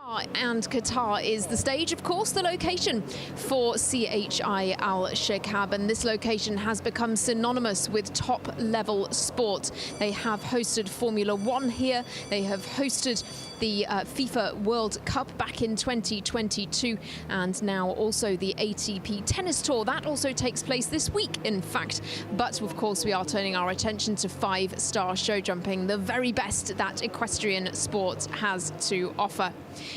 And Qatar is the stage, of course, the location for CSI Alshaqab, and this location has become synonymous with top-level sport. They have hosted Formula One here, they have hosted the FIFA World Cup back in 2022, and now also the ATP Tennis Tour. That also takes place this week, in fact. But of course, we are turning our attention to five-star show jumping, the very best that equestrian sport has to offer.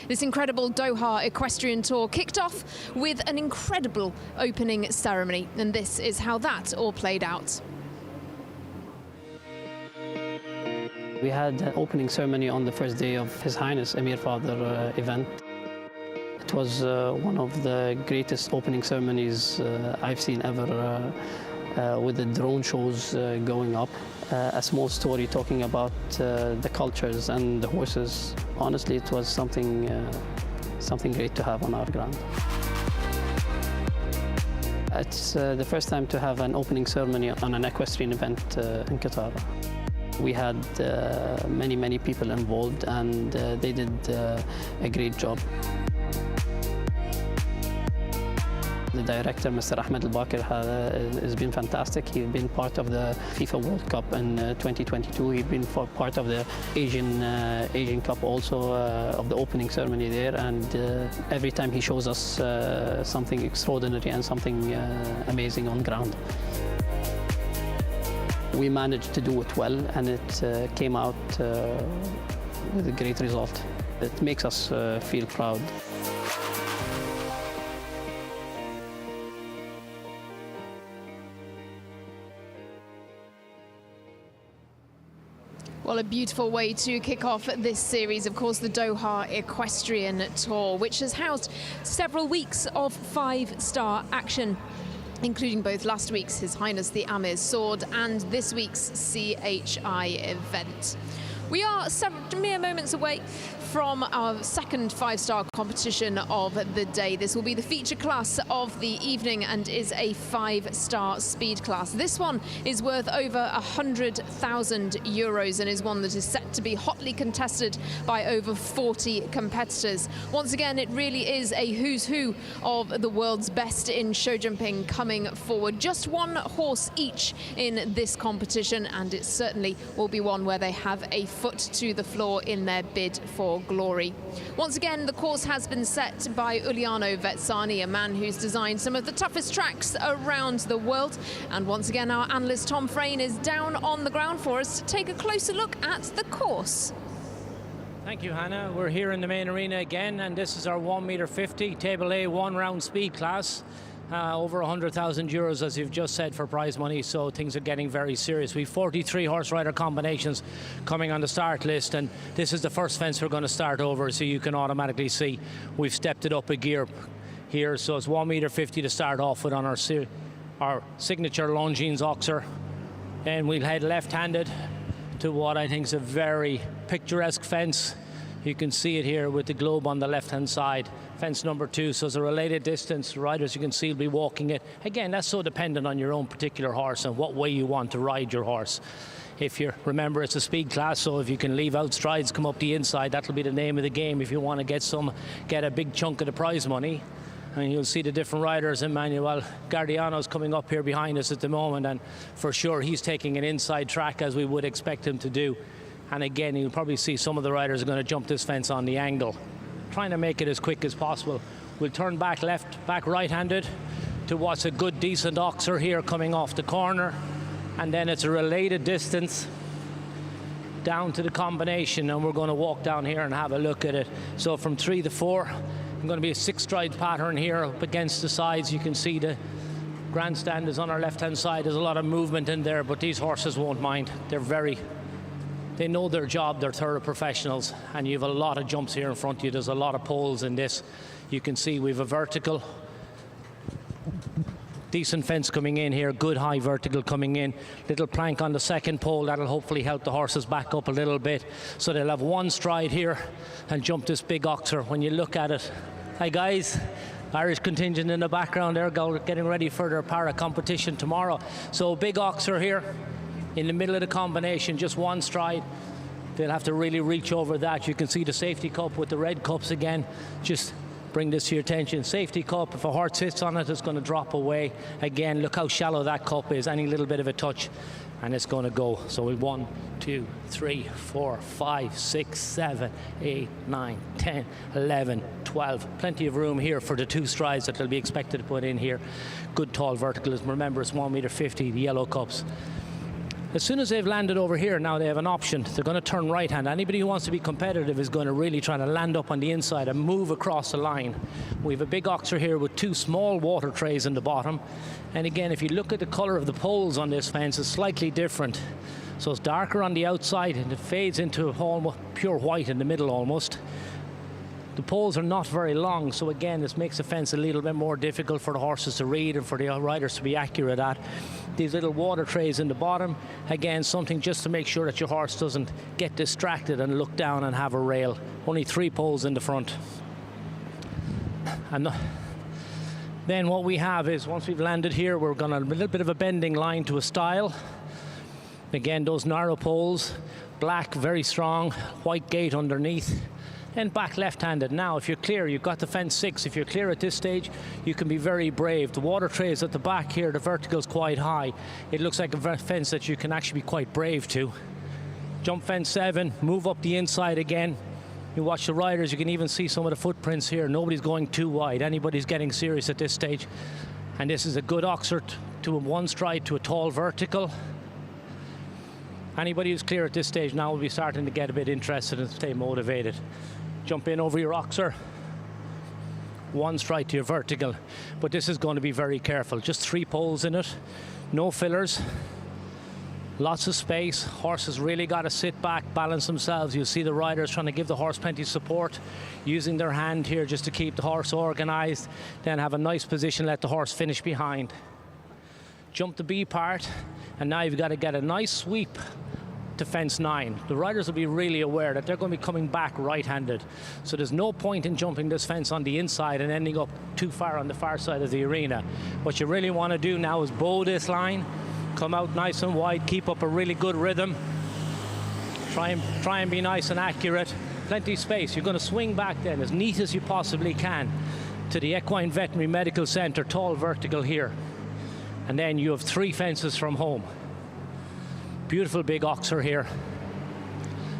This incredible Doha Equestrian Tour kicked off with an incredible opening ceremony, and this is how that all played out. We had an opening ceremony on the first day of His Highness Emir Father event. It was one of the greatest opening ceremonies I've seen ever, with the drone shows going up. A small story talking about the cultures and the horses. Honestly, it was something great to have on our ground. It's the first time to have an opening ceremony on an equestrian event in Qatar. We had many people involved, and they did a great job. The director, Mr. Ahmed Al-Bakir, has been fantastic. He's been part of the FIFA World Cup in 2022. He's been part of the Asian Cup also, of the opening ceremony there. And every time he shows us something extraordinary and something amazing on ground. We managed to do it well, and it came out with a great result. It makes us feel proud. Well, a beautiful way to kick off this series, of course, the Doha Equestrian Tour, which has housed several weeks of five-star action, including both last week's His Highness the Amir's Sword and this week's CSI event. We are mere moments away from our second five-star competition of the day. This will be the feature class of the evening and is a five-star speed class. This one is worth over €100,000 and is one that is set to be hotly contested by over 40 competitors. Once again, it really is a who's who of the world's best in show jumping coming forward. Just one horse each in this competition, and it certainly will be one where they have a foot to the floor in their bid for glory. Once again, the course has been set by Uliano Vetsani, a man who's designed some of the toughest tracks around the world. And once again, our analyst Tom Frayne is down on the ground for us to take a closer look at the course. Thank you, Hannah. We're here in the main arena again, and this is our 1.50 meter Table A one-round speed class. Over €100,000, as you've just said, for prize money, so things are getting very serious. We've 43 horse rider combinations coming on the start list, and this is the first fence we're going to start over, so you can automatically see we've stepped it up a gear here. So it's 1.50 meter to start off with on our signature Longines oxer. And we'll head left-handed to what I think is a very picturesque fence. You can see it here with the globe on the left-hand side. Fence number 2, so it's a related distance. Riders, you can see, will be walking it. Again, that's so dependent on your own particular horse and what way you want to ride your horse. If you remember, it's a speed class, so if you can leave out strides, come up the inside, that'll be the name of the game if you want to get a big chunk of the prize money. And you'll see the different riders. Emmanuel Gardiano's coming up here behind us at the moment, and for sure he's taking an inside track as we would expect him to do. And again, you'll probably see some of the riders are going to jump this fence on the angle, trying to make it as quick as possible. We'll turn back right-handed to what's a good, decent oxer here coming off the corner. And then it's a related distance down to the combination, and we're going to walk down here and have a look at it. So from 3 to 4, I'm going to be a 6-stride pattern here up against the sides. You can see the grandstand is on our left-hand side. There's a lot of movement in there, but these horses won't mind. They know their job, they're thorough professionals, and you have a lot of jumps here in front of you. There's a lot of poles in this. You can see we have a vertical, decent fence coming in here, good high vertical coming in. Little plank on the second pole, that'll hopefully help the horses back up a little bit. So they'll have one stride here and jump this big oxer. When you look at it, hi guys, Irish contingent in the background there, getting ready for their para competition tomorrow. So big oxer here in the middle of the combination, just one stride. They'll have to really reach over that. You can see the safety cup with the red cups again. Just bring this to your attention. Safety cup, if a horse sits on it, it's going to drop away. Again, look how shallow that cup is. Any little bit of a touch and it's going to go. So we 1, 2, 3, 4, 5, 6, 7, 8, 9, 10, 11, 12. Plenty of room here for the 2 strides that they'll be expected to put in here. Good tall verticals. Remember, it's 1.50 m, the yellow cups. As soon as they've landed over here, now they have an option. They're going to turn right hand. Anybody who wants to be competitive is going to really try to land up on the inside and move across the line. We have a big oxer here with 2 small water trays in the bottom. And again, if you look at the color of the poles on this fence, it's slightly different. So it's darker on the outside and it fades into almost pure white in the middle almost. The poles are not very long, so again, this makes the fence a little bit more difficult for the horses to read and for the riders to be accurate at. These little water trays in the bottom, again, something just to make sure that your horse doesn't get distracted and look down and have a rail. Only 3 poles in the front. And then what we have is, once we've landed here, we're going to a little bit of a bending line to a stile. Again, those narrow poles, black, very strong, white gate underneath. Then back left-handed. Now, if you're clear, you've got the fence 6. If you're clear at this stage, you can be very brave. The water tray is at the back here. The vertical's quite high. It looks like a fence that you can actually be quite brave to. Jump fence 7, move up the inside again. You watch the riders, you can even see some of the footprints here. Nobody's going too wide. Anybody's getting serious at this stage. And this is a good oxer to a 1 stride to a tall vertical. Anybody who's clear at this stage now will be starting to get a bit interested and stay motivated. Jump in over your oxer, 1 stride to your vertical, but this is going to be very careful. Just 3 poles in it, no fillers, lots of space. Horses really got to sit back, balance themselves. You'll see the riders trying to give the horse plenty of support, using their hand here just to keep the horse organized, then have a nice position, let the horse finish behind. Jump the B part, and now you've got to get a nice sweep to fence 9. The riders will be really aware that they're going to be coming back right-handed. So there's no point in jumping this fence on the inside and ending up too far on the far side of the arena. What you really want to do now is bow this line, come out nice and wide, keep up a really good rhythm. Try and be nice and accurate. Plenty of space. You're going to swing back then as neat as you possibly can to the Equine Veterinary Medical Center, tall vertical here. And then you have 3 fences from home. Beautiful big oxer here.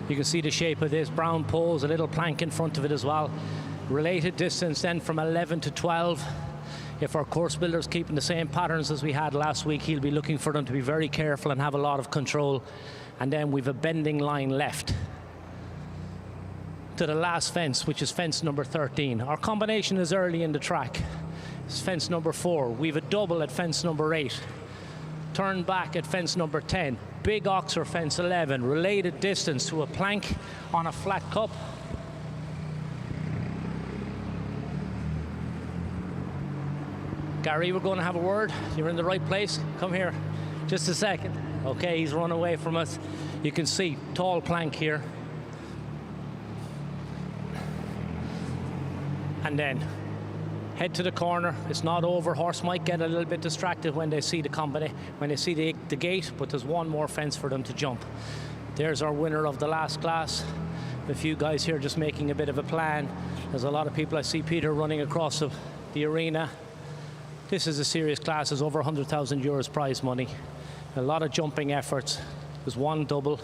You can see the shape of this, brown poles, a little plank in front of it as well. Related distance then from 11 to 12. If our course builder's keeping the same patterns as we had last week, he'll be looking for them to be very careful and have a lot of control. And then we've a bending line left to the last fence, which is fence number 13. Our combination is early in the track. It's fence number 4. We've a double at fence number 8. Turn back at fence number 10. Big oxer fence 11, related distance to a plank on a flat cup. Gary, we're going to have a word. You're in the right place. Come here. Just a second. Okay, he's run away from us. You can see tall plank here. And then head to the corner. It's not over. Horse might get a little bit distracted when they see the the gate, but there's 1 more fence for them to jump. There's our winner of the last class. A few guys here just making a bit of a plan. There's a lot of people. I see Peter running across the arena. This is a serious class. There's over 100,000 euros prize money. A lot of jumping efforts. There's 1 double,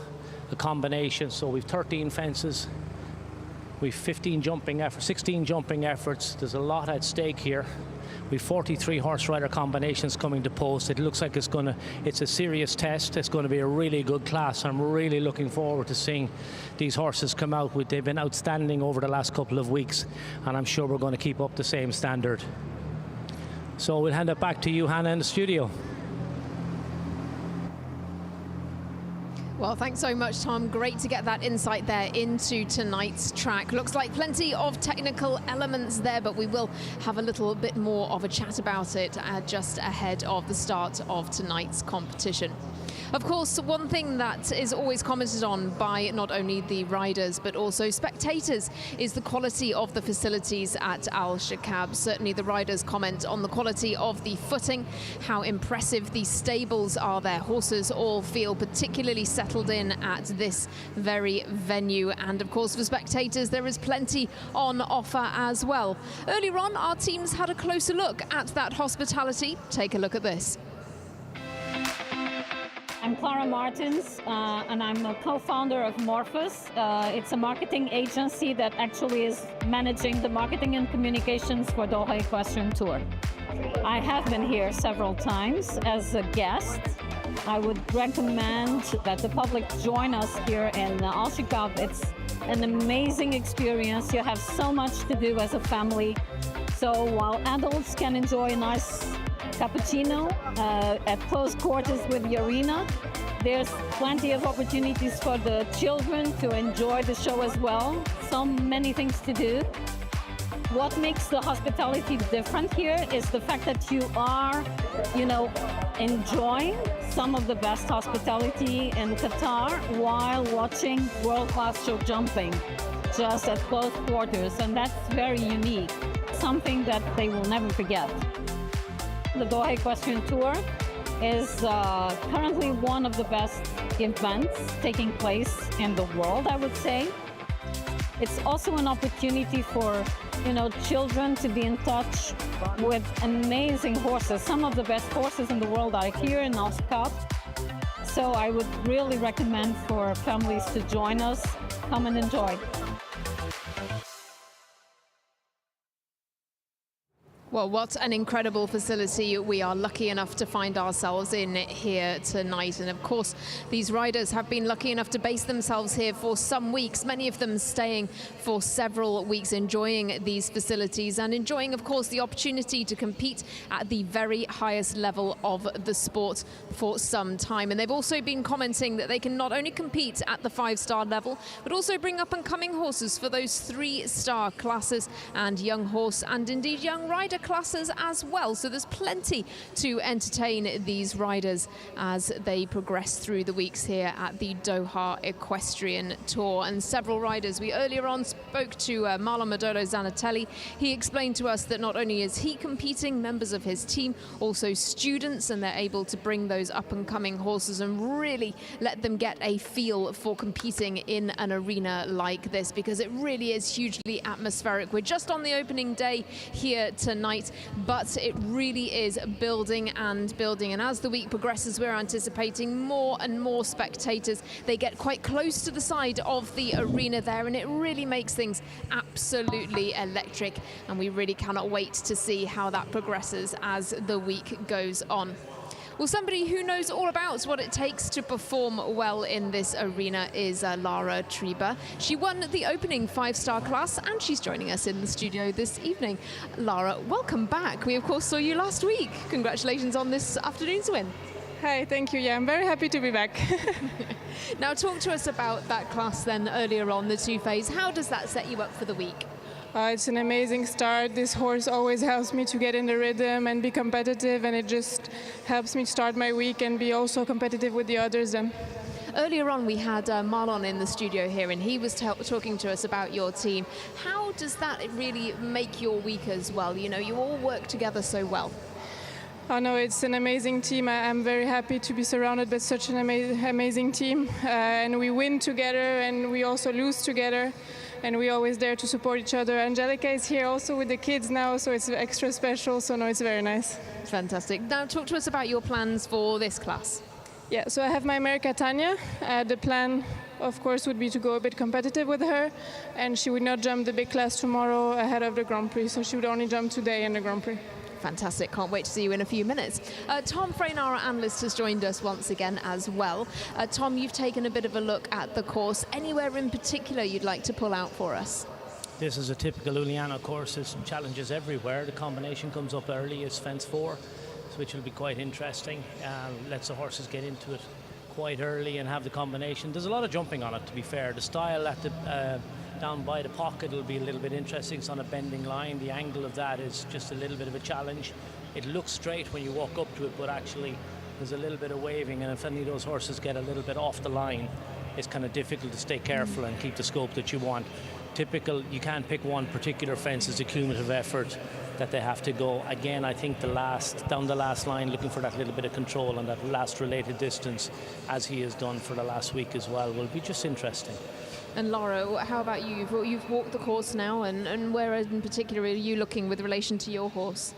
a combination. So we've 13 fences. We've 16 jumping efforts. There's a lot at stake here. We've 43 horse rider combinations coming to post. It looks like it's a serious test. It's going to be a really good class. I'm really looking forward to seeing these horses come out. They've been outstanding over the last couple of weeks, and I'm sure we're going to keep up the same standard. So we'll hand it back to you, Hannah, in the studio. Well, thanks so much, Tom. Great to get that insight there into tonight's track. Looks like plenty of technical elements there, but we will have a little bit more of a chat about it just ahead of the start of tonight's competition. Of course, one thing that is always commented on by not only the riders but also spectators is the quality of the facilities at Alshaqab. Certainly the riders comment on the quality of the footing, how impressive the stables are. Their horses all feel particularly settled in at this very venue. And of course for spectators there is plenty on offer as well. Earlier on our teams had a closer look at that hospitality. Take a look at this. I'm Clara Martins, and I'm a co-founder of Morphus. It's a marketing agency that actually is managing the marketing and communications for Doha Equestrian Tour. I have been here several times as a guest. I would recommend that the public join us here in Alshaqab. It's an amazing experience. You have so much to do as a family. So while adults can enjoy a nice cappuccino at close quarters with the arena, there's plenty of opportunities for the children to enjoy the show as well. So many things to do. What makes the hospitality different here is the fact that you are, enjoying some of the best hospitality in Qatar while watching world-class show jumping just at close quarters, and that's very unique, something that they will never forget. The Doha Equestrian Tour is currently one of the best events taking place in the world, I would say. It's also an opportunity for children to be in touch with amazing horses. Some of the best horses in the world are here in Alshaqab. So I would really recommend for families to join us. Come and enjoy. Well, what an incredible facility we are lucky enough to find ourselves in here tonight. And of course, these riders have been lucky enough to base themselves here for some weeks, many of them staying for several weeks, enjoying these facilities and enjoying, of course, the opportunity to compete at the very highest level of the sport for some time. And they've also been commenting that they can not only compete at the 5-star level, but also bring up and coming horses for those 3-star classes and young horse and indeed young rider classes as well. So there's plenty to entertain these riders as they progress through the weeks here at the Doha Equestrian Tour. And several riders, we earlier on spoke to Marlon Modolo Zanatelli. He explained to us that not only is he competing, members of his team, also students, and they're able to bring those up and coming horses and really let them get a feel for competing in an arena like this, because it really is hugely atmospheric. We're just on the opening day here tonight, but it really is building and building. And as the week progresses, we're anticipating more and more spectators. They get quite close to the side of the arena there, and it really makes things absolutely electric. And we really cannot wait to see how that progresses as the week goes on. Well, somebody who knows all about what it takes to perform well in this arena is Lara Treba. She won the opening 5-star class and she's joining us in the studio this evening. Lara, welcome back. We of course saw you last week. Congratulations on this afternoon's win. Hi, thank you. Yeah, I'm very happy to be back. Now talk to us about that class then earlier on, the 2-phase. How does that set you up for the week? It's an amazing start. This horse always helps me to get in the rhythm and be competitive, and it just helps me start my week and be also competitive with the others then. Earlier on we had Marlon in the studio here, and he was talking to us about your team. How does that really make your week as well? You all work together so well. Oh no, it's an amazing team. I'm very happy to be surrounded by such an amazing team. And we win together and we also lose together. And we're always there to support each other. Angelica is here also with the kids now, so it's extra special. So no, it's very nice. Fantastic. Now talk to us about your plans for this class. Yeah, so I have my mare Tanya. The plan, of course, would be to go a bit competitive with her. And she would not jump the big class tomorrow ahead of the Grand Prix. So she would only jump today in the Grand Prix. Fantastic. Can't wait to see you in a few minutes. Tom Frayne, our analyst, has joined us once again as well. Tom, you've taken a bit of a look at the course. Anywhere in particular you'd like to pull out for us? This is a typical Uliana course. There's some challenges everywhere. The combination comes up early. It's fence 4, which will be quite interesting. Lets the horses get into it quite early and have the combination. There's a lot of jumping on it, to be fair. The style at the down by the pocket will be a little bit interesting. It's on a bending line. The angle of that is just a little bit of a challenge. It looks straight when you walk up to it, but actually there's a little bit of waving, and if any of those horses get a little bit off the line, it's kind of difficult to stay careful and keep the scope that you want. Typical, you can't pick one particular fence as a cumulative effort that they have to go. Again, I think down the last line, looking for that little bit of control and that last related distance, as he has done for the last week as well, will be just interesting. And Laura, how about you? You've walked the course now, and where in particular are you looking with relation to your horse?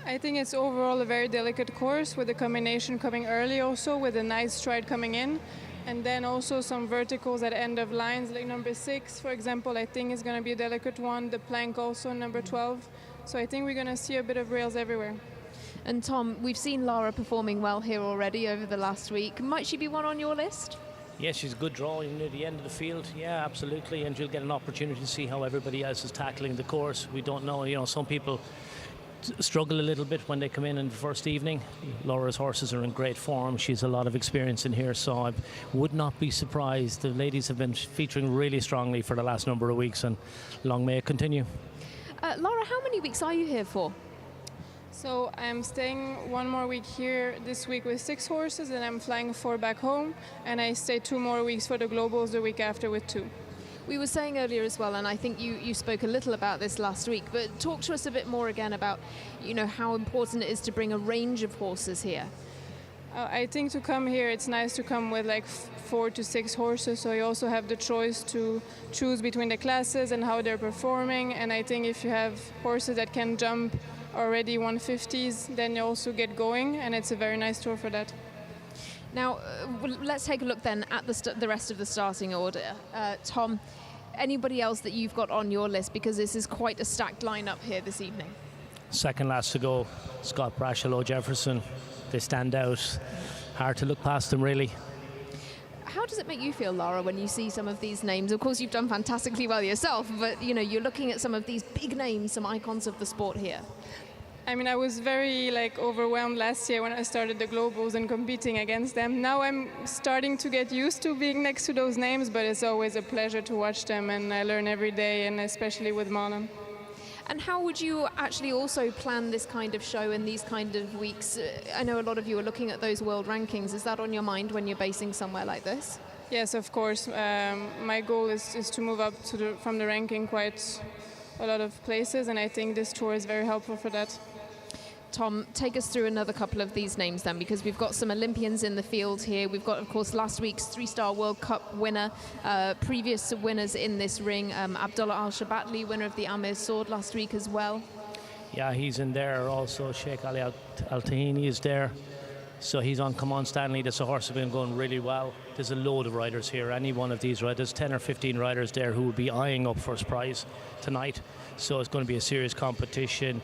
I think it's overall a very delicate course with the combination coming early also, with a nice stride coming in. And then also some verticals at end of lines, like number 6, for example, I think is going to be a delicate one. The plank also, number 12. So I think we're going to see a bit of rails everywhere. And Tom, we've seen Laura performing well here already over the last week. Might she be one on your list? Yeah, she's a good draw near the end of the field. Yeah, absolutely. And you'll get an opportunity to see how everybody else is tackling the course. We don't know, some people struggle a little bit when they come in the first evening. Laura's horses are in great form. She's a lot of experience in here, so I would not be surprised. The ladies have been featuring really strongly for the last number of weeks, and long may it continue. Laura, how many weeks are you here for? So I'm staying one more week here this week with 6 horses, and I'm flying 4 back home, and I stay 2 more weeks for the Globals the week after with 2. We were saying earlier as well, and I think you spoke a little about this last week, but talk to us a bit more again about, how important it is to bring a range of horses here. I think to come here, it's nice to come with like 4 to 6 horses, so you also have the choice to choose between the classes and how they're performing. And I think if you have horses that can jump already 150s, then you also get going, and it's a very nice tour for that. Now, let's take a look then at the rest of the starting order. Tom, anybody else that you've got on your list, because this is quite a stacked lineup here this evening? Second last to go, Scott Brashelot, Jefferson. They stand out. Hard to look past them, really. How does it make you feel, Laura, when you see some of these names? Of course, you've done fantastically well yourself, but you're looking at some of these big names, some icons of the sport here. I mean, I was very overwhelmed last year when I started the Globals and competing against them. Now I'm starting to get used to being next to those names, but it's always a pleasure to watch them, and I learn every day, and especially with Marlon. And how would you actually also plan this kind of show in these kind of weeks? I know a lot of you are looking at those world rankings. Is that on your mind when you're basing somewhere like this? Yes, of course. My goal is to move up from the ranking quite a lot of places, and I think this tour is very helpful for that. Tom, take us through another couple of these names then, because we've got some Olympians in the field here. We've got, of course, last week's 3-star World Cup winner, previous winners in this ring, Abdullah Alshaqab, winner of the Amir Sword last week as well. Yeah, he's in there also. Sheikh Ali Al-Tahini is there. So he's on Come On Stanley. This horse has been going really well. There's a load of riders here. Any one of these riders, 10 or 15 riders there who will be eyeing up first prize tonight. So it's going to be a serious competition.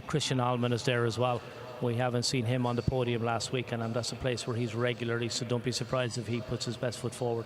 Christian Allman is there as well. We haven't seen him on the podium last week, and that's a place where he's regularly, so don't be surprised if he puts his best foot forward.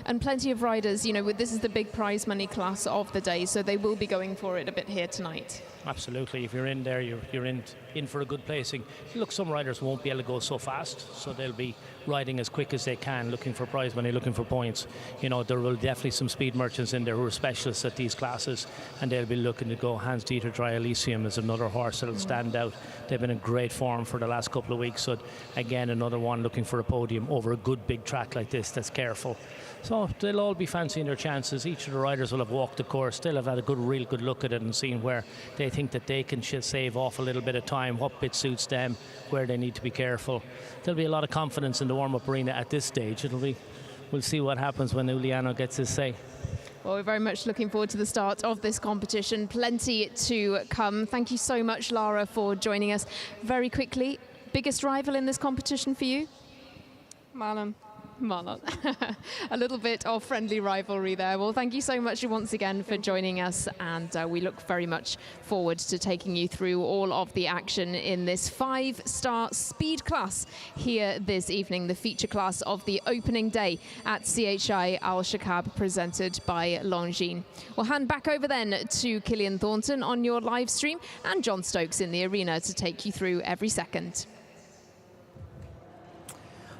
And plenty of riders, this is the big prize money class of the day, so they will be going for it a bit here tonight. Absolutely. If you're in there, you're in for a good placing. Look, some riders won't be able to go so fast, so they'll be riding as quick as they can, looking for prize money, looking for points. There will definitely some speed merchants in there who are specialists at these classes, and they'll be looking to go. Hans-Dieter Dry Elysium is another horse that'll stand out. They've been in great form for the last couple of weeks, so again, another one looking for a podium over a good big track like this that's careful. So they'll all be fancying their chances. Each of the riders will have walked the course. They'll have had a real good look at it and seen where they think that they can save off a little bit of time, what bit suits them, where they need to be careful. There'll be a lot of confidence in the warm-up arena at this stage. We'll see what happens when Uliano gets his say. Well, we're very much looking forward to the start of this competition. Plenty to come. Thank you so much, Lara, for joining us. Very quickly, biggest rival in this competition for you? Marlon. A little bit of friendly rivalry there. Well, thank you so much once again for joining us, and we look very much forward to taking you through all of the action in this 5-star speed class here this evening, the feature class of the opening day at CHI Alshaqab, presented by Longines. We'll hand back over then to Killian Thornton on your live stream, and John Stokes in the arena to take you through every second.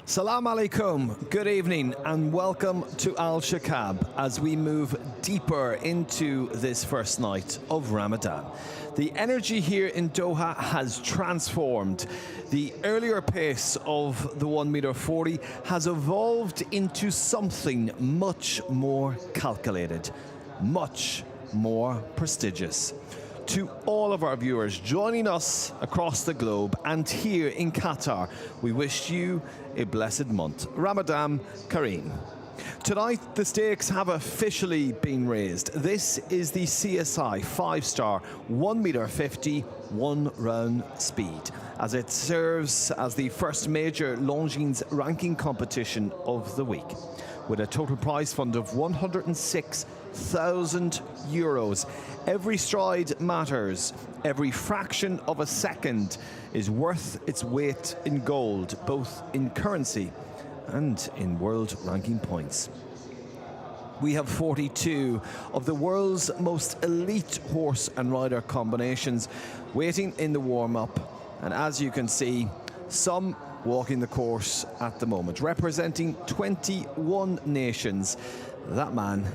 Salam alaikum, good evening and welcome to Alshaqab as we move deeper into this first night of Ramadan. The energy here in Doha has transformed. The earlier pace of the 1.40 meter has evolved into something much more calculated, much more prestigious. To all of our viewers joining us across the globe and here in Qatar, we wish you a blessed month. Ramadan Kareem. Tonight, the stakes have officially been raised. This is the CSI 5-star 1.50 meter one-round speed, as it serves as the first major Longines ranking competition of the week, with a total prize fund of €106,000. Every stride matters. Every fraction of a second is worth its weight in gold, both in currency and in world ranking points. We have 42 of the world's most elite horse and rider combinations waiting in the warm-up, and as you can see, some walking the course at the moment, representing 21 nations. That man,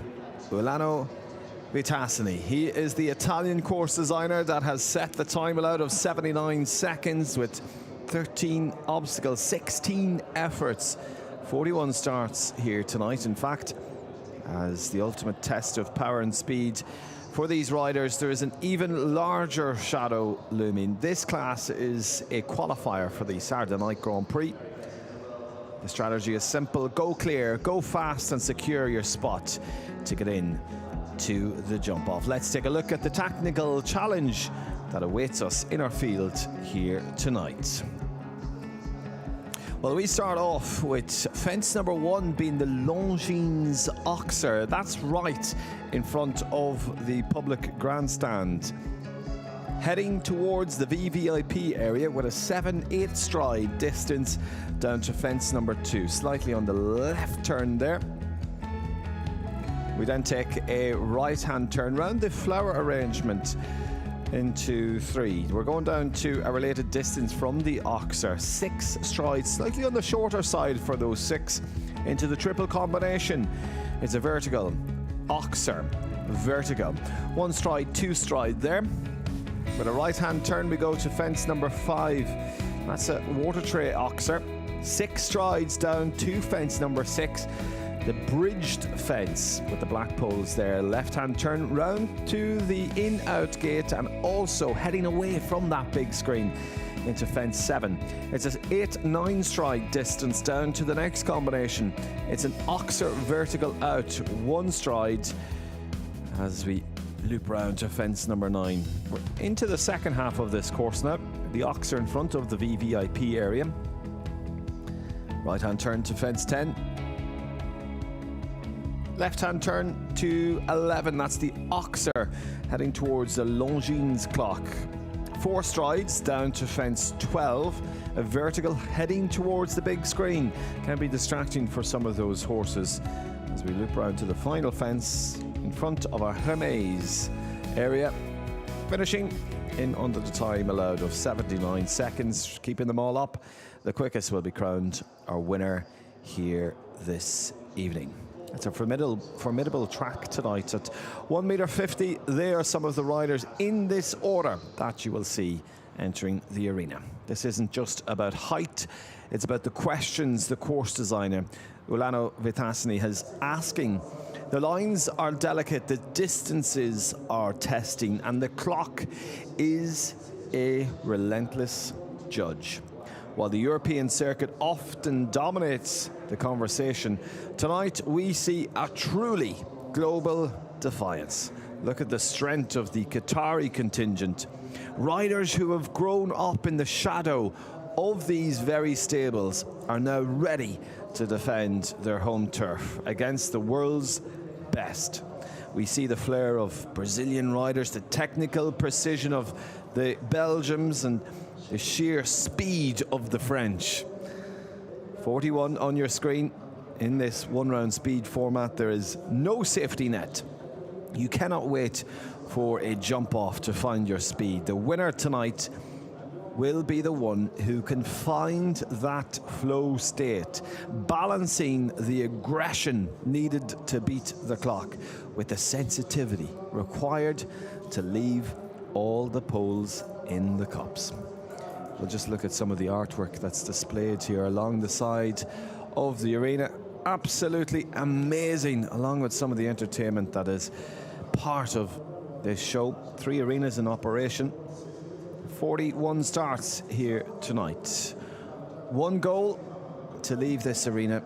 Veterinary. He is the Italian course designer that has set the time allowed of 79 seconds with 13 obstacles, 16 efforts, 41 starts here tonight. In fact, as the ultimate test of power and speed for these riders, there is an even larger shadow looming. This class is a qualifier for the Saturday Night Grand Prix. The strategy is simple: go clear, go fast and secure your spot to get in to the jump off. Let's take a look at the technical challenge that awaits us in our field here tonight. Well, we start off with fence number 1 being the Longines Oxer. That's right in front of the public grandstand. Heading towards the VVIP area with a 7-8 stride distance down to fence number 2. Slightly on the left turn there. We then take a right-hand turn round the flower arrangement into 3. We're going down to a related distance from the Oxer. 6 strides, slightly on the shorter side for those 6, into the triple combination. It's a vertical, Oxer, vertical. 1 stride, 2 stride there. With a right-hand turn, we go to fence number 5. That's a water tray Oxer. 6 strides down to fence number 6. The bridged fence with the black poles there. Left-hand turn round to the in-out gate and also heading away from that big screen into fence 7. It's an 8-9 stride distance down to the next combination. It's an Oxer vertical out, 1 stride as we loop round to fence number 9. We're into the second half of this course now. The Oxer in front of the VVIP area. Right-hand turn to fence 10. Left-hand turn to 11, that's the Oxer, heading towards the Longines clock. 4 strides down to fence 12, a vertical heading towards the big screen. Can be distracting for some of those horses as we loop around to the final fence in front of our Hermes area, finishing in under the time allowed of 79 seconds, keeping them all up. The quickest will be crowned our winner here this evening. It's a formidable track tonight at 1.50 meter. They are some of the riders in this order that you will see entering the arena. This isn't just about height, it's about the questions the course designer, Veterinary, has asking. The lines are delicate, the distances are testing, and the clock is a relentless judge. While the European circuit often dominates the conversation, tonight we see a truly global defiance. Look at the strength of the Qatari contingent. Riders who have grown up in the shadow of these very stables are now ready to defend their home turf against the world's best. We see the flair of Brazilian riders, the technical precision of the Belgians, and the sheer speed of the French. 41 on your screen. In this one-round speed format, there is no safety net. You cannot wait for a jump off to find your speed. The winner tonight will be the one who can find that flow state, balancing the aggression needed to beat the clock with the sensitivity required to leave all the poles in the cups. We'll just look at some of the artwork that's displayed here along the side of the arena. Absolutely amazing, along with some of the entertainment that is part of this show. 3 arenas in operation. 41 starts here tonight. 1 goal to leave this arena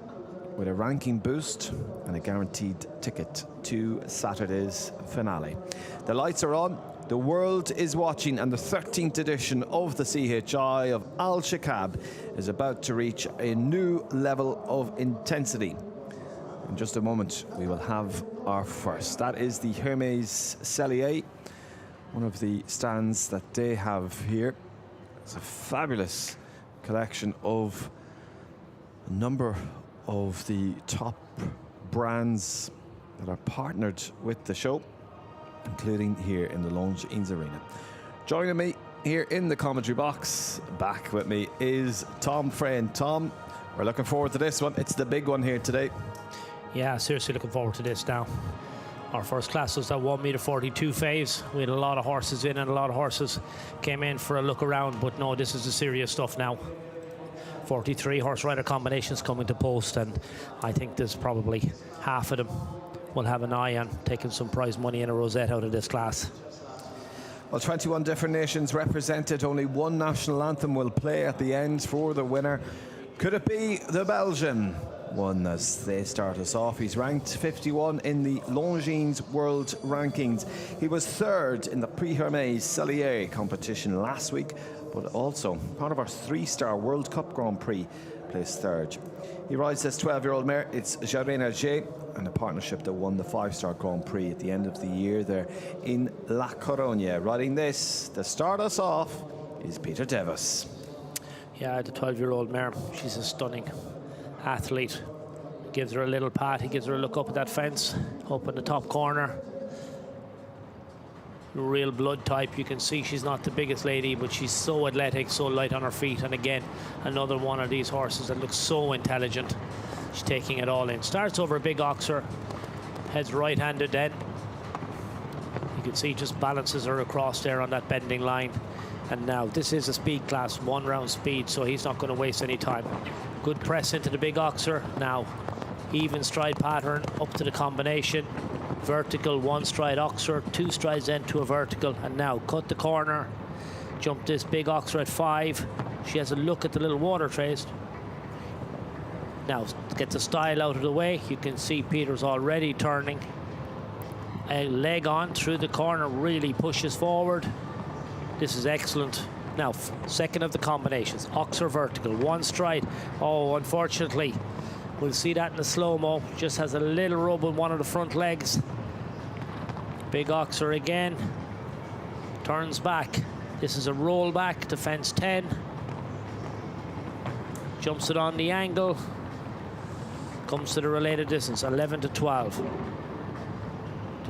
with a ranking boost and a guaranteed ticket to Saturday's finale. The lights are on, the world is watching, and the 13th edition of the CHI of Alshaqab is about to reach a new level of intensity. In just a moment, we will have our first. That is the Hermes Saleh, one of the stands that they have here. It's a fabulous collection of a number of the top brands that are partnered with the show, including here in the Longines Arena. Joining me here in the commentary box, back with me, is Tom Frayne. Tom, we're looking forward to this one. It's the big one here today. Yeah, seriously looking forward to this now. Our first class was that 1m42 phase. We had a lot of horses in, and a lot of horses came in for a look around, but no, this is the serious stuff now. 43 horse rider combinations coming to post, and I think there's probably half of them will have an eye on taking some prize money and a rosette out of this class. Well, 21 different nations represented. Only one national anthem will play at the end for the winner. Could it be the Belgian one as they start us off? He's ranked 51 in the Longines World Rankings. He was 3rd in the Hermes Saleh competition last week, but also part of our 3-star World Cup Grand Prix, placed 3rd. He rides this 12-year-old mare. It's Jarena J, and a partnership that won the 5-star Grand Prix at the end of the year there in La Coruña. Riding this to start us off is Peter Davis. Yeah, the 12-year-old mare, she's a stunning athlete. Gives her a little pat, he gives her a look up at that fence, up in the top corner. Real blood type. You can see she's not the biggest lady, but she's so athletic, so light on her feet, and again, another one of these horses that looks so intelligent. She's taking it all in. Starts over a big oxer, heads right-handed then. You can see just balances her across there on that bending line. And now this is a speed class, 1-round speed, so he's not going to waste any time. Good press into the big oxer. Now even stride pattern up to the combination. Vertical, 1-stride oxer, 2 strides then to a vertical, and now cut the corner. Jump this big oxer at 5. She has a look at the little water trays. Now get the style out of the way. You can see Peter's already turning. A leg on through the corner, really pushes forward. This is excellent. Now, second of the combinations, oxer vertical, 1 stride. Oh, unfortunately, we'll see that in the slow-mo. Just has a little rub on one of the front legs. Big oxer again. Turns back. This is a roll back to fence 10. Jumps it on the angle. Comes to the related distance, 11 to 12.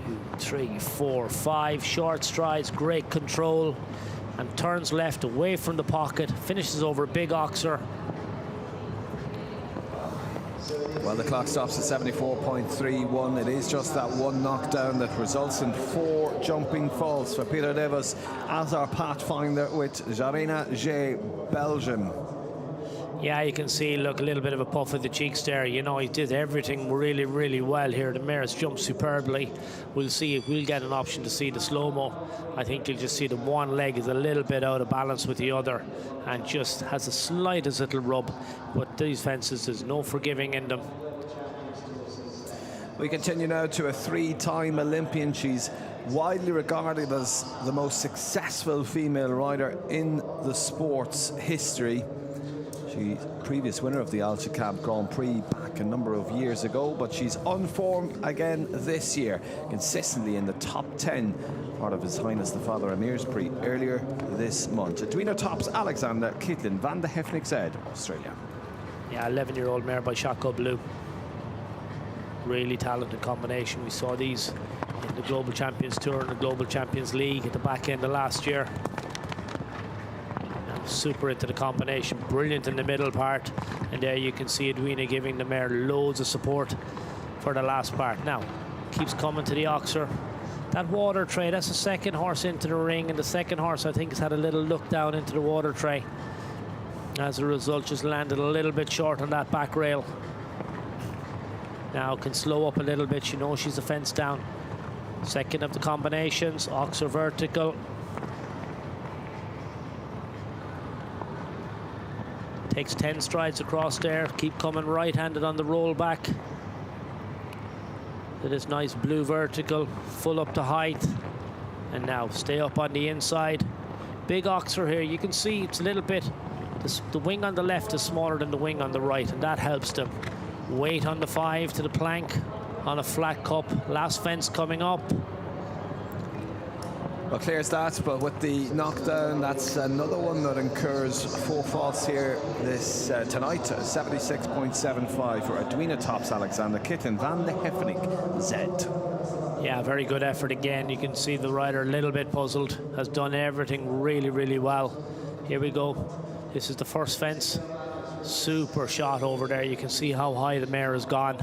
2, 3, 4, 5 short strides, great control, and turns left away from the pocket, finishes over a big oxer. Well, the clock stops at 74.31. It is just that one knockdown that results in 4 jumping faults for Peter Davis as our pathfinder with Jarena J, Belgium. Yeah, you can see, look, a little bit of a puff of the cheeks there. You know, he did everything really, really well here. The mare's jumped superbly. We'll see if we'll get an option to see the slow-mo. I think you'll just see the one leg is a little bit out of balance with the other and just has the slightest little rub. But these fences, there's no forgiving in them. We continue now to a 3-time Olympian. She's widely regarded as the most successful female rider in the sport's history. She's previous winner of the Alshaqab Grand Prix back a number of years ago, but she's on form again this year, consistently in the top 10, part of His Highness the Father Emir's Prix earlier this month. Edwina tops Alexander Kitlin van de Hefnickzijde, Australia. Yeah, 11-year-old mare by Shako Blue. Really talented combination. We saw these in the Global Champions Tour and the Global Champions League at the back end of last year. And super into the combination, brilliant in the middle part, and there you can see Edwina giving the mare loads of support for the last part. Now, keeps coming to the Oxer. That water tray, that's the second horse into the ring, and the second horse, I think, has had a little look down into the water tray. As a result, just landed a little bit short on that back rail. Now can slow up a little bit. You know she's a fence down. Second of the combinations, Oxer vertical. Takes 10 strides across there. Keep coming right-handed on the roll back. To this nice blue vertical, full up to height. And now stay up on the inside. Big Oxer here. You can see it's a little bit, the wing on the left is smaller than the wing on the right, and that helps them. Weight on the 5 to the plank on a flat cup. Last fence coming up. Well, clears that, but with the knockdown, that's another one that incurs 4 faults here this tonight. 76.75 for Edwina tops Alexander Kitten, Van de Heffening, Z. Yeah, very good effort again. You can see the rider a little bit puzzled, has done everything really, really well. Here we go. This is the first fence. Super shot over there. You can see how high the mare has gone.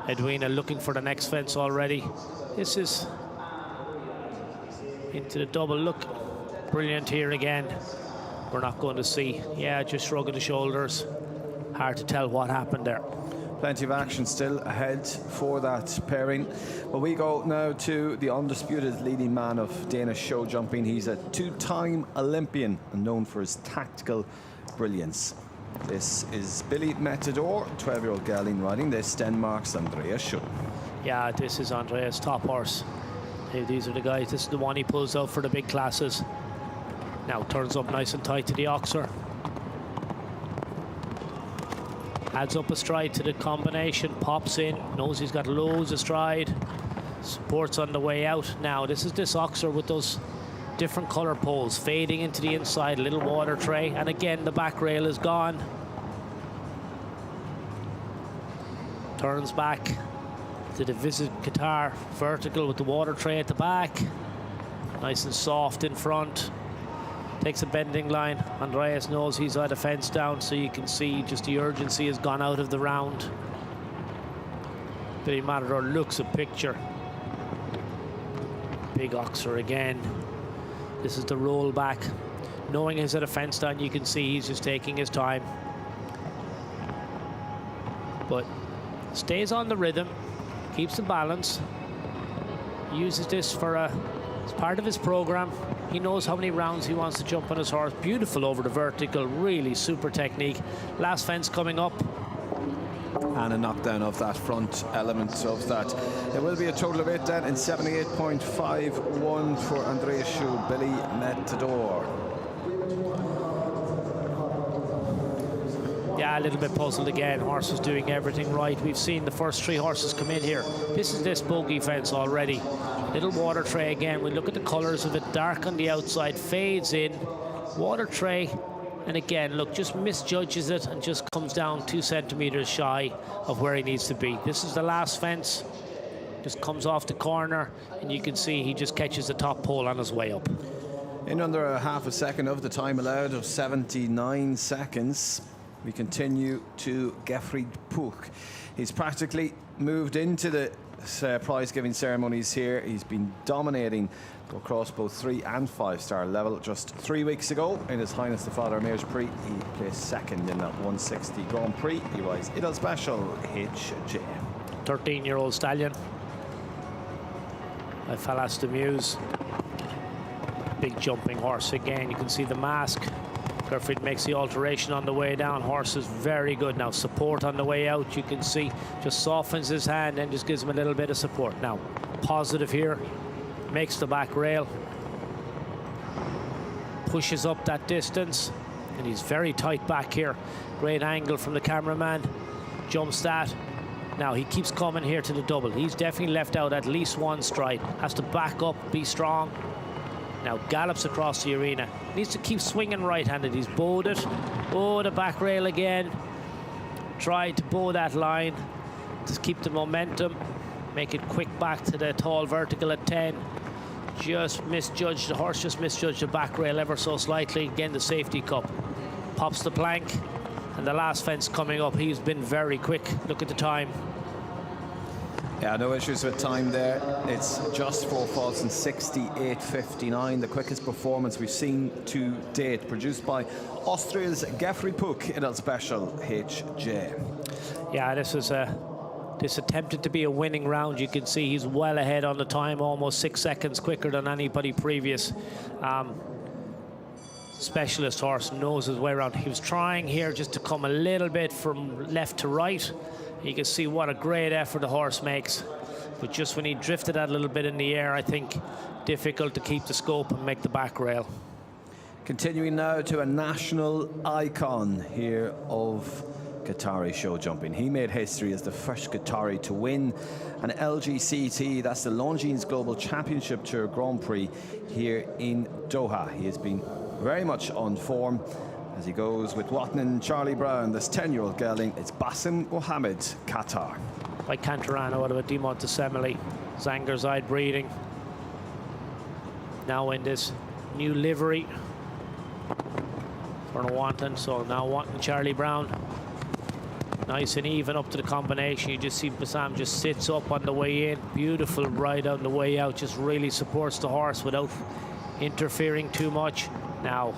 Edwina looking for the next fence already. This is into the double. Look, brilliant here again. We're not going to see. Yeah, just shrugging the shoulders. Hard to tell what happened there. Plenty of action still ahead for that pairing. Well, we go now to the undisputed leading man of Danish show jumping. He's a 2-time Olympian and known for his tactical brilliance. This is Billy Matador, 12-year-old gelding riding this Denmark's Andreas show. Yeah, this is Andreas' top horse. Hey, these are the guys. This is the one he pulls out for the big classes. Now turns up nice and tight to the Oxer. Adds up a stride to the combination, pops in, knows he's got loads of stride. Supports on the way out. Now this is this Oxer with those different color poles fading into the inside, little water tray, and again the back rail is gone. Turns back to the Visit Qatar vertical with the water tray at the back. Nice and soft in front. Takes a bending line. Andreas knows he's had a fence down, so you can see just the urgency has gone out of the round. Billy Matador looks a picture. Big Oxer again. This is the roll back. Knowing he's at a fence down, you can see he's just taking his time. But stays on the rhythm, keeps the balance, uses this for as part of his program. He knows how many rounds he wants to jump on his horse. Beautiful over the vertical, really super technique. Last fence coming up. And a knockdown of that front element of that. It will be a total of 8 then in 78.51 for Andreas Schuh, Billy Matador. Yeah, a little bit puzzled again. Horse was doing everything right. We've seen the first 3 horses come in here. This is this bogey fence already. Little water tray again. We look at the colors of it. Dark on the outside, fades in. Water tray. And again, look, just misjudges it and just comes down 2 centimeters shy of where he needs to be. This is the last fence. Just comes off the corner, and you can see he just catches the top pole on his way up. In under a half a second of the time allowed of 79 seconds, we continue to Gefried Puch. He's practically moved into the prize-giving ceremonies here. He's been dominating across both 3- and 5-star level. Just 3 weeks ago, in His Highness the Father Mayor's Prix, he placed second in that 160 Grand Prix. He rides Idle Special HJ. 13-year-old stallion. By Falas de Muse. Big jumping horse again. You can see the mask. Gerfried makes the alteration on the way down. Horse is very good now. Support on the way out. You can see just softens his hand and just gives him a little bit of support. Now, positive here. Makes the back rail. Pushes up that distance. And he's very tight back here. Great angle from the cameraman. Jumps that. Now, he keeps coming here to the double. He's definitely left out at least 1 stride. Has to back up, be strong. Now gallops across the arena. Needs to keep swinging right-handed. He's bowed it. Oh, the back rail again. Tried to bow that line. Just keep the momentum. Make it quick back to the tall vertical at 10. just misjudged, the horse just misjudged the back rail ever so slightly. Again, the safety cup. Pops the plank, and the last fence coming up. He's been very quick. Look at the time. Yeah, no issues with time there. It's just 4 faults and 68.59, the quickest performance we've seen to date, produced by Austria's Geoffrey Puck in El Special HJ. Yeah, this attempted to be a winning round. You can see he's well ahead on the time, almost 6 seconds quicker than anybody previous. Specialist horse knows his way around. He was trying here just to come a little bit from left to right. You can see what a great effort the horse makes. But just when he drifted that little bit in the air, I think difficult to keep the scope and make the back rail. Continuing now to a national icon here of Qatari show jumping. He made history as the first Qatari to win an LGCT, that's the Longines Global Championship Tour Grand Prix here in Doha. He has been very much on form as he goes with Watnan Charlie Brown, this 10-year-old gelding. It's Bassem Mohammed, Qatar. By Cantarano out of a Demontesemele, Zanger's Eye breeding. Now in this new livery for Watnan, so now Watnan Charlie Brown. Nice and even up to the combination. You just see Bassam just sits up on the way in. Beautiful ride on the way out, just really supports the horse without interfering too much. Now,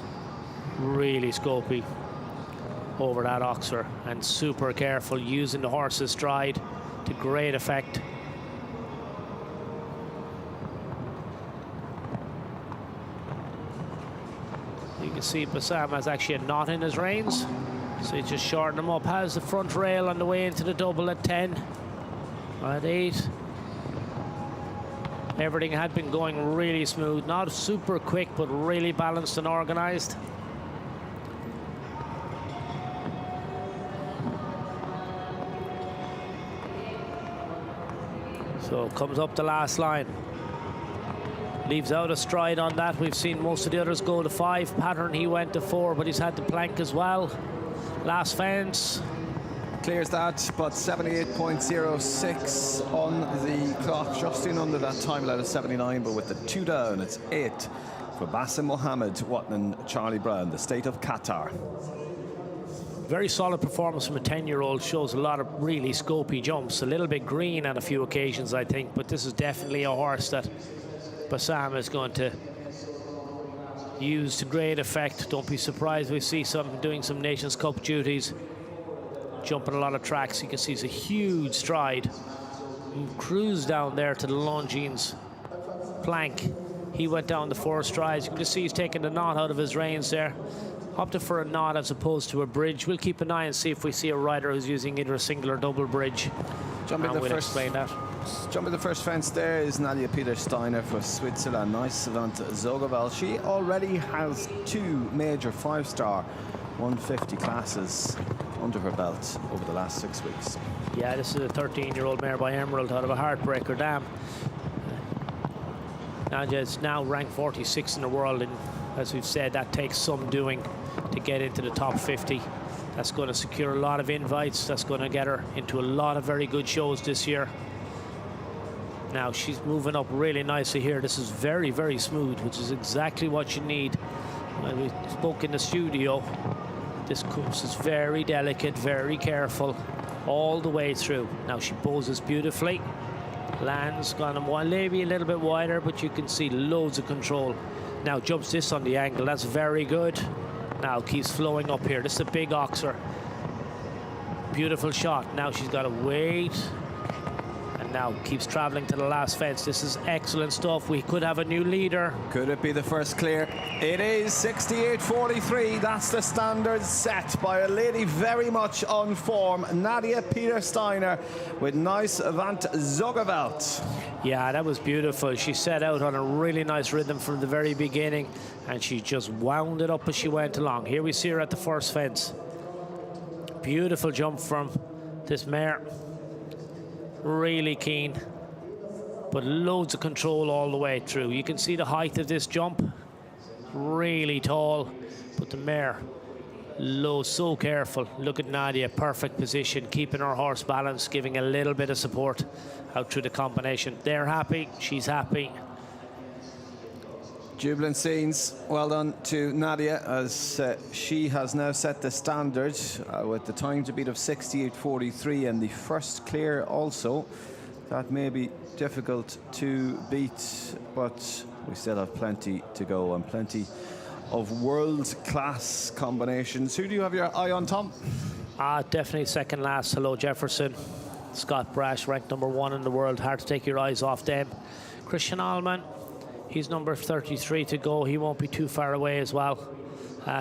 really scopy over that oxer and super careful, using the horse's stride to great effect. You can see Bassam has actually a knot in his reins, so he just shortened them up. Has the front rail on the way into the double at 10, at 8. Everything had been going really smooth, not super quick, but really balanced and organized. So comes up the last line. Leaves out a stride on that. We've seen most of the others go to 5 pattern. He went to 4, but he's had the plank as well. Last fence. Clears that, but 78.06 on the clock, just in under that time allowed of 79, but with the 2 down, it's 8 for Bassem Mohammed, Watnan Charlie Brown, the state of Qatar. Very solid performance from a 10-year-old, shows a lot of really scopy jumps, a little bit green on a few occasions, I think, but this is definitely a horse that Bassam is going to use to great effect. Don't be surprised we see some doing some Nations Cup duties, jumping a lot of tracks. You can see it's a huge stride. Cruise down there to the Longines plank. He went down the 4 strides. You can just see he's taking the knot out of his reins there. Opted for a knot as opposed to a bridge. We'll keep an eye and see if we see a rider who's using either a single or double bridge. We'll explain that. Jumping the first fence there is Nadia Peter-Steiner for Switzerland. Nice Savant Zogoval. She already has 2 major 5-star 150 classes under her belt over the last 6 weeks. Yeah, this is a 13-year-old mare by Emerald out of a Heartbreaker Dam. Nadia is now ranked 46 in the world, and as we've said, that takes some doing to get into the top 50. That's going to secure a lot of invites. That's going to get her into a lot of very good shows this year. Now she's moving up really nicely here. This is very, very smooth, which is exactly what you need. When we spoke in the studio, this course is very delicate, very careful all the way through. Now she poses beautifully. Lands gone maybe a little bit wider, but you can see loads of control. Now jumps this on the angle. That's very good. Now keeps flowing up here. This is a big oxer. Beautiful shot. Now she's got to wait. And now keeps traveling to the last fence. This is excellent stuff. We could have a new leader. Could it be the first clear? It is 68.43. That's the standard set by a lady very much on form, Nadia Peter-Steiner, with nice Avant Zogavelt. Yeah, that was beautiful. She set out on a really nice rhythm from the very beginning, and she just wound it up as she went along. Here we see her at the first fence. Beautiful jump from this mare. Really keen, but loads of control all the way through. You can see the height of this jump. Really tall, but the mare low, so careful. Look at Nadia, perfect position, keeping her horse balanced, giving a little bit of support out through the combination. They're happy, she's happy. Jubilant scenes. Well done to Nadia, as she has now set the standard with the time to beat of 68.43 and the first clear also. That may be difficult to beat, but we still have plenty to go and plenty of world-class combinations. Who do you have your eye on, Tom? Definitely second last. Hello, Jefferson. Scott Brash, ranked #1 in the world. Hard to take your eyes off them. Christian Allman, he's number 33 to go. He won't be too far away as well.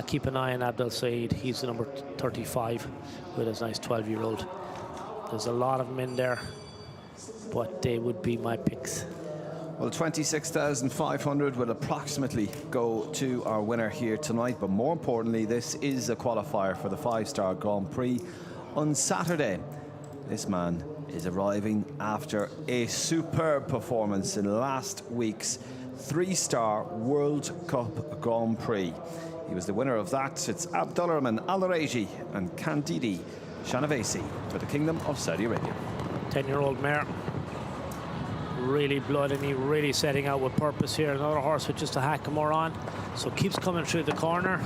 Keep an eye on Abdel Saeed. He's the number 35 with his nice 12-year-old. There's a lot of them in there, but they would be my picks. Well, 26,500 will approximately go to our winner here tonight, but more importantly, this is a qualifier for the 5-star Grand Prix on Saturday. This man is arriving after a superb performance in last week's 3-star World Cup Grand Prix. He was the winner of that. It's Abdulrahman Al-Raji and Candidi Shanavesi for the Kingdom of Saudi Arabia. 10-year-old mare. Really blood, and he really setting out with purpose here. Another horse with just a hack more on, so keeps coming through the corner.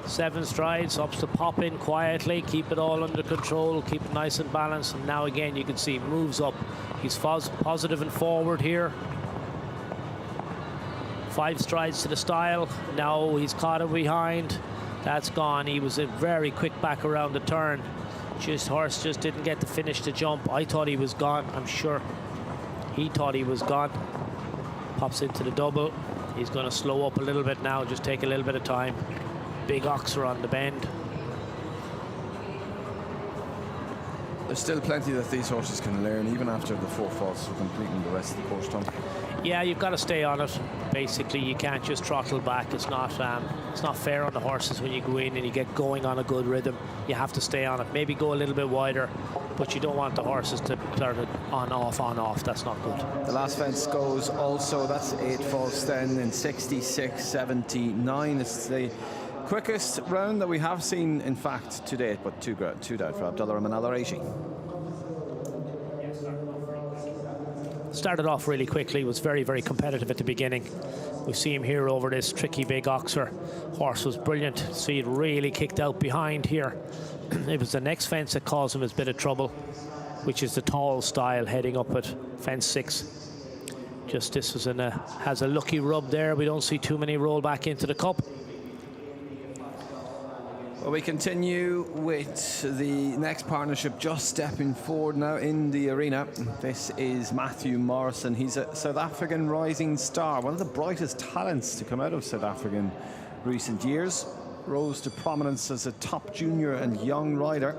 7 strides, ups to pop in quietly, keep it all under control, keep it nice and balanced, and now again you can see moves up. He's positive and forward here. 5 strides to the stile. Now he's caught it behind. That's gone. He was a very quick back around the turn. Horse just didn't get to finish the jump. I thought he was gone. I'm sure he thought he was gone. Pops into the double. He's going to slow up a little bit now, just take a little bit of time. Big oxer on the bend. There's still plenty that these horses can learn, even after the 4 faults for completing the rest of the course, Tom. Yeah, you've got to stay on it. Basically, you can't just throttle back. It's not fair on the horses when you go in and you get going on a good rhythm. You have to stay on it. Maybe go a little bit wider, but you don't want the horses to start it on, off. That's not good. The last fence goes also. That's 8 faults then in 66.79. It's the quickest round that we have seen, in fact, to date, but two down for Abdulrahman Al-Raji. Started off really quickly, was very, very competitive at the beginning. We see him here over this tricky big oxer. Horse was brilliant. See it really kicked out behind here. It was the next fence that caused him a bit of trouble, which is the tall style heading up at fence 6. Just this was has a lucky rub there. We don't see too many roll back into the cup. Well, we continue with the next partnership just stepping forward now in the arena. This is Matthew Morrison. He's a South African rising star, one of the brightest talents to come out of South Africa in recent years. Rose to prominence as a top junior and young rider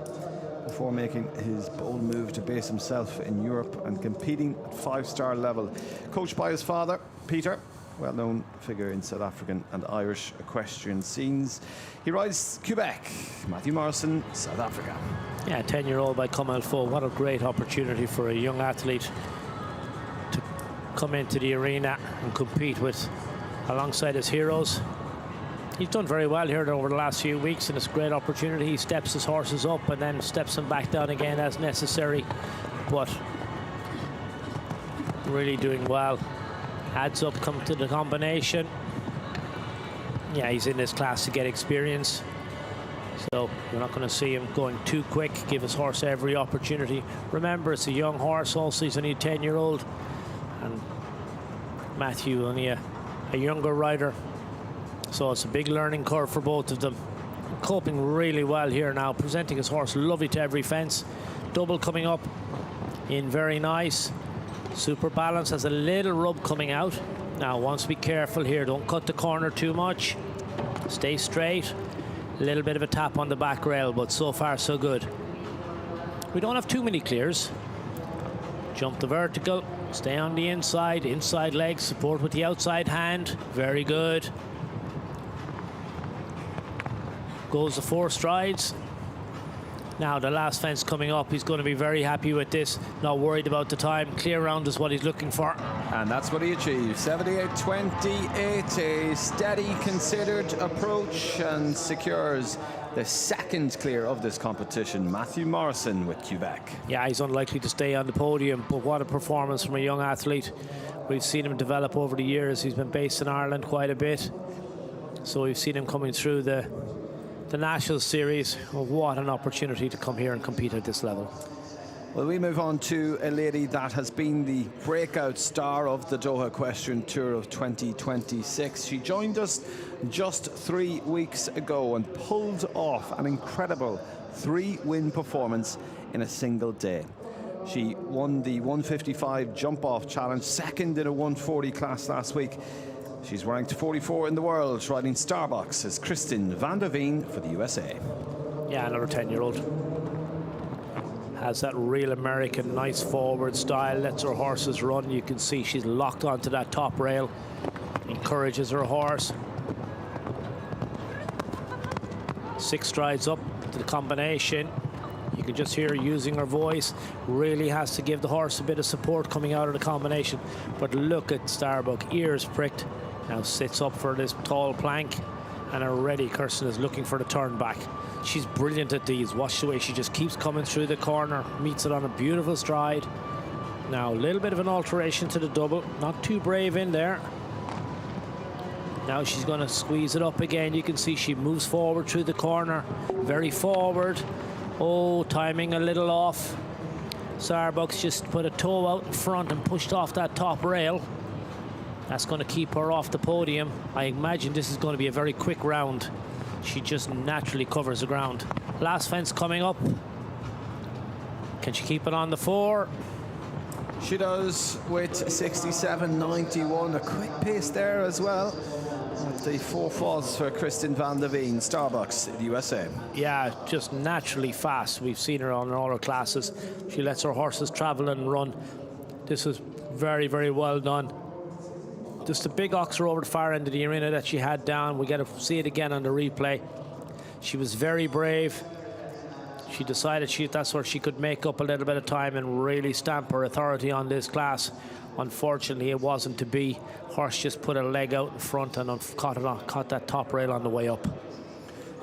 before making his bold move to base himself in Europe and competing at 5-star level. Coached by his father, Peter, well-known figure in South African and Irish equestrian scenes. He rides Quebec. Matthew Morrison, South Africa. Yeah, 10-year-old by Comme Il Faut. What a great opportunity for a young athlete to come into the arena and compete alongside his heroes. He's done very well here over the last few weeks, and it's a great opportunity. He steps his horses up and then steps them back down again as necessary, but really doing well. Adds up, come to the combination. Yeah, he's in this class to get experience, so you're not going to see him going too quick. Give his horse every opportunity. Remember, it's a young horse also. He's only a 10-year-old, and Matthew only a younger rider, so it's a big learning curve for both of them. Coping really well here now, presenting his horse lovely to every fence. Double coming up in very nice. Super balance, has a little rub coming out. Now wants to be careful here, don't cut the corner too much. Stay straight. A little bit of a tap on the back rail, but so far so good. We don't have too many clears. Jump the vertical, stay on the inside leg, support with the outside hand. Very good. Goes the 4 strides. Now the last fence coming up, he's going to be very happy with this, not worried about the time. Clear round is what he's looking for. And that's what he achieved. 78.28, a steady, considered approach, and secures the second clear of this competition. Matthew Morrison with Quebec. Yeah, he's unlikely to stay on the podium, but what a performance from a young athlete. We've seen him develop over the years. He's been based in Ireland quite a bit, so we've seen him coming through the National Series. Well, what an opportunity to come here and compete at this level. Well, we move on to a lady that has been the breakout star of the Doha Equestrian Tour of 2026. She joined us just 3 weeks ago and pulled off an incredible 3-win performance in a single day. She won the 155 jump-off challenge, second in a 140 class last week. She's ranked 44 in the world, riding Starbucks as Kristin van der Veen for the USA. Yeah, another 10-year-old. Has that real American, nice forward style, lets her horses run. You can see she's locked onto that top rail, encourages her horse. 6 strides up to the combination. You can just hear her using her voice. Really has to give the horse a bit of support coming out of the combination. But look at Starbuck, ears pricked. Now sits up for this tall plank and already Kirsten is looking for the turn back. She's brilliant at these. Watch the way she just keeps coming through the corner, meets it on a beautiful stride. Now a little bit of an alteration to the double, not too brave in there. Now she's going to squeeze it up again. You can see she moves forward through the corner, very forward. Oh, timing a little off. Starbucks just put a toe out in front and pushed off that top rail. That's going to keep her off the podium. I imagine this is going to be a very quick round. She just naturally covers the ground. Last fence coming up. Can she keep it on the 4? She does with 67.91. A quick pace there as well. With the 4 falls for Kristin van der Veen, Starbucks, the USA. Yeah, just naturally fast. We've seen her on all her classes. She lets her horses travel and run. This was very, very well done. Just a big oxer over the far end of the arena that she had down. We get to see it again on the replay. She was very brave. She decided that's where she could make up a little bit of time and really stamp her authority on this class. Unfortunately, it wasn't to be. Horse just put a leg out in front and caught that top rail on the way up.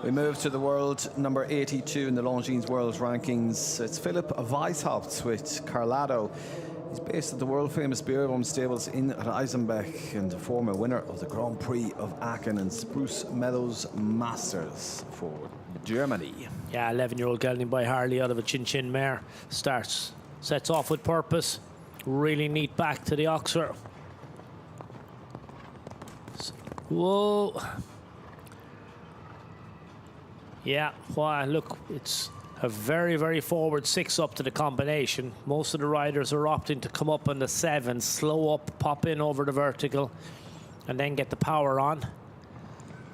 We move to the world number 82 in the Longines World Rankings. It's Philip Weishaupt with Carlado. He's based at the world-famous Beerbohm Stables in Reisenbeck and the former winner of the Grand Prix of Aachen and Spruce Meadows Masters for Germany. Yeah, 11-year-old gelding by Harley out of a Chin mare. Sets off with purpose. Really neat back to the oxer. Whoa. Yeah, wow, look, it's a very, very forward 6 up to the combination. Most of the riders are opting to come up on the 7, slow up, pop in over the vertical, and then get the power on.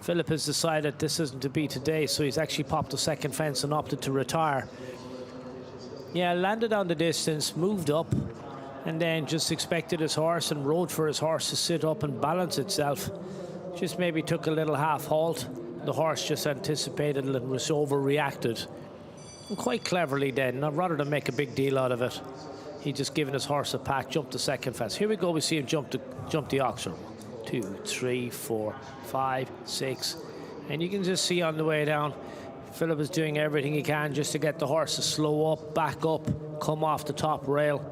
Philip has decided this isn't to be today, so he's actually popped the second fence and opted to retire. Yeah, landed on the distance, moved up, and then just expected his horse and rode for his horse to sit up and balance itself. Just maybe took a little half halt. The horse just anticipated and was overreacted. And quite cleverly then, rather than make a big deal out of it, he just given his horse a pack, jumped the second fence. Here we go, we see him jump the oxer. 2, 3, 4, 5, 6. And you can just see on the way down, Philip is doing everything he can just to get the horse to slow up, back up, come off the top rail.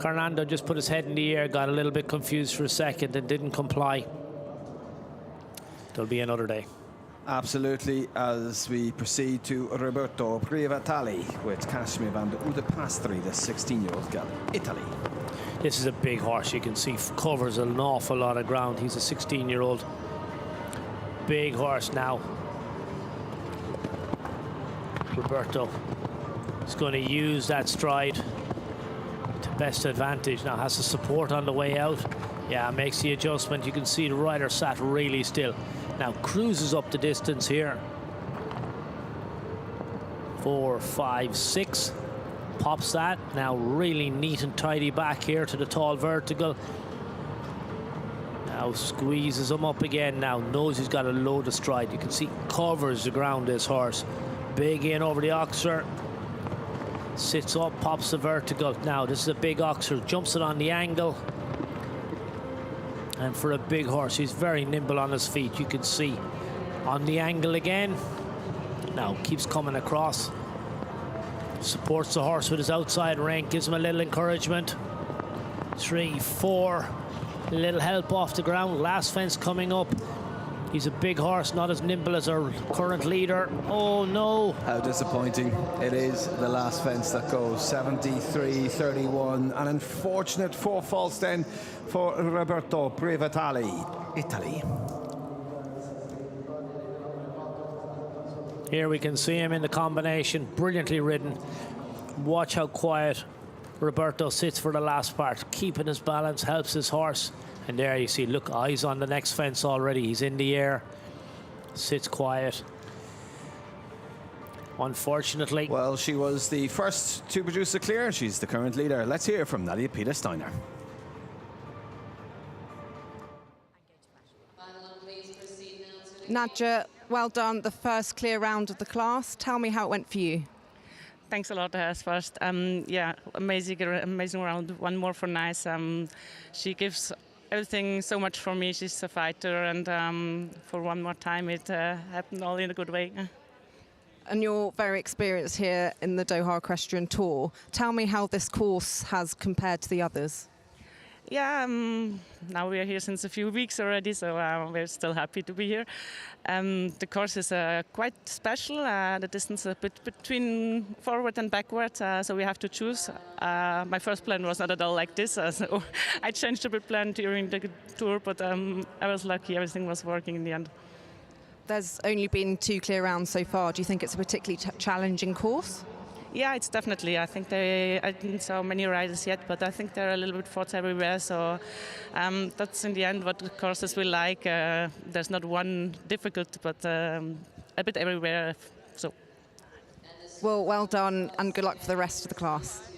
Fernando just put his head in the air, got a little bit confused for a second and didn't comply. There'll be another day. Absolutely, as we proceed to Roberto Privatali with Kashmir van de Udepastri, the 16-year-old gal, Italy. This is a big horse. You can see covers an awful lot of ground. He's a 16-year-old. Big horse now. Roberto is going to use that stride to best advantage. Now has the support on the way out. Yeah, makes the adjustment. You can see the rider sat really still. Now cruises up the distance here. 4, 5, 6. Pops that. Now really neat and tidy back here to the tall vertical. Now squeezes him up again. Now knows he's got a load of stride. You can see covers the ground, this horse. Big in over the oxer. Sits up, pops the vertical. Now, this is a big oxer. Jumps it on the angle. And for a big horse, he's very nimble on his feet. You can see on the angle again. Now, keeps coming across. Supports the horse with his outside rein. Gives him a little encouragement. 3, 4. A little help off the ground. Last fence coming up. He's a big horse, not as nimble as our current leader. Oh, no. How disappointing. It is the last fence that goes. 73-31. An unfortunate 4 faults then for Roberto Privatali, Italy. Here we can see him in the combination. Brilliantly ridden. Watch how quiet Roberto sits for the last part. Keeping his balance, helps his horse. And there you see, look, eyes on the next fence already. He's in the air, sits quiet. Unfortunately. Well, she was the first to produce a clear. She's the current leader. Let's hear from Nadia Peter-Steiner. Nadja, well done. The first clear round of the class. Tell me how it went for you. Thanks a lot, first. Yeah, amazing round. One more for Nice. She gives everything so much for me. She's a fighter, and for one more time, it happened all in a good way. And you're very experienced here in the Doha Equestrian Tour. Tell me how this course has compared to the others. Yeah, now we are here since a few weeks already, so we're still happy to be here. The course is quite special. The distance a bit between forward and backward, so we have to choose. My first plan was not at all like this, so I changed a bit plan during the tour, but I was lucky. Everything was working in the end. There's only been 2 clear rounds so far. Do you think it's a particularly challenging course? Yeah, it's definitely. I think I didn't saw many riders yet, but I think there are a little bit faults everywhere. So that's in the end what the courses will like. There's not one difficult, but a bit everywhere. So. Well done, and good luck for the rest of the class.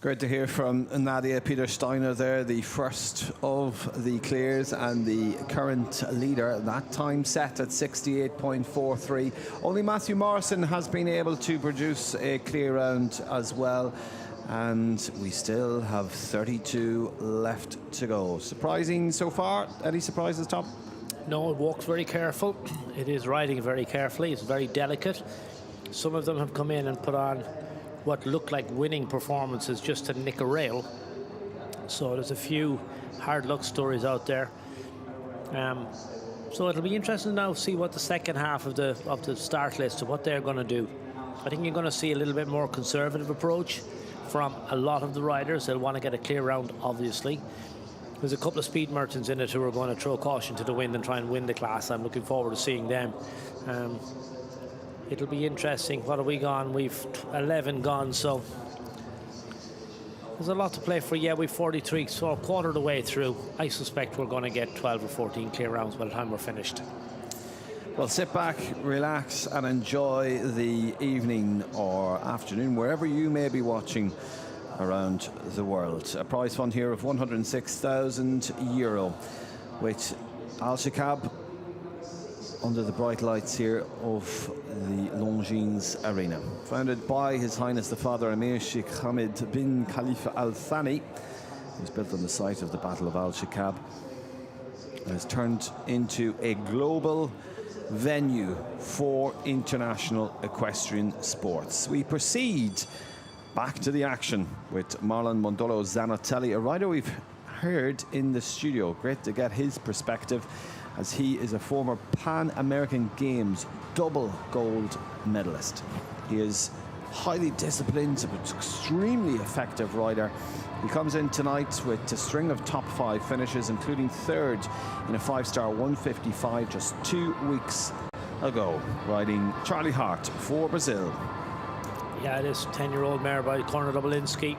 Great to hear from Nadia Peter-Steiner there, the first of the clears and the current leader. That time set at 68.43. Only Matthew Morrison has been able to produce a clear round as well. And we still have 32 left to go. Surprising so far? Any surprises, Tom? No, it walks very careful. It is riding very carefully. It's very delicate. Some of them have come in and put on what looked like winning performances just to nick a rail. So there's a few hard luck stories out there. So it'll be interesting now to see what the second half of the start list, what they're going to do. I think you're going to see a little bit more conservative approach from a lot of the riders. They'll want to get a clear round, obviously. There's a couple of speed merchants in it who are going to throw caution to the wind and try and win the class. I'm looking forward to seeing them. It'll be interesting. What have we gone? We've 11 gone, so there's a lot to play for. Yeah, we've 43, so a quarter of the way through. I suspect we're going to get 12 or 14 clear rounds by the time we're finished. Well, sit back, relax, and enjoy the evening or afternoon, wherever you may be watching around the world. A prize fund here of €106,000 with Alshaqab under the bright lights here of the Longines Arena. Founded by His Highness the Father Emir Sheikh Hamad bin Khalifa Al Thani, who's built on the site of the Battle of Alshaqab, and has turned into a global venue for international equestrian sports. We proceed back to the action with Marlon Mondolo Zanatelli, a rider we've heard in the studio. Great to get his perspective, as he is a former Pan American Games double gold medalist. He is highly disciplined, but extremely effective rider. He comes in tonight with a string of top 5 finishes, including third in a 5-star 155 just 2 weeks ago, riding Charlie Hart for Brazil. Yeah, this 10-year-old mare by Corner Dublinsky.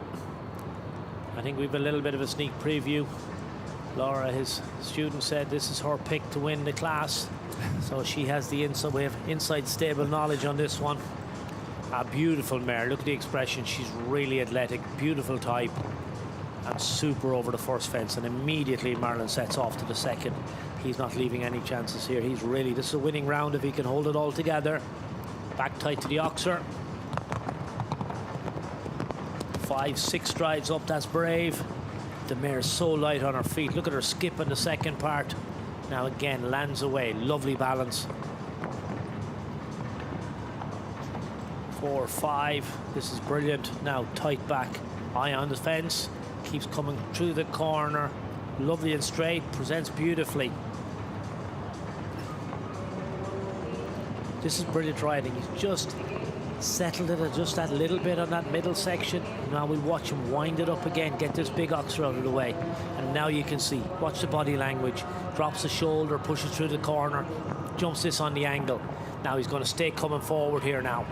I think we've a little bit of a sneak preview. Laura, his student, said this is her pick to win the class. So she has the inside, we have inside stable knowledge on this one. A beautiful mare, look at the expression, she's really athletic, beautiful type. and super over the first fence, and immediately Marlon sets off to the second. He's not leaving any chances here. This is a winning round if he can hold it all together. Back tight to the Oxer. 5-6 strides up, that's brave. The mare's so light on her feet. Look at her skip in the second part. Now again, lands away, lovely balance. 4-5, this is brilliant. Now tight back, eye on the fence, keeps coming through the corner. Lovely and straight, presents beautifully. This is brilliant riding. He's just settled it just that little bit on that middle section. Now we watch him wind it up again, get this big Oxer out of the way. And now you can see, watch the body language. Drops the shoulder, pushes through the corner, jumps this on the angle. Now he's going to stay coming forward here now.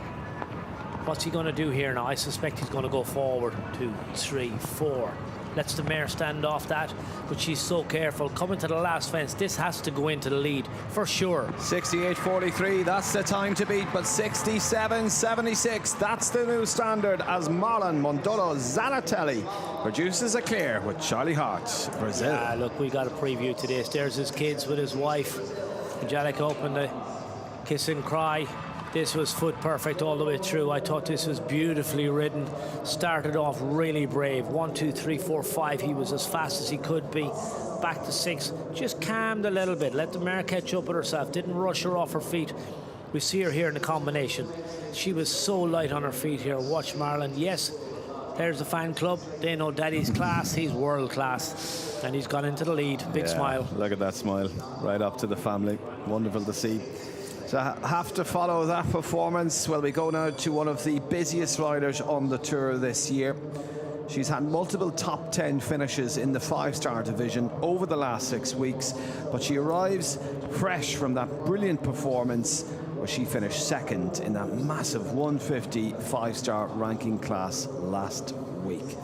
What's he going to do here now? I suspect he's going to go forward. 2, 3, 4. Lets the mare stand off that, but she's so careful. Coming to the last fence, this has to go into the lead for sure. 68.43, that's the time to beat, but 67.76, that's the new standard as Marlon Mondolo Zanatelli produces a clear with Charlie Hart, Brazil. Yeah, look, we got a preview to this. There's his kids with his wife. Angelica opened the kiss and cry. This was foot perfect all the way through. I thought this was beautifully ridden. Started off really brave. 1, 2, 3, 4, 5. He was as fast as he could be. Back to 6. Just calmed a little bit. Let the mare catch up with herself. Didn't rush her off her feet. We see her here in the combination. She was so light on her feet here. Watch Marlon. Yes, there's the fan club. They know Daddy's class. He's world class. And he's gone into the lead. Big smile. Look at that smile. Right up to the family. Wonderful to see. So have to follow that performance. Well, we go now to one of the busiest riders on the tour this year. She's had multiple top 10 finishes in the 5-star division over the last 6 weeks, but she arrives fresh from that brilliant performance where she finished second in that massive 150 5-star ranking class last week.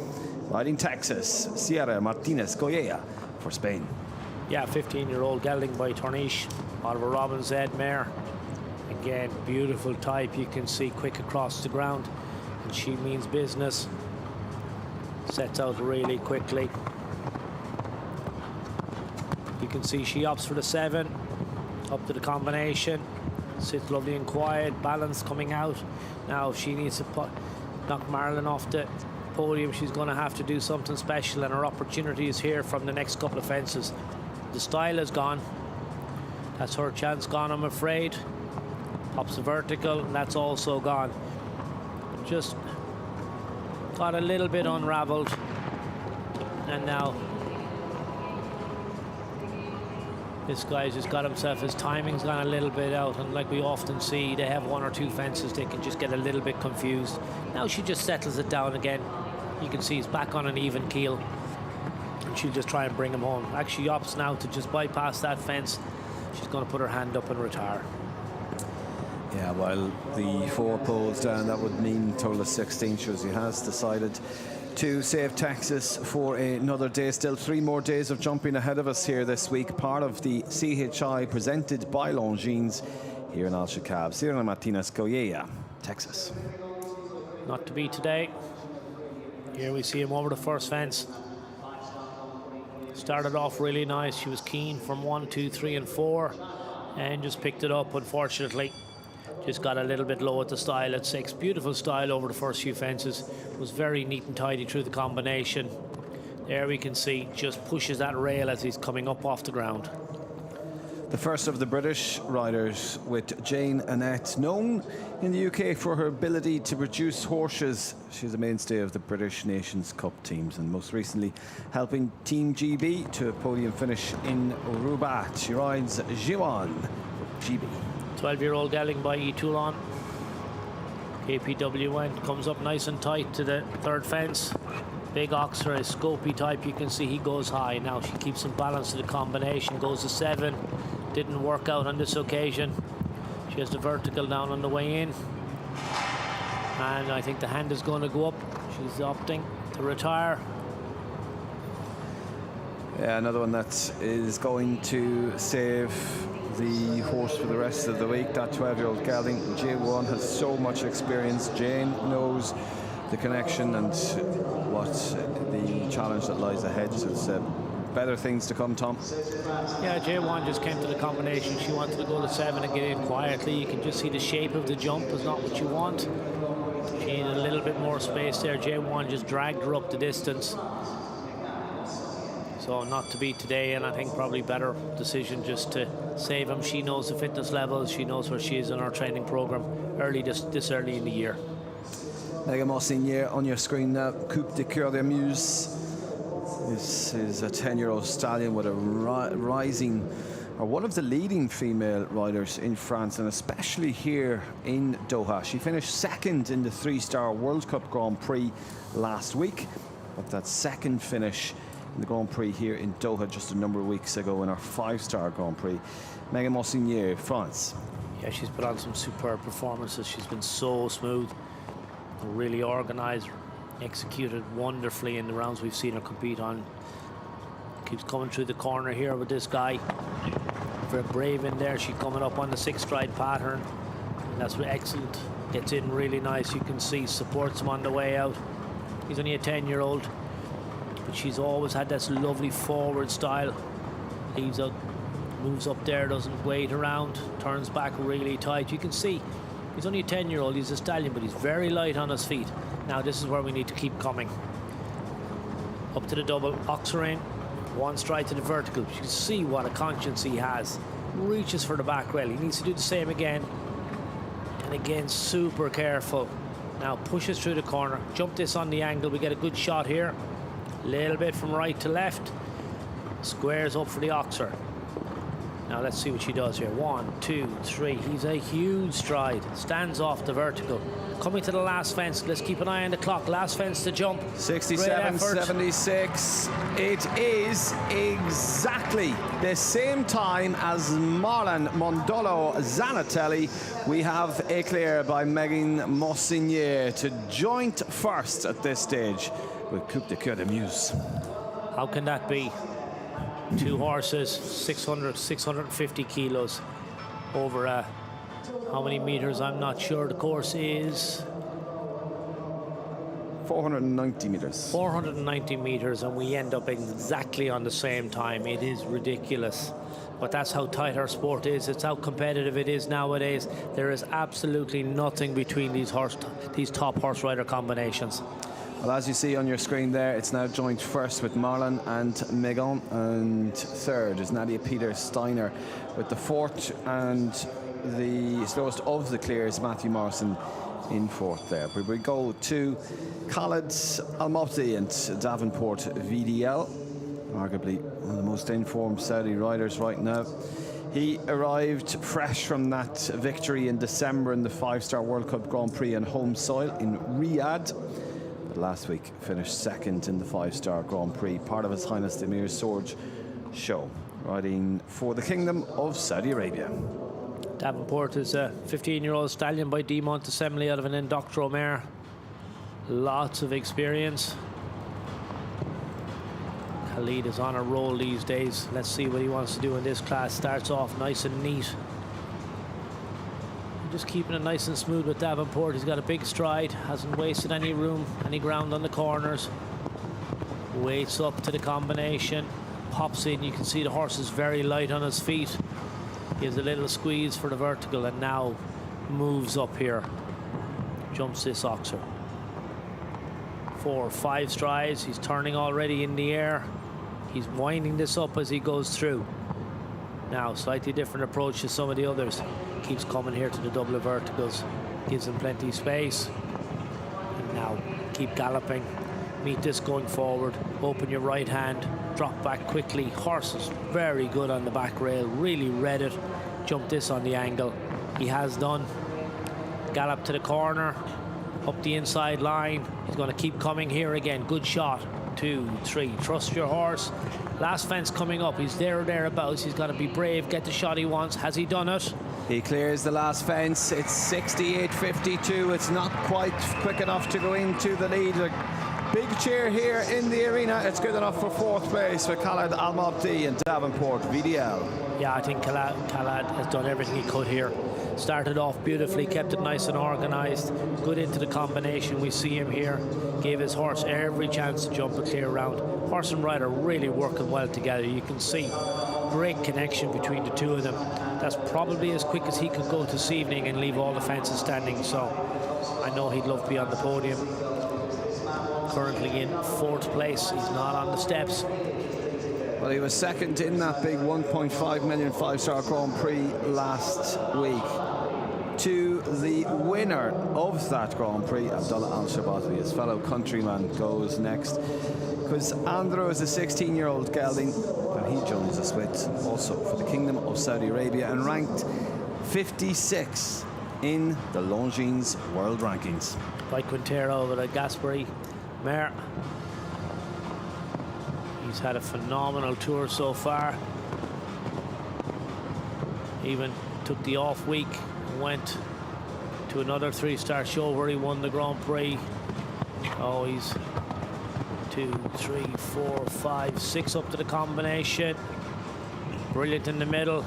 Riding Texas, Sierra Martinez Goyea for Spain. Yeah, 15-year-old gelding by Tornish. Oliver Robbins' Ed mare. Again, beautiful type. You can see quick across the ground, and she means business. Sets out really quickly. You can see she opts for the 7, up to the combination. Sits lovely and quiet, balance coming out. Now if she needs to knock Marlon off the podium, she's going to have to do something special, and her opportunity is here from the next couple of fences. The style is gone. That's her chance gone, I'm afraid. Pops the vertical, and that's also gone. Just got a little bit unraveled, and now this guy's just got himself, his timing's gone a little bit out, and like we often see, they have 1 or 2 fences, they can just get a little bit confused. Now she just settles it down again. You can see he's back on an even keel, and she'll just try and bring him home. Actually opts now to just bypass that fence. She's going to put her hand up and retire. Yeah, while the 4 poles down, that would mean total of 16 shows. He has decided to save Texas for another day. Still 3 more days of jumping ahead of us here this week. Part of the CHI presented by Longines here in Alshaqab. Sierra Martinez Goyea, Texas. Not to be today. Here we see him over the first fence. Started off really nice. She was keen from 1, 2, 3, and 4, and just picked it up, unfortunately. Just got a little bit low at the style at 6. Beautiful style over the first few fences. Was very neat and tidy through the combination. There we can see, just pushes that rail as he's coming up off the ground. The first of the British riders with Jane Annette, known in the UK for her ability to produce horses. She's a mainstay of the British Nations Cup teams, and most recently helping Team GB to a podium finish in Roubaix. She rides Jiwan for GB. 12-year-old gelding by E. Toulon. KPWN comes up nice and tight to the 3rd fence. Big Oxer, a scopy type. You can see he goes high. Now she keeps him balanced to the combination. Goes to 7. Didn't work out on this occasion. She has the vertical down on the way in. And I think the hand is going to go up. She's opting to retire. Yeah, another one that is going to save the horse for the rest of the week. That 12-year-old gelding, J1, has so much experience. Jane knows the connection and what the challenge that lies ahead. So it's better things to come, Tom. Yeah, J1 just came to the combination. She wanted to go to 7 and get in quietly. You can just see the shape of the jump is not what you want. She needed a little bit more space there. J1 just dragged her up the distance. So not to beat today, and I think probably better decision just to save him. She knows the fitness levels. She knows where she is in our training program this early in the year. Megan Mossinier on your screen now. Coupe de Coeur de Muse. This is a 10-year-old stallion with a rising, or one of the leading female riders in France, and especially here in Doha. She finished second in the 3-star World Cup Grand Prix last week, but that second finish in the Grand Prix here in Doha just a number of weeks ago in our 5-star Grand Prix. Megan Mossinier, France. Yeah, she's put on some superb performances. She's been so smooth, really organised, executed wonderfully in the rounds we've seen her compete on. Keeps coming through the corner here with this guy. Very brave in there. She's coming up on the 6-stride pattern. And that's excellent. Gets in really nice. You can see supports him on the way out. He's only a 10-year-old. But she's always had this lovely forward style. Leaves out, moves up there, doesn't wait around, turns back really tight. You can see he's only a 10-year-old. He's a stallion, but he's very light on his feet. Now this is where we need to keep coming. Up to the double, Oxer in, 1 stride to the vertical. You can see what a conscience he has. Reaches for the back rail. He needs to do the same again. And again, super careful. Now pushes through the corner. Jump this on the angle. We get a good shot here. A little bit from right to left. Squares up for the Oxer. Now let's see what she does here. 1, 2, 3. He's a huge stride. Stands off the vertical. Coming to the last fence. Let's keep an eye on the clock. Last fence to jump. 67.76. It is exactly the same time as Marlon Mondolo Zanatelli. We have Eclair by Megan Mossinier to joint first at this stage with Coupe de Coeur de Muse. How can that be? 2 horses, 650 kilos over how many meters? I'm not sure. The course is 490 meters. 490 meters, and we end up exactly on the same time. It is ridiculous. But that's how tight our sport is. It's how competitive it is nowadays. There is absolutely nothing between these top horse rider combinations. Well, as you see on your screen there, it's now joint first with Marlon and Megan, and third is Nadia Peter-Steiner, with the 4th and the slowest of the clears, Matthew Morrison, in 4th there. But we go to Khaled Almofti and Davenport VDL, arguably one of the most informed Saudi riders right now. He arrived fresh from that victory in December in the 5-star World Cup Grand Prix on home soil in Riyadh. Last week finished second in the 5-star Grand Prix, part of His Highness the Emir Sorge show, riding for the Kingdom of Saudi Arabia. Davenport is a 15-year-old stallion by D Montesemble out of an Indoctro mare. Lots of experience. Khalid is on a roll these days. Let's see what he wants to do in this class. Starts off nice and neat. Just keeping it nice and smooth with Davenport. He's got a big stride, hasn't wasted any room, any ground on the corners. Waits up to the combination, pops in. You can see the horse is very light on his feet. Gives a little squeeze for the vertical and now moves up here. Jumps this Oxer. 4 or 5 strides. He's turning already in the air. He's winding this up as he goes through. Now, slightly different approach to some of the others. Keeps coming here to the double of verticals. Gives him plenty of space. And now, keep galloping. Meet this going forward. Open your right hand. Drop back quickly. Horse is very good on the back rail. Really read it. Jump this on the angle. He has done. Gallop to the corner. Up the inside line. He's going to keep coming here again. Good shot. 2, 3. Trust your horse. Last fence coming up. He's there or thereabouts. He's got to be brave. Get the shot he wants. Has he done it? He clears the last fence. It's 68.52. It's not quite quick enough to go into the lead. big cheer here in the arena. It's good enough for 4th place for Khaled Al-Mabdi and Davenport VDL. Yeah, I think Khaled has done everything he could here. Started off beautifully, kept it nice and organised, good into the combination. We see him here, gave his horse every chance to jump a clear round. Horse and rider really working well together. You can see great connection between the two of them. That's probably as quick as he could go this evening and leave all the fences standing. So I know he'd love to be on the podium. Currently in 4th place, he's not on the steps. Well, he was second in that big 1.5 million 5-star Grand Prix last week to the winner of that Grand Prix, Abdullah Alshaqab. His fellow countryman goes next, because Andrew is a 16-year-old gelding that he joins us with also for the Kingdom of Saudi Arabia, and ranked 56 in the Longines World Rankings. By Quintero with a Gasperi mare. He's had a phenomenal tour so far. Even took the off week and went to another 3-star show where he won the Grand Prix. Oh, he's 2, 3, 4, 5, 6 up to the combination. Brilliant in the middle.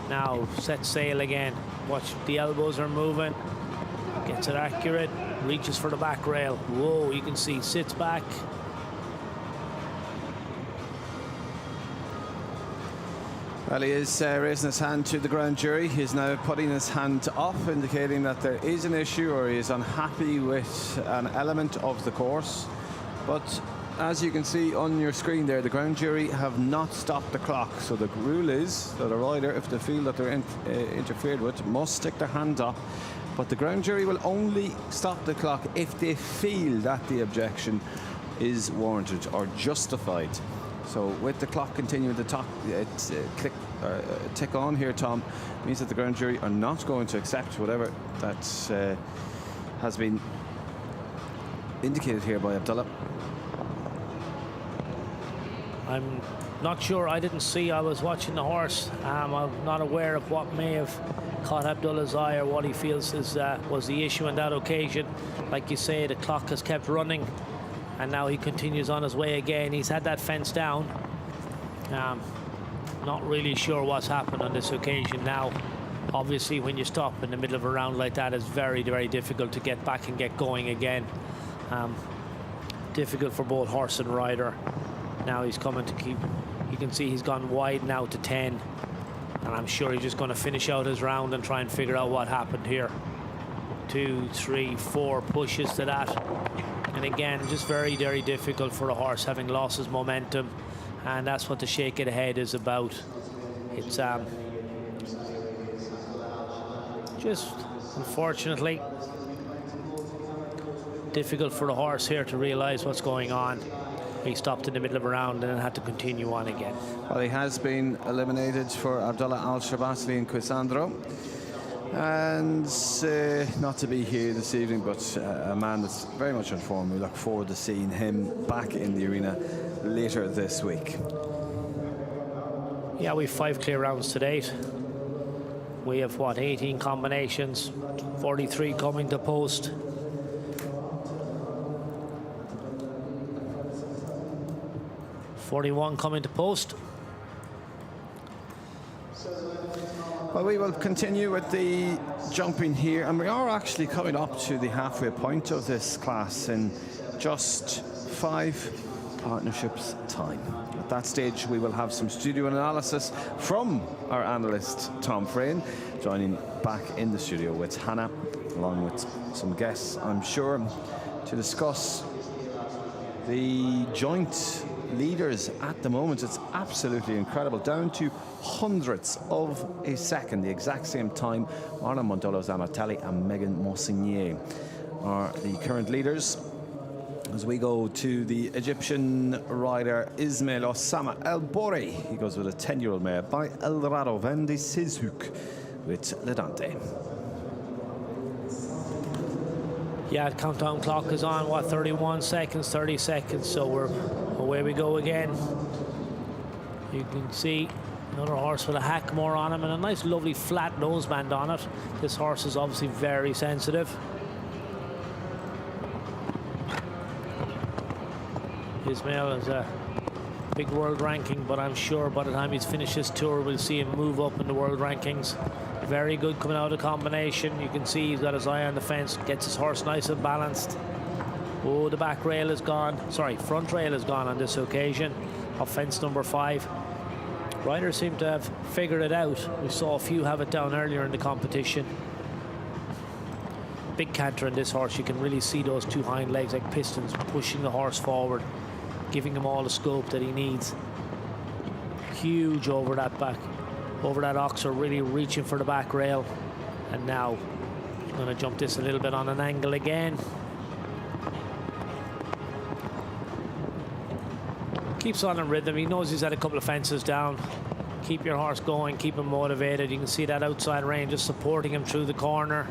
Now set sail again. Watch, the elbows are moving. Gets it accurate. Reaches for the back rail. Whoa, you can see sits back. Well, he is raising his hand to the ground jury. He's now putting his hand up, indicating that there is an issue or he is unhappy with an element of the course. But as you can see on your screen there, the ground jury have not stopped the clock. So the rule is that a rider, if they feel that they're interfered with, must stick their hand up. But the ground jury will only stop the clock if they feel that the objection is warranted or justified. So with the clock continuing to tick on here, Tom, means that the ground jury are not going to accept whatever that has been indicated here by Abdullah. I'm not sure. I didn't see. I was watching the horse. I'm not aware of what may have caught Abdullah's eye or what he feels is was the issue on that occasion. Like you say, the clock has kept running, and now he continues on his way again. He's had that fence down. Not really sure what's happened on this occasion. Now, obviously, when you stop in the middle of a round like that, it's very, very difficult to get back and get going again. Difficult for both horse and rider. Now he's coming to keep. You can see he's gone wide now to 10. And I'm sure he's just going to finish out his round and try and figure out what happened here. 2, 3, 4 pushes to that. And again, just very, very difficult for a horse having lost his momentum. And that's what the shake of the head is about. It's just, unfortunately, difficult for the horse here to realize what's going on. He stopped in the middle of a round and then had to continue on again. Well, he has been eliminated for Abdullah Al-Shabasli and Quisandro. And not to be here this evening, but a man that's very much informed. We look forward to seeing him back in the arena later this week. Yeah, we have 5 clear rounds to date. We have, what, 18 combinations, 43 coming to post. .41 coming to post. Well, we will continue with the jumping here, and we are actually coming up to the halfway point of this class in just 5 partnerships time. At that stage, we will have some studio analysis from our analyst Tom Frayne, joining back in the studio with Hannah, along with some guests, I'm sure, to discuss the joint leaders at the moment. It's absolutely incredible, down to hundredths of a second, the exact same time. Arna Mondolo Zamatelli and Megan Monssignier are the current leaders, as we go to the Egyptian rider Ismail Osama El Bori. He goes with a 10-year-old mare by El Rado Vendi Sizhuk with Ledante. Yeah, the countdown clock is on, what, 31 seconds, 30 seconds, so we're away we go again. You can see another horse with a Hackmore on him and a nice lovely flat noseband on it. This horse is obviously very sensitive. Ismail is a big world ranking, but I'm sure by the time he's finished his tour, we'll see him move up in the world rankings. Very good coming out of combination. You can see he's got his eye on the fence, gets his horse nice and balanced. Oh, the back rail is gone. Sorry, front rail is gone on this occasion of fence number 5. Riders seem to have figured it out. We saw a few have it down earlier in the competition. Big canter in this horse. You can really see those 2 hind legs like pistons pushing the horse forward, giving him all the scope that he needs. Huge over that back, over that oxer, really reaching for the back rail. And now he's going to jump this a little bit on an angle again. Keeps on in rhythm. He knows he's had a couple of fences down. Keep your horse going, keep him motivated. You can see that outside rein just supporting him through the corner.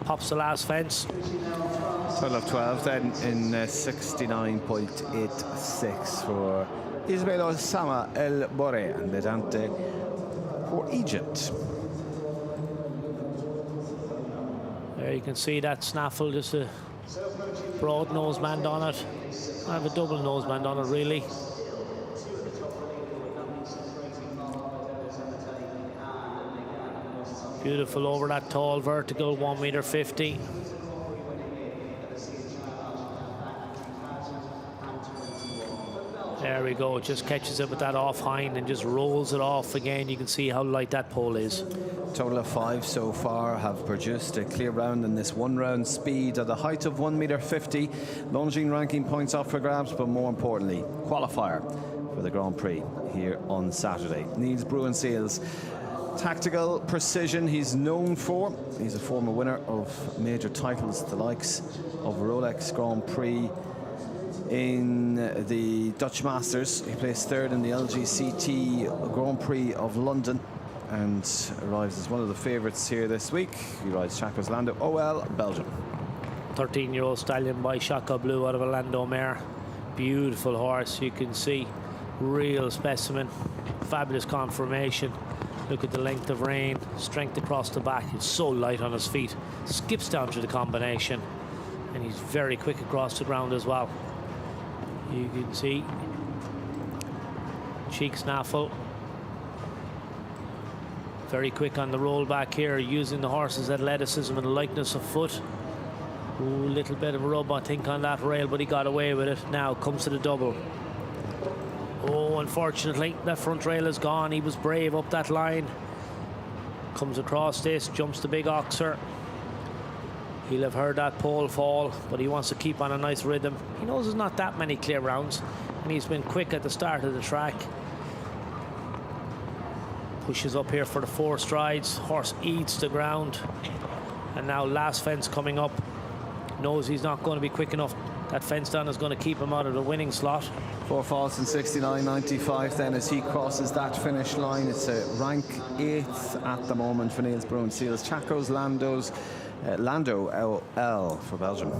Pops the last fence. Total of 12 then in 69.86 for Ismail Osama El Boré and Vedante for Egypt. There you can see that snaffle, just a broad noseband on it. I have a double noseband on it, really. Beautiful over that tall vertical, 1.50 meters. There we go, just catches it with that off hind and just rolls it off again. You can see how light that pole is. Total of 5 so far have produced a clear round in this 1 round speed at a height of 1.50 meters. Longines ranking points up for grabs, but more importantly, qualifier for the Grand Prix here on Saturday. Needs Bruin Seals. Tactical precision he's known for. He's a former winner of major titles, the likes of Rolex Grand Prix in the Dutch Masters. He placed 3rd in the LGCT Grand Prix of London and arrives as one of the favourites here this week. He rides Chaco's Lando OL, Belgium. 13-year-old stallion by Shaka Blue out of a Lando mare. Beautiful horse, you can see. Real specimen. Fabulous conformation. Look at the length of rein, strength across the back. It's so light on his feet. Skips down to the combination, and he's very quick across the ground as well. You can see cheek snaffle. Very quick on the roll back here, using the horse's athleticism and lightness of foot. Ooh, little bit of a rub, I think, on that rail, but he got away with it. Now comes to the double. Oh, unfortunately, that front rail is gone. He was brave up that line. Comes across this, jumps the big oxer. He'll have heard that pole fall, but he wants to keep on a nice rhythm. He knows there's not that many clear rounds, and he's been quick at the start of the track. Pushes up here for the 4 strides. Horse eats the ground. And now last fence coming up. Knows he's not going to be quick enough. That fence down is going to keep him out of the winning slot. 4 faults in 69.95 then as he crosses that finish line. It's a rank 8th at the moment for Niels Bruin Seals. Chaco's Lando LL for Belgium.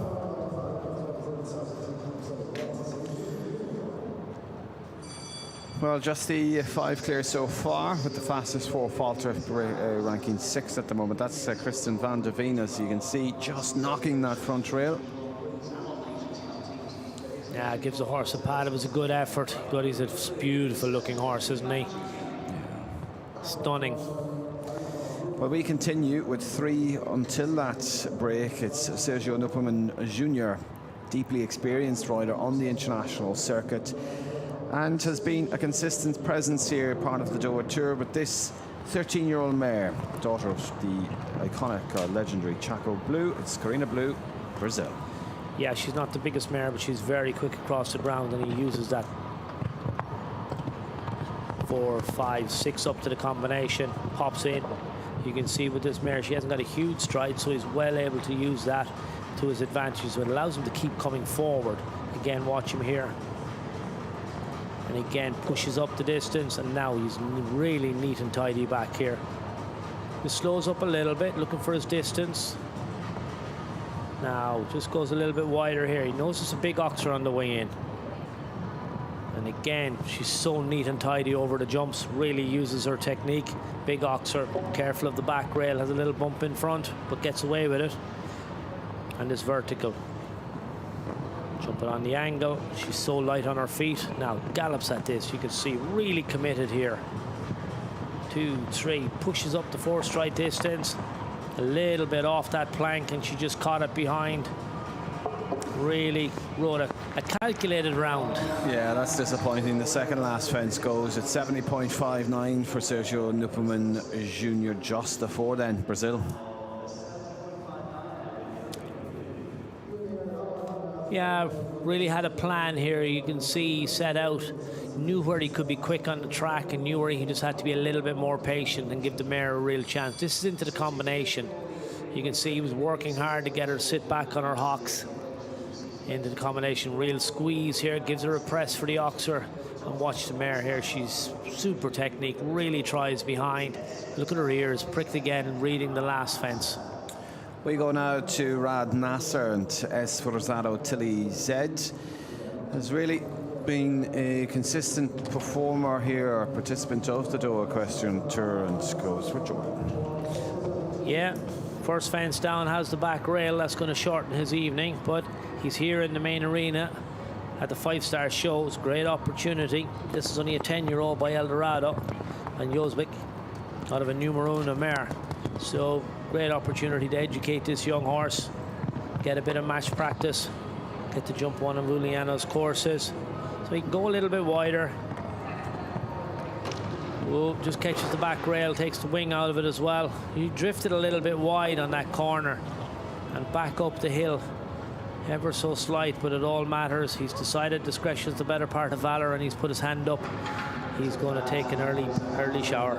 Well, just the 5 clear so far, with the fastest 4 faulter ranking 6th at the moment. That's Christian van der Veen, as you can see, just knocking that front rail. Yeah, gives the horse a pat. It was a good effort, but he's a beautiful looking horse, isn't he? Stunning. Well, we continue with 3 until that break. It's Sergio Nupperman Jr., deeply experienced rider on the international circuit, and has been a consistent presence here, part of the Doha Tour, with this 13-year-old mare, daughter of the iconic, legendary Chaco Blue. It's Carina Blue, Brazil. Yeah, she's not the biggest mare, but she's very quick across the ground, and he uses that 4, 5, 6 up to the combination, pops in. You can see with this mare, she hasn't got a huge stride, so he's well able to use that to his advantage. So it allows him to keep coming forward. Again, watch him here. And again, pushes up the distance, and now he's really neat and tidy back here. He slows up a little bit, looking for his distance. Now, just goes a little bit wider here. He knows there's a big oxer on the way in. And again, she's so neat and tidy over the jumps, really uses her technique. Big oxer, careful of the back rail, has a little bump in front, but gets away with it. And this vertical. Jumping on the angle. She's so light on her feet. Now gallops at this. You can see really committed here. 2, 3, pushes up the 4-stride distance. A little bit off that plank, and she just caught it behind. Really rode a calculated round. Yeah, that's disappointing. The second last fence goes at 70.59 for Sergio Nuppelman Jr. Just the 4 then, Brazil. Yeah, really had a plan here. You can see he set out, knew where he could be quick on the track, and knew where he just had to be a little bit more patient and give the mare a real chance. This is into the combination. You can see he was working hard to get her to sit back on her hocks. Into the combination, real squeeze here, gives her a press for the oxer. And watch the mare here, she's super technique, really tries behind. Look at her ears, pricked again and reading the last fence. We go now to Rad Nasser, and Esforzado Tilly Z has really been a consistent performer here, participant of the Doha Equestrian Tour, and goes for Jordan. Yeah, first fence down has the back rail. That's going to shorten his evening, but he's here in the main arena at the 5-star shows. Great opportunity. This is only a 10-year-old by Eldorado and Josvik out of a numero uno mare. So great opportunity to educate this young horse, get a bit of match practice, get to jump one of Juliano's courses. So he can go a little bit wider. Oh, just catches the back rail, takes the wing out of it as well. He drifted a little bit wide on that corner and back up the hill. Ever so slight, but it all matters. He's decided discretion's the better part of valor, and he's put his hand up. He's going to take an early shower.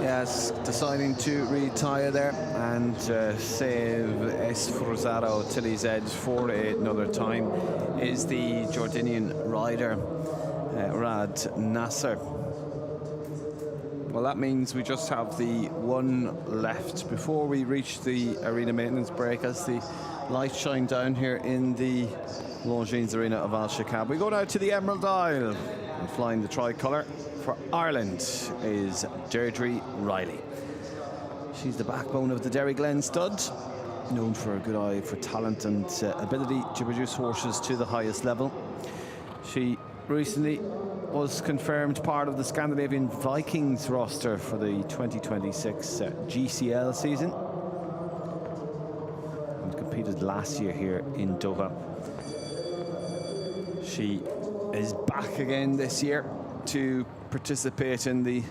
Yes, deciding to retire there and save Esforzado Tilly Z for another time is the Jordanian rider, Rad Nasser. Well, that means we just have the one left before we reach the arena maintenance break as the lights shine down here in the Longines arena of Alshaqab. We go now to the Emerald Isle, and flying the tricolour for Ireland is Deirdre Riley. She's the backbone of the Derry Glen stud, known for a good eye for talent and ability to produce horses to the highest level. She recently was confirmed part of the Scandinavian Vikings roster for the 2026 GCL season, and competed last year here in Doha. She is back again this year to participate in the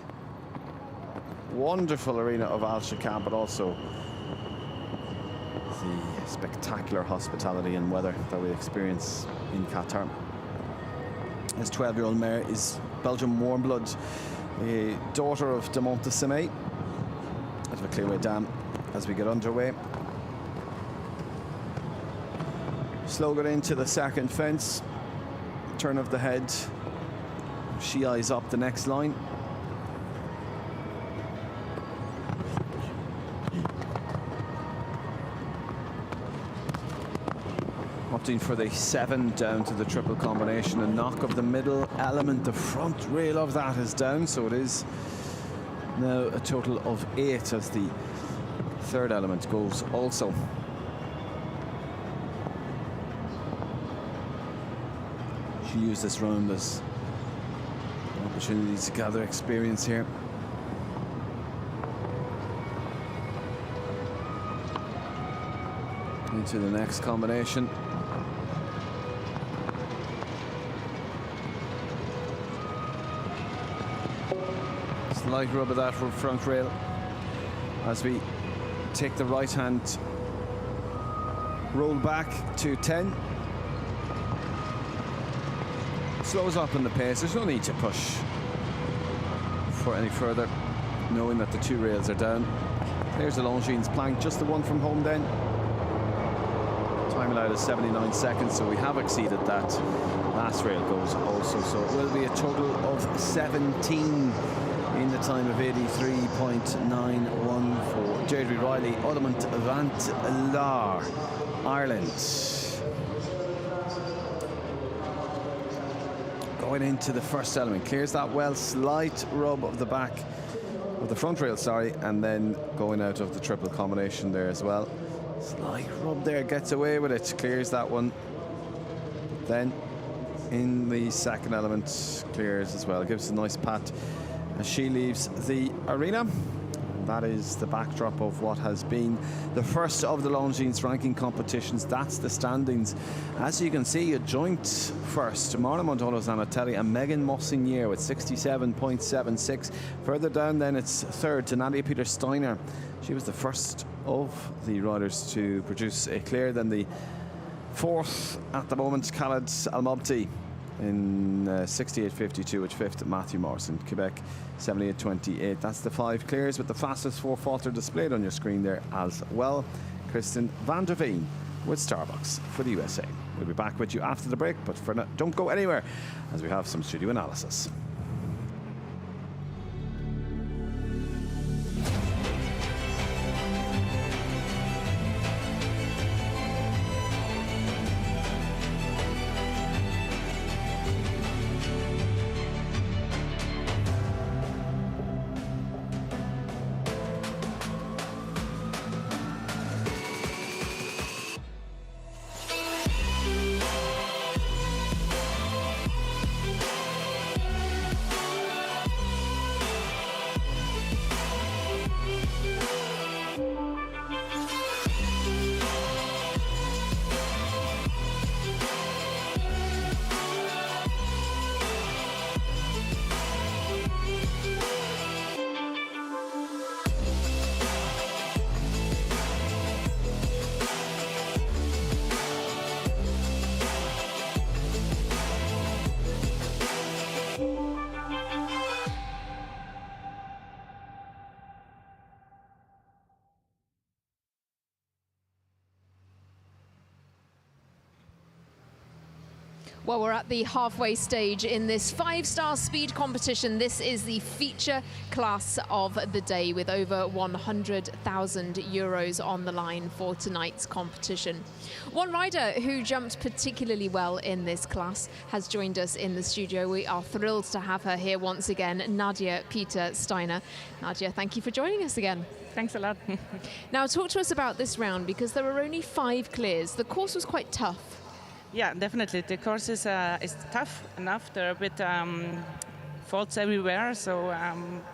wonderful arena of Alshaqab, but also the spectacular hospitality and weather that we experience in Qatar. This 12-year-old mare is Belgian warmblood, a daughter of de Montessemay, out of a Clearway Dam as we get underway. Slow get into the second fence, turn of the head, she eyes up the next line. Opting for the 7 down to the triple combination. A knock of the middle element, the front rail of that is down, so it is now a total of 8 as the third element goes also. She used this round as an opportunity to gather experience here. Into the next combination. Slight rub of that from front rail as we take the right hand roll back to 10. Slows up in the pace. There's no need to push for any further, knowing that the 2 rails are down. There's the Longines plank, just the one from home then. Time allowed is 79 seconds, so we have exceeded that. Last rail goes also, so it will be a total of 17 in the time of 83.91 for Deirdre Riley, Audemont Vant Lar, Ireland. Going into the first element, clears that well, slight rub of the back of the front rail, sorry, and then going out of the triple combination there as well. Slight rub there, gets away with it, clears that one. Then in the second element, clears as well. Gives a nice pat as she leaves the arena. That is the backdrop of what has been the first of the Longines ranking competitions. That's the standings. As you can see, a joint first, Marna Montolo-Zanatelli and Megan Mossinier with 67.76. Further down then, it's third to Nadia Peter-Steiner. She was the first of the riders to produce a clear. Then the fourth at the moment, Khaled Al-Mabti in 68.52, with fifth Matthew Morrison, Quebec 78.28. That's the 5 clears, with the fastest 4 falter displayed on your screen there as well. Kristen van der Veen with Starbucks for the USA. We'll be back with you after the break, but for now, don't go anywhere as we have some studio analysis. Well, we're at the halfway stage in this 5-star speed competition. This is the feature class of the day, with over 100,000 euros on the line for tonight's competition. One rider who jumped particularly well in this class has joined us in the studio. We are thrilled to have her here once again, Nadia Peter-Steiner. Nadia, thank you for joining us again. Thanks a lot. Now, talk to us about this round, because there were only 5 clears. The course was quite tough. Yeah, definitely. The course is tough enough. There are a bit faults everywhere, so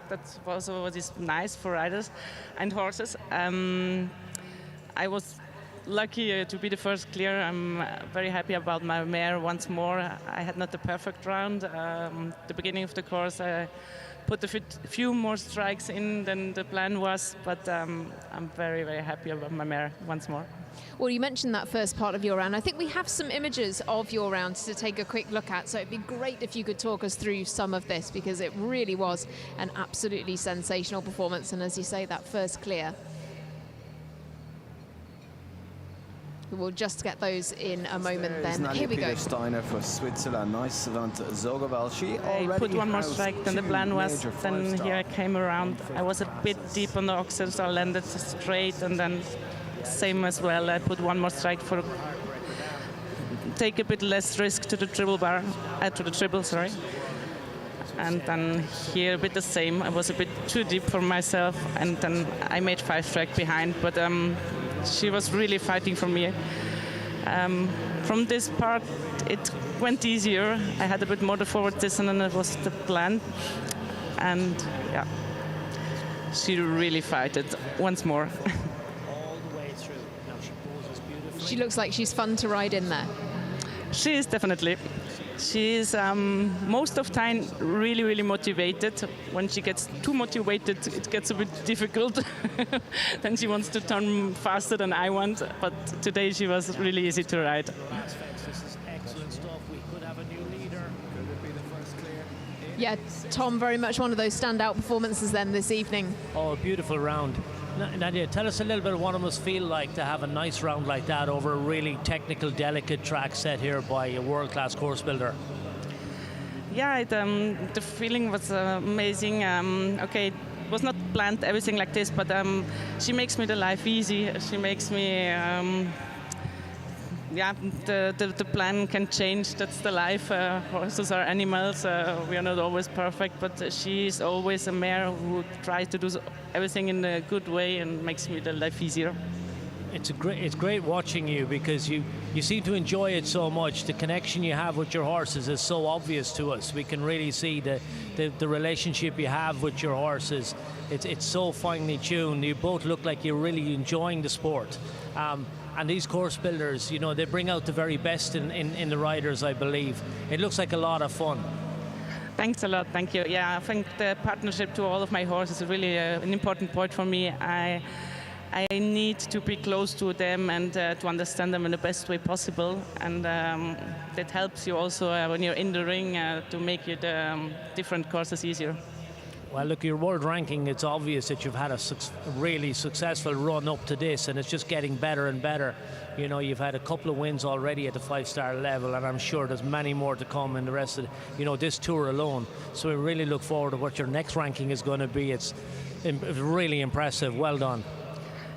that also what is nice for riders and horses. I was lucky to be the first clear. I'm very happy about my mare once more. I had not the perfect round. The beginning of the course, I put a few more strikes in than the plan was, but I'm very, very happy about my mare once more. Well, you mentioned that first part of your round. I think we have some images of your round to take a quick look at, so it'd be great if you could talk us through some of this, because it really was an absolutely sensational performance, and as you say, that first clear. We'll just get those in a moment then. Here we go. Steiner for Switzerland. Nice Savant Zogoval. She already I put one more strike than the plan was. Then here I came around. I was a bit deep on the oxen, so I landed straight, and then same as well. I put one more strike for take a bit less risk to the triple bar, to the triple, sorry. And then here a bit the same. I was a bit too deep for myself, and then I made 5 strike behind, but she was really fighting for me. From this part, it went easier. I had a bit more the forward distance than it was the plan, and yeah, she really fought it once more. She looks like she's fun to ride in there. She is definitely. She is most of the time really, really motivated. When she gets too motivated, it gets a bit difficult. Then she wants to turn faster than I want. But today she was really easy to ride. This is excellent stuff. We could have a new leader. Could it be the first clear? Yeah, Tom, very much one of those standout performances then this evening. Oh, a beautiful round. Nadia, tell us a little bit of what it must feel like to have a nice round like that over a really technical, delicate track set here by a world-class course builder. Yeah, the feeling was amazing. Okay, it was not planned everything like this, but she makes me the life easy. She makes me, yeah, the plan can change. That's the life. Horses are animals. We are not always perfect, but she is always a mare who tries to do everything in a good way and makes me the life easier. it's great watching you, because you seem to enjoy it so much. The connection you have with your horses is so obvious to us. We can really see the relationship you have with your horses. It's so finely tuned. You both look like you're really enjoying the sport. And these course builders, you know, they bring out the very best in the riders, I believe. It looks like a lot of fun. Thanks a lot, thank you. Yeah, I think the partnership to all of my horses is really an important point for me. I need to be close to them and to understand them in the best way possible. And that helps you also when you're in the ring to make the different courses easier. Well, look, your world ranking, it's obvious that you've had a really successful run up to this, and it's just getting better and better. You know, you've had a couple of wins already at the 5-star level, and I'm sure there's many more to come in the rest of, this tour alone. So we really look forward to what your next ranking is going to be. It's really impressive. Well done.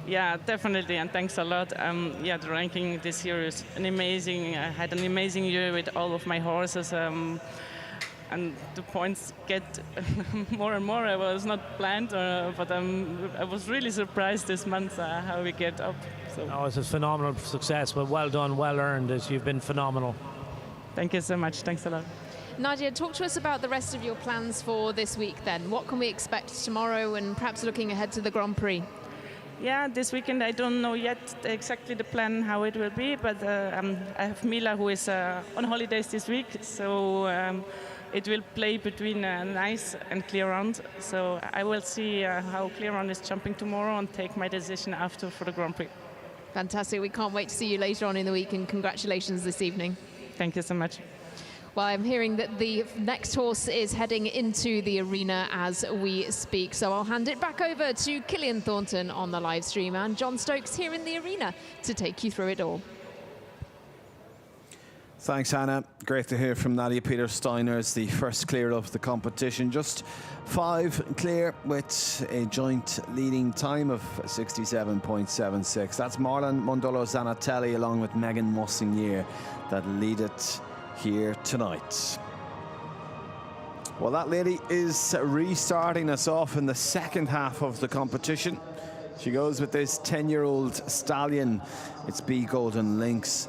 Yeah, definitely, and thanks a lot. Yeah, the ranking this year is amazing. I had an amazing year with all of my horses. And the points get more and more. I was not planned, but I was really surprised this month how we get up. So. Oh, it's a phenomenal success, but well done, well earned. You've been phenomenal. Thank you so much. Thanks a lot. Nadia, talk to us about the rest of your plans for this week then. What can we expect tomorrow, and perhaps looking ahead to the Grand Prix? Yeah, this weekend I don't know yet exactly the plan how it will be, but I have Mila who is on holidays this week, so it will play between nice and clear round. So I will see how clear round is jumping tomorrow and take my decision after for the Grand Prix. Fantastic. We can't wait to see you later on in the week, and congratulations this evening. Thank you so much. Well, I'm hearing that the next horse is heading into the arena as we speak. So I'll hand it back over to Killian Thornton on the live stream and John Stokes here in the arena to take you through it all. Thanks, Hannah. Great to hear from Nadia Peter-Steiners, the first clear of the competition. Just 5 clear with a joint leading time of 67.76. That's Marlon Mondolo-Zanatelli along with Megan Mossingnier that lead it here tonight. Well, that lady is restarting us off in the second half of the competition. She goes with this 10-year-old stallion. It's B Golden Lynx.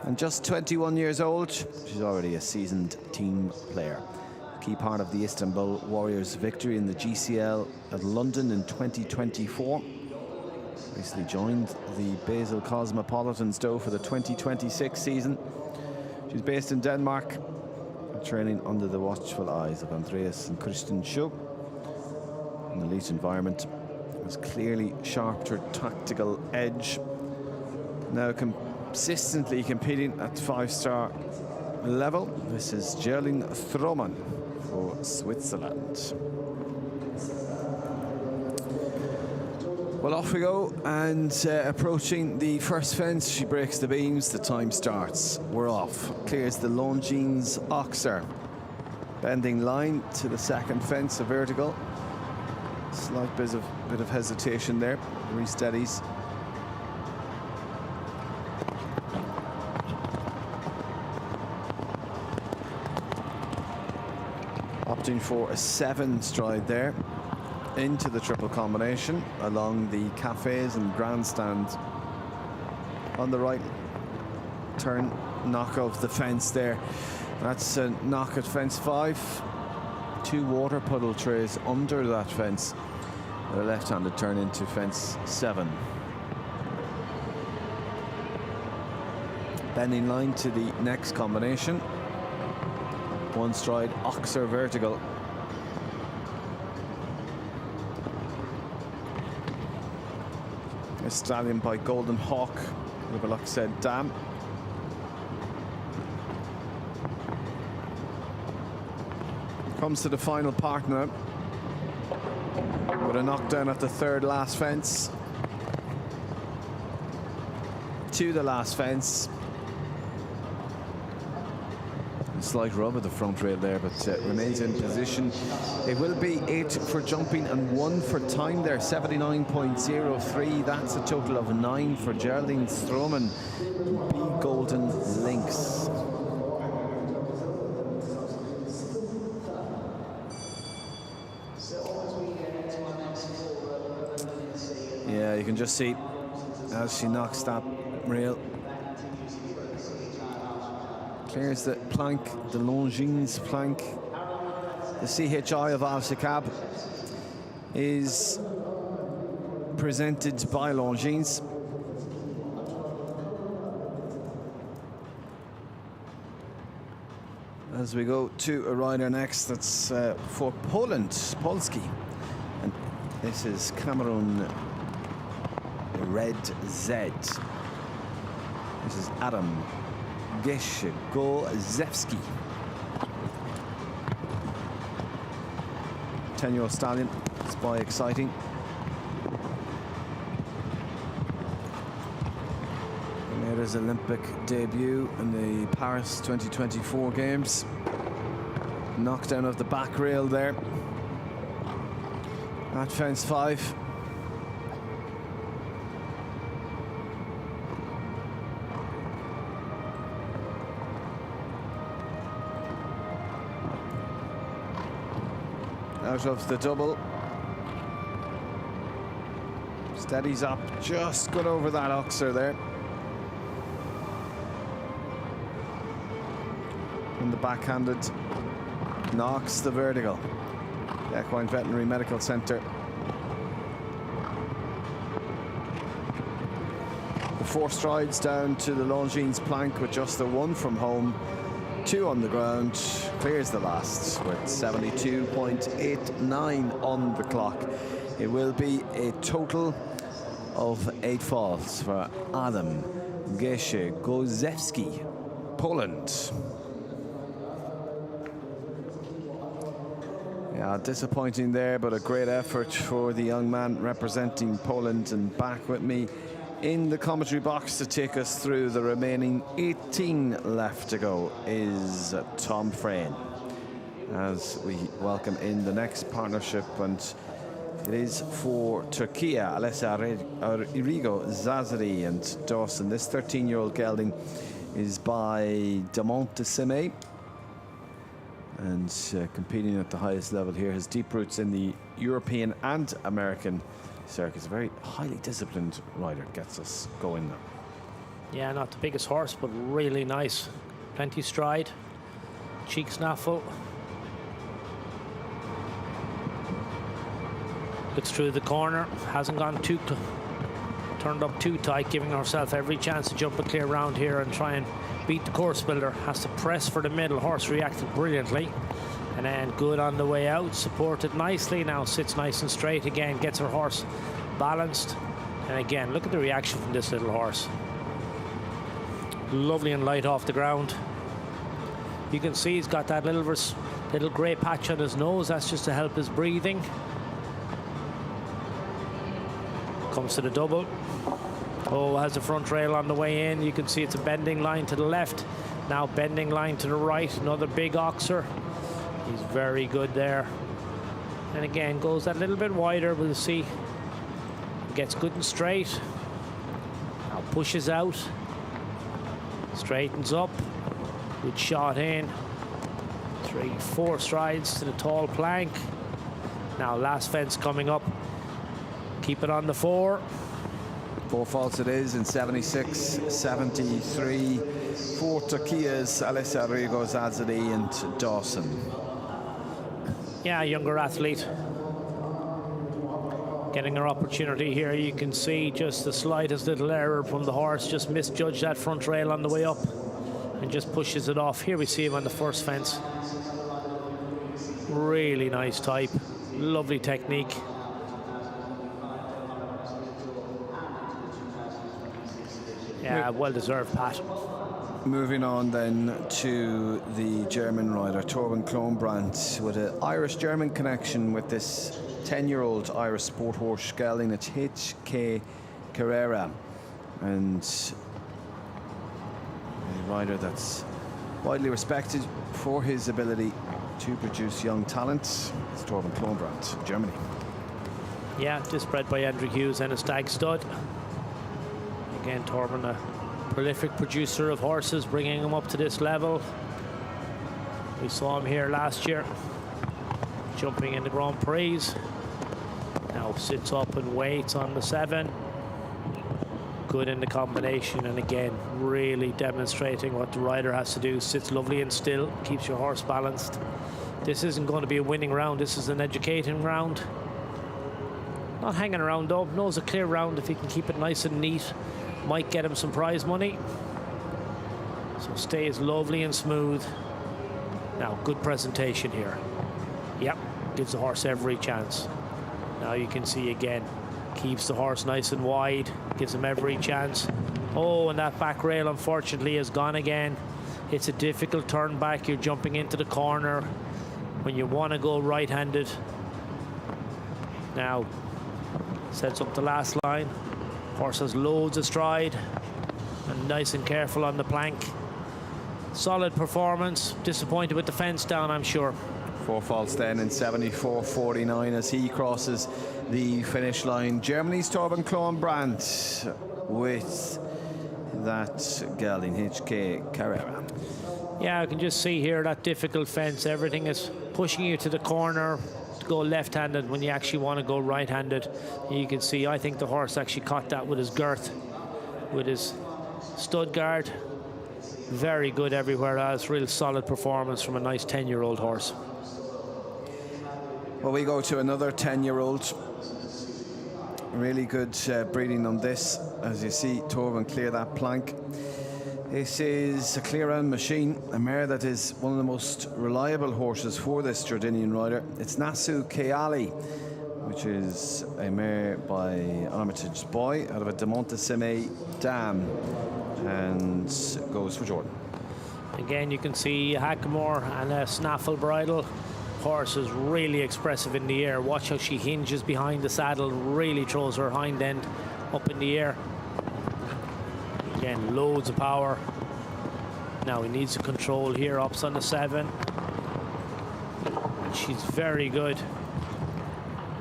And just 21 years old, she's already a seasoned team player. Key part of the Istanbul Warriors' victory in the GCL at London in 2024. Recently joined the Basel Cosmopolitans, though, for the 2026 season. She's based in Denmark, training under the watchful eyes of Andreas and Christian Schug. An elite environment has clearly sharpened her tactical edge. Now consistently competing at 5-star level. This is Geraldine Throman for Switzerland. Well, off we go, and approaching the first fence, she breaks the beams, the time starts. We're off. Clears the Longines Oxer. Bending line to the second fence, a vertical. Slight bit of hesitation there. Re-steadies. Opting for a 7 stride there. Into the triple combination along the cafes and grandstand on the right turn, knock of the fence there. That's a knock at fence 5. 2 water puddle trays under that fence. A left-handed turn into fence 7. Bending line to the next combination. 1 stride Oxer vertical. A stallion by Golden Hawk, Liverlock said Dam. Comes to the final partner with a knockdown at the third last fence. To the last fence. A slight rub at the front rail there, but remains in position. It will be 8 for jumping and 1 for time there, 79.03. That's a total of 9 for Geraldine Stroman, B Golden Lynx. Yeah, you can just see as she knocks that rail. Clears the plank, the Longines plank. The CHI of Alshaqab is presented by Longines. As we go to a rider next, that's for Poland, Polski. And this is Cameroon Red Z. This is Adam Geszegozewski. 10-year-old stallion, Spy exciting. He made his Olympic debut in the Paris 2024 games. Knockdown of the back rail there at fence 5. Out of the double. Steadies up, just got over that oxer there. And the backhanded knocks the vertical. The Equine Veterinary Medical Centre. The 4 strides down to the Longines plank with just the 1 from home. 2 on the ground, clears the last with 72.89 on the clock. It will be a total of 8 faults for Adam Geszegozewski, Poland. Yeah, disappointing there, but a great effort for the young man representing Poland. And back with me in the commentary box to take us through the remaining 18 left to go is Tom Frayne, as we welcome in the next partnership, and it is for Turkey, Alessa Irigo Zazari and Dawson. This 13-year-old gelding is by Damonte and competing at the highest level here, has deep roots in the European and American circuits. A very highly disciplined rider, gets us going now. Yeah, not the biggest horse, but really nice. Plenty stride, cheek snaffle. Looks through the corner, hasn't gone turned up too tight, giving herself every chance to jump a clear round here and try and beat the course builder. Has to press for the middle. Horse reacted brilliantly. And then good on the way out, supported nicely. Now sits nice and straight again, gets her horse balanced. And again, look at the reaction from this little horse. Lovely and light off the ground. You can see he's got that little grey patch on his nose. That's just to help his breathing. Comes to the double. Oh, has the front rail on the way in. You can see it's a bending line to the left. Now bending line to the right. Another big oxer. He's very good there. And again, goes that little bit wider. We'll see. Gets good and straight. Now pushes out. Straightens up. Good shot in. 3, 4 strides to the tall plank. Now last fence coming up. Keep it on the 4. 4 faults it is in 76-73 for Turkey's Alessa Irigo Zazari and Dawson. Yeah, younger athlete. Getting her opportunity here. You can see just the slightest little error from the horse. Just misjudged that front rail on the way up and just pushes it off. Here we see him on the first fence. Really nice type. Lovely technique. Yeah, well-deserved pat. Moving on then to the German rider, Torben Klonbrandt, with an Irish-German connection with this 10-year-old Irish sport horse gelding, it's HK Carrera. And a rider that's widely respected for his ability to produce young talent. It's Torben Klonbrandt, Germany. Yeah, just bred by Andrew Hughes and a stag stud. Again, Torben, a prolific producer of horses, bringing him up to this level. We saw him here last year, jumping in the Grand Prix. Now sits up and waits on the 7. Good in the combination, and again, really demonstrating what the rider has to do. Sits lovely and still, keeps your horse balanced. This isn't going to be a winning round, this is an educating round. Not hanging around though, knows a clear round. If he can keep it nice and neat, might get him some prize money. So stays lovely and smooth. Now, good presentation here. Yep, gives the horse every chance. Now you can see again, keeps the horse nice and wide, gives him every chance. Oh, and that back rail unfortunately is gone again. It's a difficult turn back. You're jumping into the corner when you want to go right-handed. Now, sets up the last line. Horse has loads of stride and nice and careful on the plank. Solid performance. Disappointed with the fence down, I'm sure. 4 faults then in 74.49 as he crosses the finish line. Germany's Torben Kloenbrandt with that gelding HK Carrera. Yeah, I can just see here that difficult fence. Everything is pushing you to the corner to go left-handed when you actually want to go right-handed. You can see, I think the horse actually caught that with his girth, with his stud guard. Very good everywhere else. Real solid performance from a nice 10-year-old horse. Well, we go to another 10-year-old. Really good breeding on this. As you see, Torben clear that plank. This is a clear-round machine, a mare that is one of the most reliable horses for this Jordanian rider. It's Nasu Keali, which is a mare by Armitage Boy out of a De Montesime dam, and goes for Jordan. Again, you can see Hackamore and a snaffle bridle. Horse is really expressive in the air. Watch how she hinges behind the saddle, really throws her hind end up in the air. Again, loads of power. Now he needs to control here, ups on the 7. She's very good.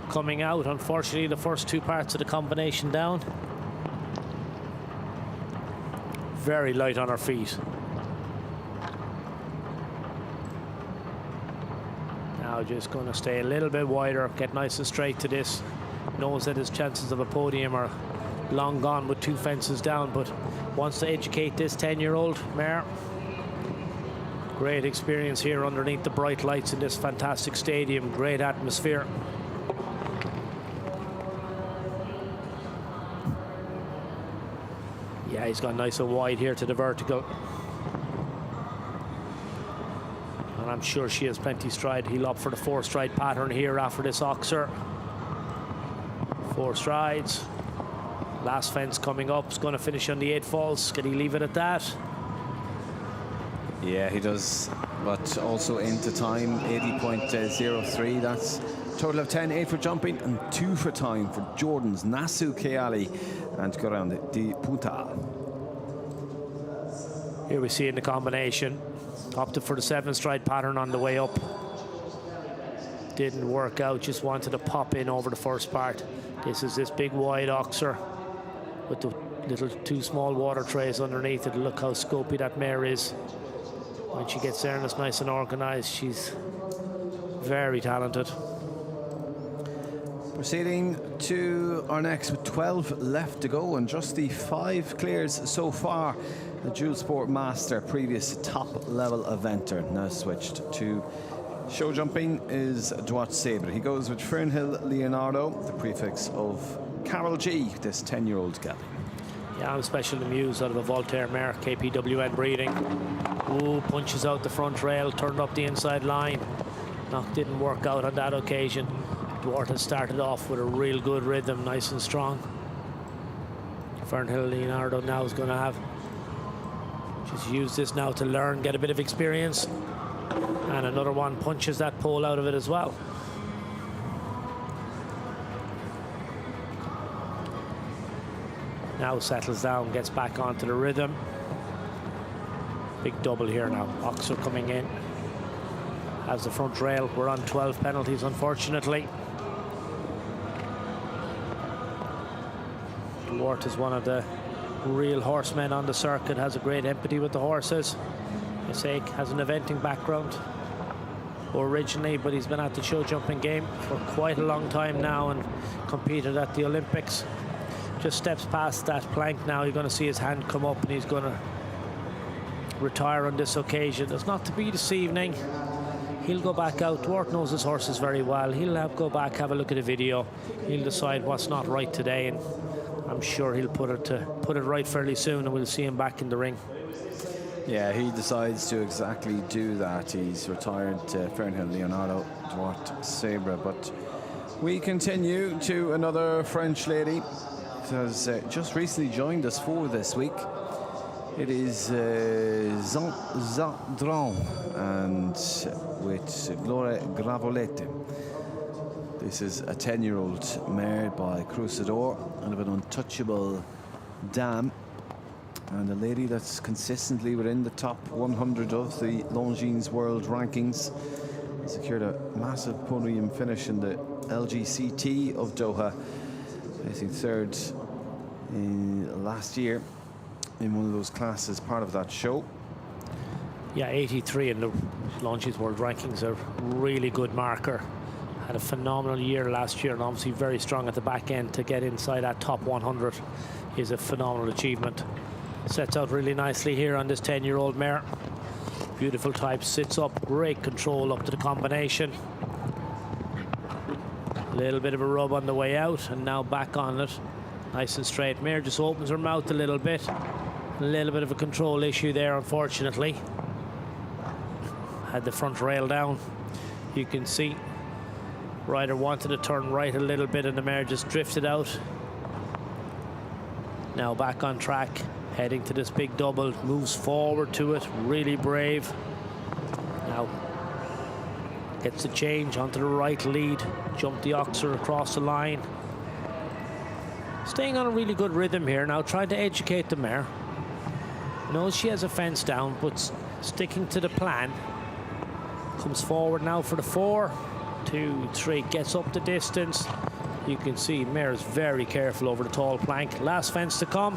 Coming out, unfortunately, the first 2 parts of the combination down. Very light on her feet. Now just going to stay a little bit wider, get nice and straight to this. Knows that his chances of a podium are long gone with 2 fences down, but wants to educate this 10-year-old mare. Great experience here underneath the bright lights in this fantastic stadium. Great atmosphere. Yeah, he's gone nice and wide here to the vertical. And I'm sure she has plenty stride. He'll opt for the 4-stride pattern here after this Oxer. 4 strides. Last fence coming up. Is going to finish on the 8 falls. Can he leave it at that? Yeah, he does, but also into time, 80.03. That's total of 10, 8 for jumping and 2 for time for Jordan's Nasu Keali and Grande di Punta. Here we see in the combination. Opted for the 7-stride pattern on the way up. Didn't work out, just wanted to pop in over the first part. This is this big wide Oxer with the little 2 small water trays underneath it. Look how scopy that mare is. When she gets there and it's nice and organized, she's very talented. Proceeding to our next with 12 left to go and just the 5 clears so far. The Dual Sport Master, previous top-level eventer, now switched to show jumping, is Duarte Sabre. He goes with Fernhill Leonardo, the prefix of Carol G, this 10-year-old gal. Yeah, I'm especially amused out of a Voltaire mare, KPWN breeding. Ooh, punches out the front rail, turned up the inside line. No, didn't work out on that occasion. Duarte started off with a real good rhythm, nice and strong. Fernhill Leonardo now is going to have just use this now to learn, get a bit of experience. And another one punches that pole out of it as well. Now settles down, gets back onto the rhythm. Big double here now. Oxer coming in. Has the front rail. We're on 12 penalties, unfortunately. Duarte is one of the real horsemen on the circuit, has a great empathy with the horses. His sake has an eventing background originally, but he's been at the show jumping game for quite a long time now and competed at the Olympics. just steps past that plank now. You're going to see his hand come up, and he's going to retire on this occasion. It's not to be this evening. He'll go back out. Duarte knows his horses very well. He'll go back, have a look at the video. He'll decide what's not right today, and I'm sure he'll put it right fairly soon, and we'll see him back in the ring. Yeah, he decides to exactly do that. He's retired Fernhill Leonardo Duarte Sabre. But we continue to another French lady that has just recently joined us for this week. It is Zadran and with Gloria Gravolette. This is a 10-year-old mare by Crusador, and of an untouchable dam, and a lady that's consistently within the top 100 of the Longines world rankings. Secured a massive podium finish in the LGCT of Doha, placing third last year in one of those classes, part of that show. Yeah, 83 in the Longines world rankings, a really good marker. Had a phenomenal year last year, and obviously very strong at the back end. To get inside that top 100 is a phenomenal achievement. Sets out really nicely here on this 10-year-old mare. Beautiful type, sits up, great control up to the combination. A little bit of a rub on the way out, and now back on it. Nice and straight. Mare just opens her mouth a little bit. A little bit of a control issue there, unfortunately. Had the front rail down. You can see rider wanted to turn right a little bit, and the mare just drifted out. Now back on track, heading to this big double, moves forward to it, really brave. Now gets the change onto the right lead, jump the oxer across the line. Staying on a really good rhythm here now, trying to educate the mare. Knows she has a fence down, but sticking to the plan. Comes forward now for the 4, 2, 3, gets up the distance. You can see mare is very careful over the tall plank. Last fence to come.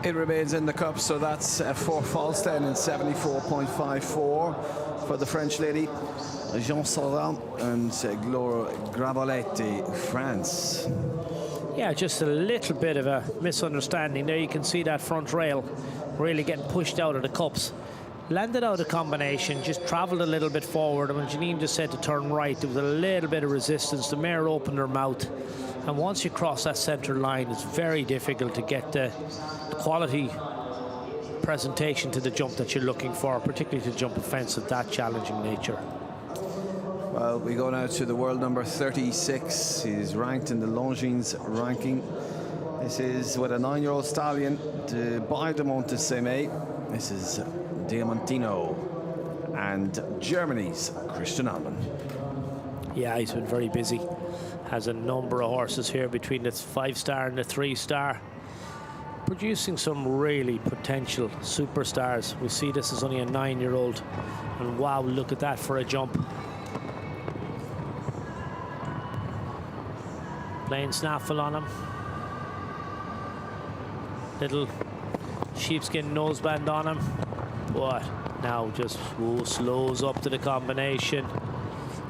It remains in the cup, so that's for Faults&Time in 74.54 for the French lady. Jean Saurin and Gloria Gravolette, France. Yeah, just a little bit of a misunderstanding there. You can see that front rail really getting pushed out of the cups. Landed out a combination, just travelled a little bit forward, and when Janine just said to turn right, there was a little bit of resistance. The mare opened her mouth, and once you cross that centre line, it's very difficult to get the quality presentation to the jump that you're looking for, particularly to jump a fence of that challenging nature. Well, we go now to the world number 36. He's ranked in the Longines ranking. This is with a 9-year-old stallion, the Baie de Montessemé. This is Diamantino and Germany's Christian Allman. Yeah, he's been very busy. Has a number of horses here between the 5-star and the 3-star. Producing some really potential superstars. We see this is only a 9-year-old. And wow, look at that for a jump. Plain snaffle on him. Little sheepskin noseband on him. But now just slows up to the combination.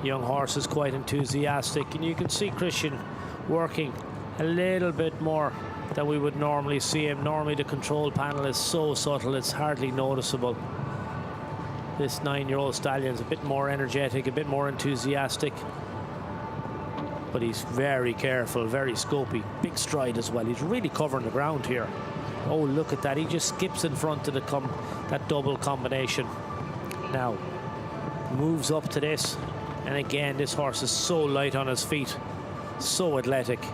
Young horse is quite enthusiastic, and you can see Christian working a little bit more than we would normally see him. Normally the control panel is so subtle, it's hardly noticeable. This 9-year-old stallion's a bit more energetic, a bit more enthusiastic, but he's very careful, very scopy. Big stride as well. He's really covering the ground here. Oh, look at that. He just skips in front of that double combination. Now, moves up to this. And again, this horse is so light on his feet. So athletic.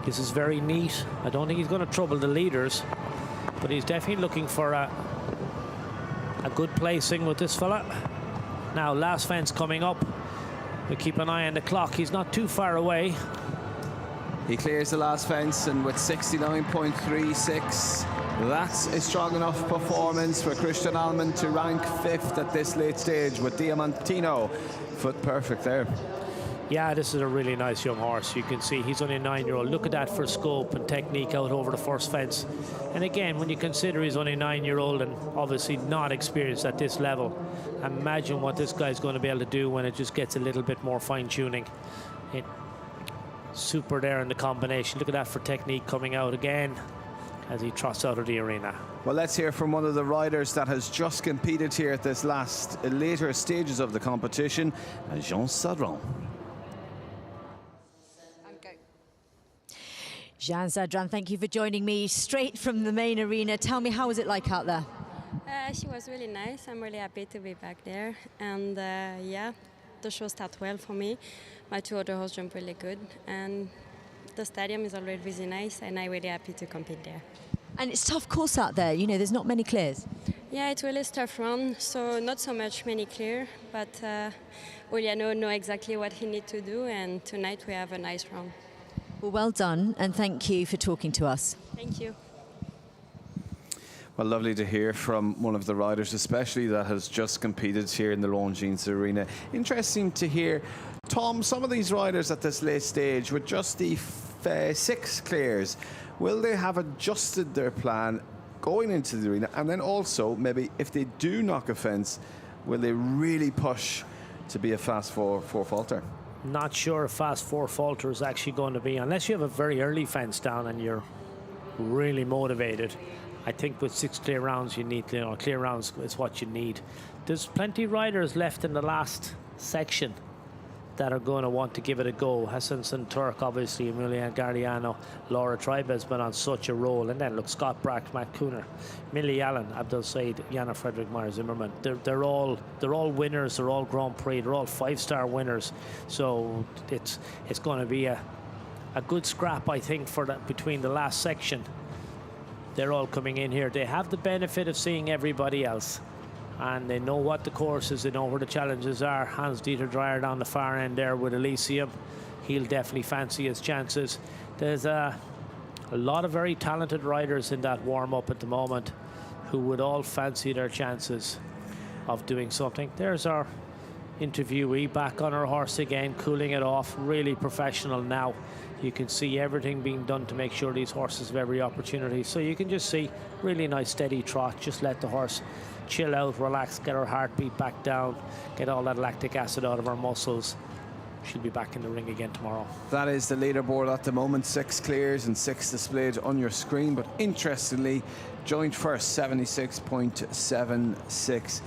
This is very neat. I don't think he's going to trouble the leaders, but he's definitely looking for a good placing with this fella. Now, last fence coming up. We keep an eye on the clock. He's not too far away. He clears the last fence, and with 69.36, that's a strong enough performance for Christian Allman to rank 5th at this late stage with Diamantino. Foot perfect there. Yeah, this is a really nice young horse. You can see he's only a 9-year-old. Look at that for scope and technique out over the first fence. And again, when you consider he's only a 9-year-old and obviously not experienced at this level, imagine what this guy's going to be able to do when it just gets a little bit more fine-tuning. super there in the combination. Look at that for technique coming out again as he trots out of the arena. Well, let's hear from one of the riders that has just competed here at this later stages of the competition, Jean Sadran. Jean Sadran, thank you for joining me straight from the main arena. Tell me, how was it like out there? She was really nice. I'm really happy to be back there. And yeah, the show started well for me. My two other horses jumped really good. And the stadium is already really nice, and I'm really happy to compete there. And it's a tough course out there, you know, there's not many clears. Yeah, it's really a tough run, so not so much many clear, but Juliano know exactly what he needs to do, and tonight we have a nice run. Well done, and thank you for talking to us. Thank you. Well, lovely to hear from one of the riders, especially that has just competed here in the Longines arena. Interesting to hear, Tom, some of these riders at this late stage with just the 6 clears, will they have adjusted their plan going into the arena? And then also, maybe if they do knock a fence, will they really push to be a fast 4 faulter? Not sure if fast 4 faulter is actually going to be, unless you have a very early fence down and you're really motivated. I think with 6 clear rounds, you need, you know, clear rounds is what you need. There's plenty of riders left in the last section that are going to want to give it a go. Hassan Turk, obviously, Emilian Gardiano, Laura Tribe has been on such a roll. And then look, Scott Brack, Matt Cooner, Millie Allen, Abdul Said, Jana Frederick Meyer Zimmerman. They're all winners. They're all Grand Prix. They're all 5-star winners. So it's going to be a good scrap, I think, for that between the last section. They're all coming in here. They have the benefit of seeing everybody else, and they know what the course is, they know where the challenges are. Hans-Dieter Dreyer down the far end there with Elysium. He'll definitely fancy his chances. There's a lot of very talented riders in that warm-up at the moment who would all fancy their chances of doing something. There's our interviewee back on her horse again, cooling it off, really professional now. You can see everything being done to make sure these horses have every opportunity. So you can just see really nice steady trot. Just let the horse chill out, relax, get her heartbeat back down, get all that lactic acid out of her muscles. She'll be back in the ring again tomorrow. That is the leaderboard at the moment. 6 clears and 6 displayed on your screen. But interestingly, joint first, 76.76.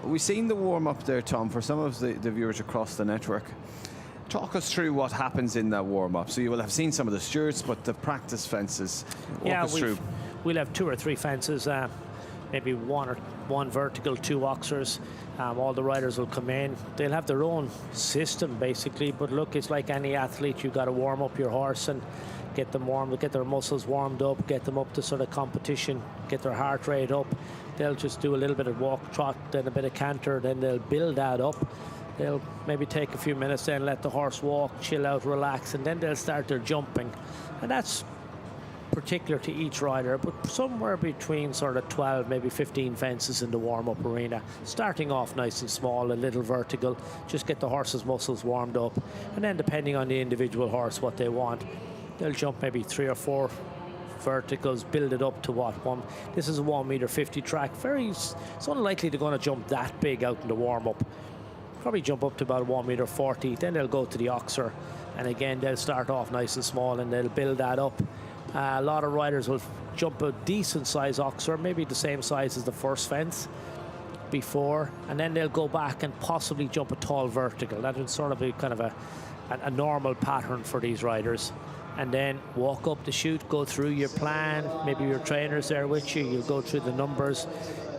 We've seen the warm-up there, Tom, for some of the viewers across the network. Talk us through what happens in that warm-up. So you will have seen some of the stewards, but the practice fences, walk us through. We'll have 2 or 3 fences, maybe one vertical, 2 oxers. All the riders will come in. They'll have their own system, basically. But look, it's like any athlete. You've got to warm up your horse and get them warm, get their muscles warmed up, get them up to sort of competition, get their heart rate up. They'll just do a little bit of walk, trot, then a bit of canter, then they'll build that up. They'll maybe take a few minutes, then let the horse walk, chill out, relax, and then they'll start their jumping. And that's particular to each rider, but somewhere between sort of 12, maybe 15 fences in the warm-up arena. Starting off nice and small, a little vertical, just get the horse's muscles warmed up. And then depending on the individual horse, what they want, they'll jump maybe 3 or 4 verticals, build it up to what one. This is a 1.50 m track. It's unlikely they're going to jump that big out in the warm-up. Probably jump up to about 1.40 m. Then they'll go to the oxer, and again they'll start off nice and small and they'll build that up. A lot of riders will jump a decent size oxer, maybe the same size as the first fence before, and then they'll go back and possibly jump a tall vertical. That would sort of be kind of a normal pattern for these riders. And then walk up the chute, go through your plan. Maybe your trainer's there with you. You'll go through the numbers,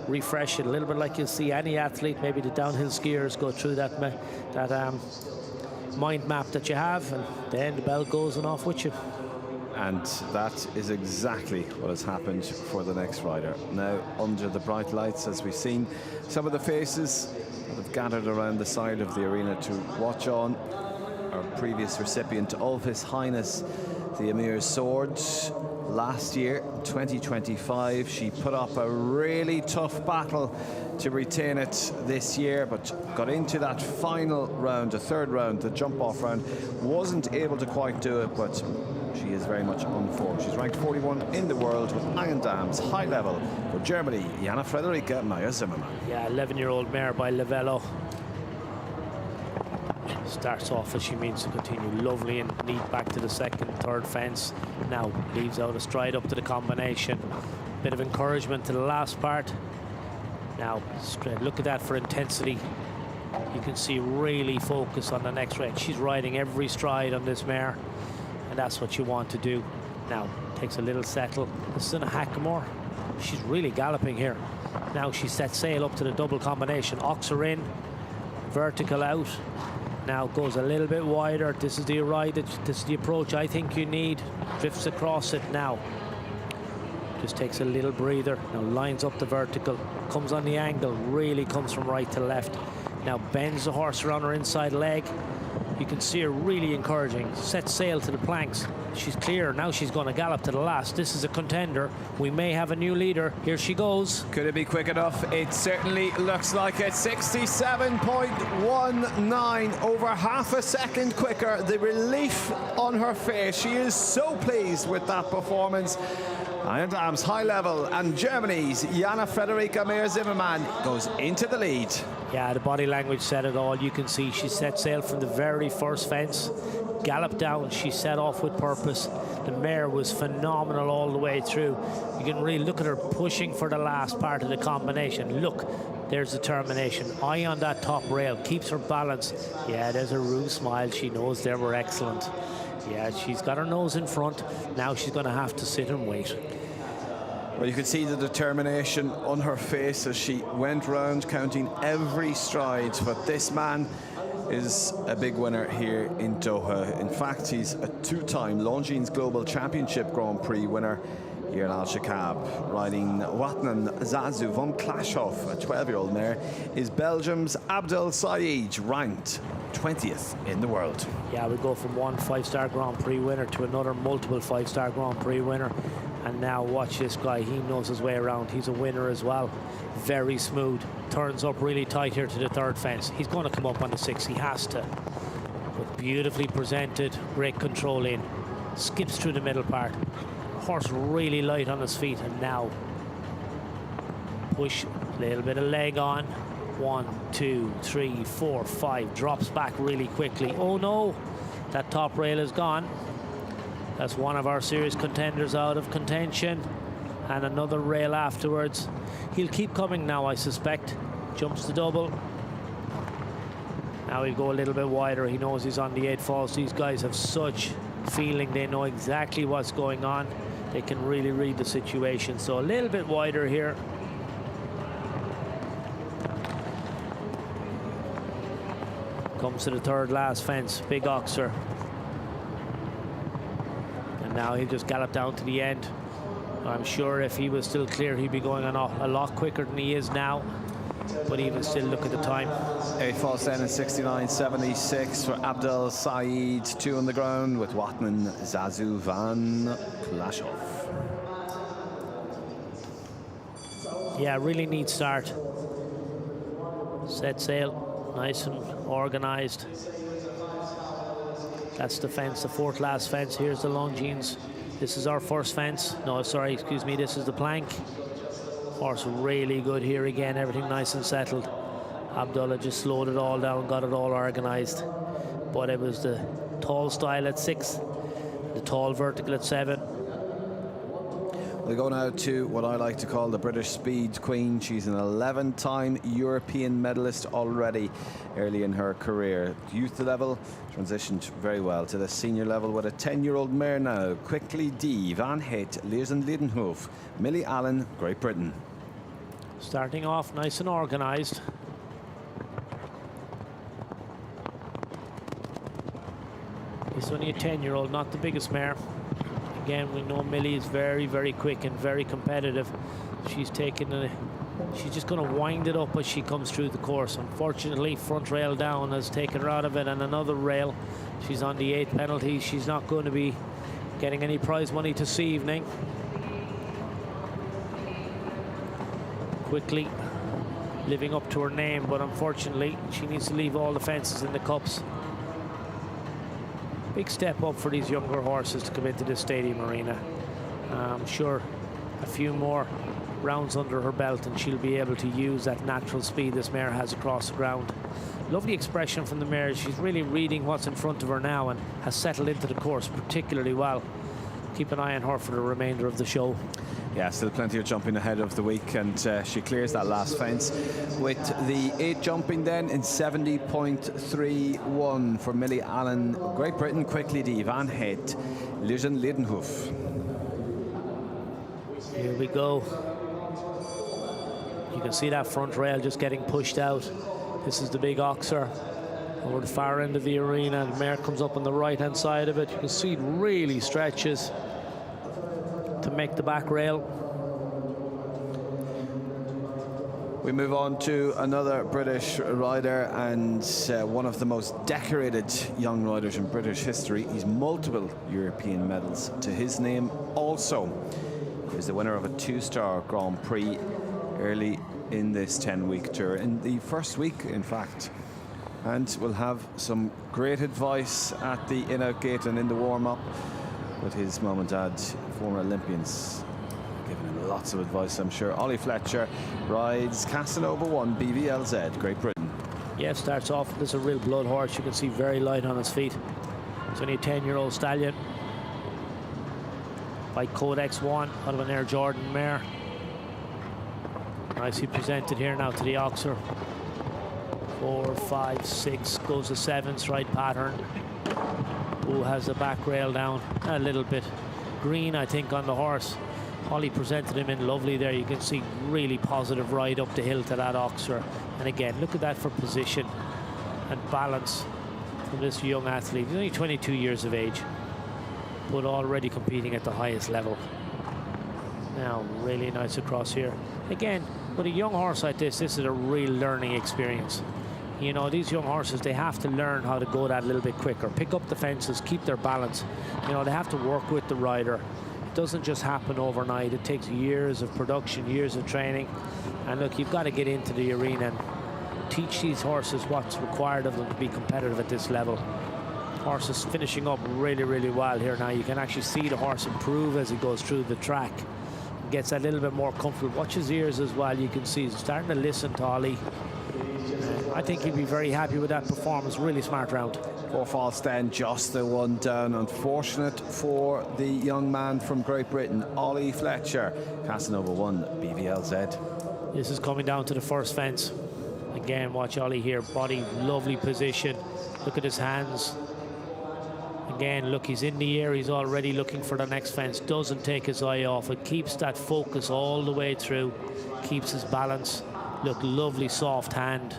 refresh it a little bit like you'll see any athlete. Maybe the downhill skiers go through that mind map that you have, and then the bell goes and off with you. And that is exactly what has happened for the next rider. Now under the bright lights, as we've seen some of the faces that have gathered around the side of the arena to watch on our previous recipient of His Highness the Emir's sword last year, 2025. She put up a really tough battle to retain it this year, but got into that final round, the 3rd round, the jump-off round. Wasn't able to quite do it, but she is very much on form. She's ranked 41 in the world with Iron Dams, high level for Germany, Jana Frederica Meyer Zimmermann. Yeah, 11-year-old mare by Livello. Starts off as she means to continue. Lovely and neat back to the second, third fence. Now leaves out a stride up to the combination. Bit of encouragement to the last part. Now straight. Look at that for intensity. You can see really focus on the next race. She's riding every stride on this mare, and that's what you want to do. Now takes a little settle. This is in a Hackamore. She's really galloping here. Now she sets sail up to the double combination. Oxer in, vertical out. Now goes a little bit wider. This is the ride. This is the approach I think you need. Drifts across it now. Just takes a little breather. Now lines up the vertical. Comes on the angle. Really comes from right to left. Now bends the horse around her inside leg. You can see her really encouraging. Sets sail to the planks. She's clear. Now she's going to gallop to the last. This is a contender. We may have a new leader. Here she goes. Could it be quick enough? It certainly looks like it. 67.19, over half a second quicker. The relief on her face. She is so pleased with that performance. Iron Dams high level, and Germany's Jana Frederica Meyer-Zimmermann goes into the lead. Yeah, the body language said it all. You can see she set sail from the very first fence, galloped down. She set off with purpose. The mare was phenomenal all the way through. You can really look at her pushing for the last part of the combination. Look, there's determination. Eye on that top rail, keeps her balance. Yeah, there's a rude smile. She knows they were excellent. Yeah, she's got her nose in front. Now she's going to have to sit and wait. Well, you could see the determination on her face as she went round counting every stride. But this man is a big winner here in Doha. In fact, he's a two-time Longines Global Championship Grand Prix winner here in Alshaqab. Riding Watnan Zazu von Klashoff, a 12-year-old mare, is Belgium's Abdel Said, ranked 20th in the world. Yeah, we go from one 5-star Grand Prix winner to another multiple 5-star Grand Prix winner. And now watch this guy. He knows his way around. He's a winner as well. Very smooth. Turns up really tight here to the third fence. He's going to come up on the 6. He has to. But beautifully presented. Great control in. Skips through the middle part. Horse really light on his feet. And now push. A little bit of leg on. 1, 2, 3, 4, 5. Drops back really quickly. Oh no. That top rail is gone. That's one of our serious contenders out of contention. And another rail afterwards. He'll keep coming now, I suspect. Jumps the double. Now he'll go a little bit wider. He knows he's on the 8 falls. These guys have such feeling. They know exactly what's going on. They can really read the situation. So a little bit wider here. Comes to the third last fence. Big Oxer. Now he'll just gallop down to the end. I'm sure if he was still clear, he'd be going on a lot quicker than he is now. But even still, look at the time. 8 falls down in 69.76 for Abdel Said. 2 on the ground with Watman Zazu van Klashoff. Yeah, really neat start. Set sail, nice and organised. That's the fence, the 4th last fence. Here's the Longines. This is our first fence. No, sorry, excuse me, this is the plank. Horse really good here again, everything nice and settled. Abdullah just slowed it all down, got it all organised. But it was the tall style at 6, the tall vertical at 7. We go now to what I like to call the British Speed Queen. She's an 11-time European medalist already early in her career. Youth level, transitioned very well to the senior level with a 10-year-old mare now. Quickly D, Van Het, Leersen Lidenhof, Millie Allen, Great Britain. Starting off nice and organised. He's only a 10-year-old, not the biggest mare. Again, we know Millie is very, very quick and very competitive. She's just going to wind it up as she comes through the course. Unfortunately, front rail down has taken her out of it, and another rail. She's on the 8 penalty. She's not going to be getting any prize money this evening. Quickly living up to her name, but unfortunately, she needs to leave all the fences in the cups. Big step up for these younger horses to come into this stadium arena. I'm sure a few more rounds under her belt and she'll be able to use that natural speed this mare has across the ground. Lovely expression from the mare. She's really reading what's in front of her now and has settled into the course particularly well. Keep an eye on her for the remainder of the show. Yeah, still plenty of jumping ahead of the week, and she clears that last fence with the 8 jumping then in 70.31 for Millie Allen. Great Britain quickly the Van Het, Lijen Lidenhof. Here we go. You can see that front rail just getting pushed out. This is the big oxer over the far end of the arena. The mare comes up on the right hand side of it. You can see it really stretches to make the back rail. We move on to another British rider and one of the most decorated young riders in British history. He's multiple European medals to his name also. He's the winner of a 2-star Grand Prix early in this 10-week tour, in the first week in fact, and we'll have some great advice at the in-out gate and in the warm-up with his mum and dad, former Olympians, giving him lots of advice, I'm sure. Ollie Fletcher rides Casanova 1 BVLZ, Great Britain. Yeah, starts off, this is a real blood horse. You can see very light on his feet. It's only a 10-year-old stallion by Codex 1 out of an Air Jordan mare. Nicely presented here now to the oxer. 4, 5, 6, goes to 7, stride pattern. Who has the back rail down a little bit green, I think, on the horse. Ollie presented him in lovely there. You can see really positive ride up the hill to that oxer. And again, look at that for position and balance from this young athlete. He's only 22 years of age, but already competing at the highest level. Now, really nice across here. Again, with a young horse like this is a real learning experience. You know, these young horses, they have to learn how to go that little bit quicker, pick up the fences, keep their balance. You know, they have to work with the rider. It doesn't just happen overnight. It takes years of production, years of training. And look, you've got to get into the arena and teach these horses what's required of them to be competitive at this level. Horse is finishing up really, really well here now. You can actually see the horse improve as he goes through the track. Gets a little bit more comfortable. Watch his ears as well. You can see he's starting to listen to Ollie. I think he'd be very happy with that performance. Really smart round. 4 false then, just the one down. Unfortunate for the young man from Great Britain, Ollie Fletcher. Casanova 1 BVLZ. This is coming down to the first fence. Again, watch Ollie here. Body, lovely position. Look at his hands. Again, look, he's in the air. He's already looking for the next fence. Doesn't take his eye off it. Keeps that focus all the way through. Keeps his balance. Look, lovely soft hand.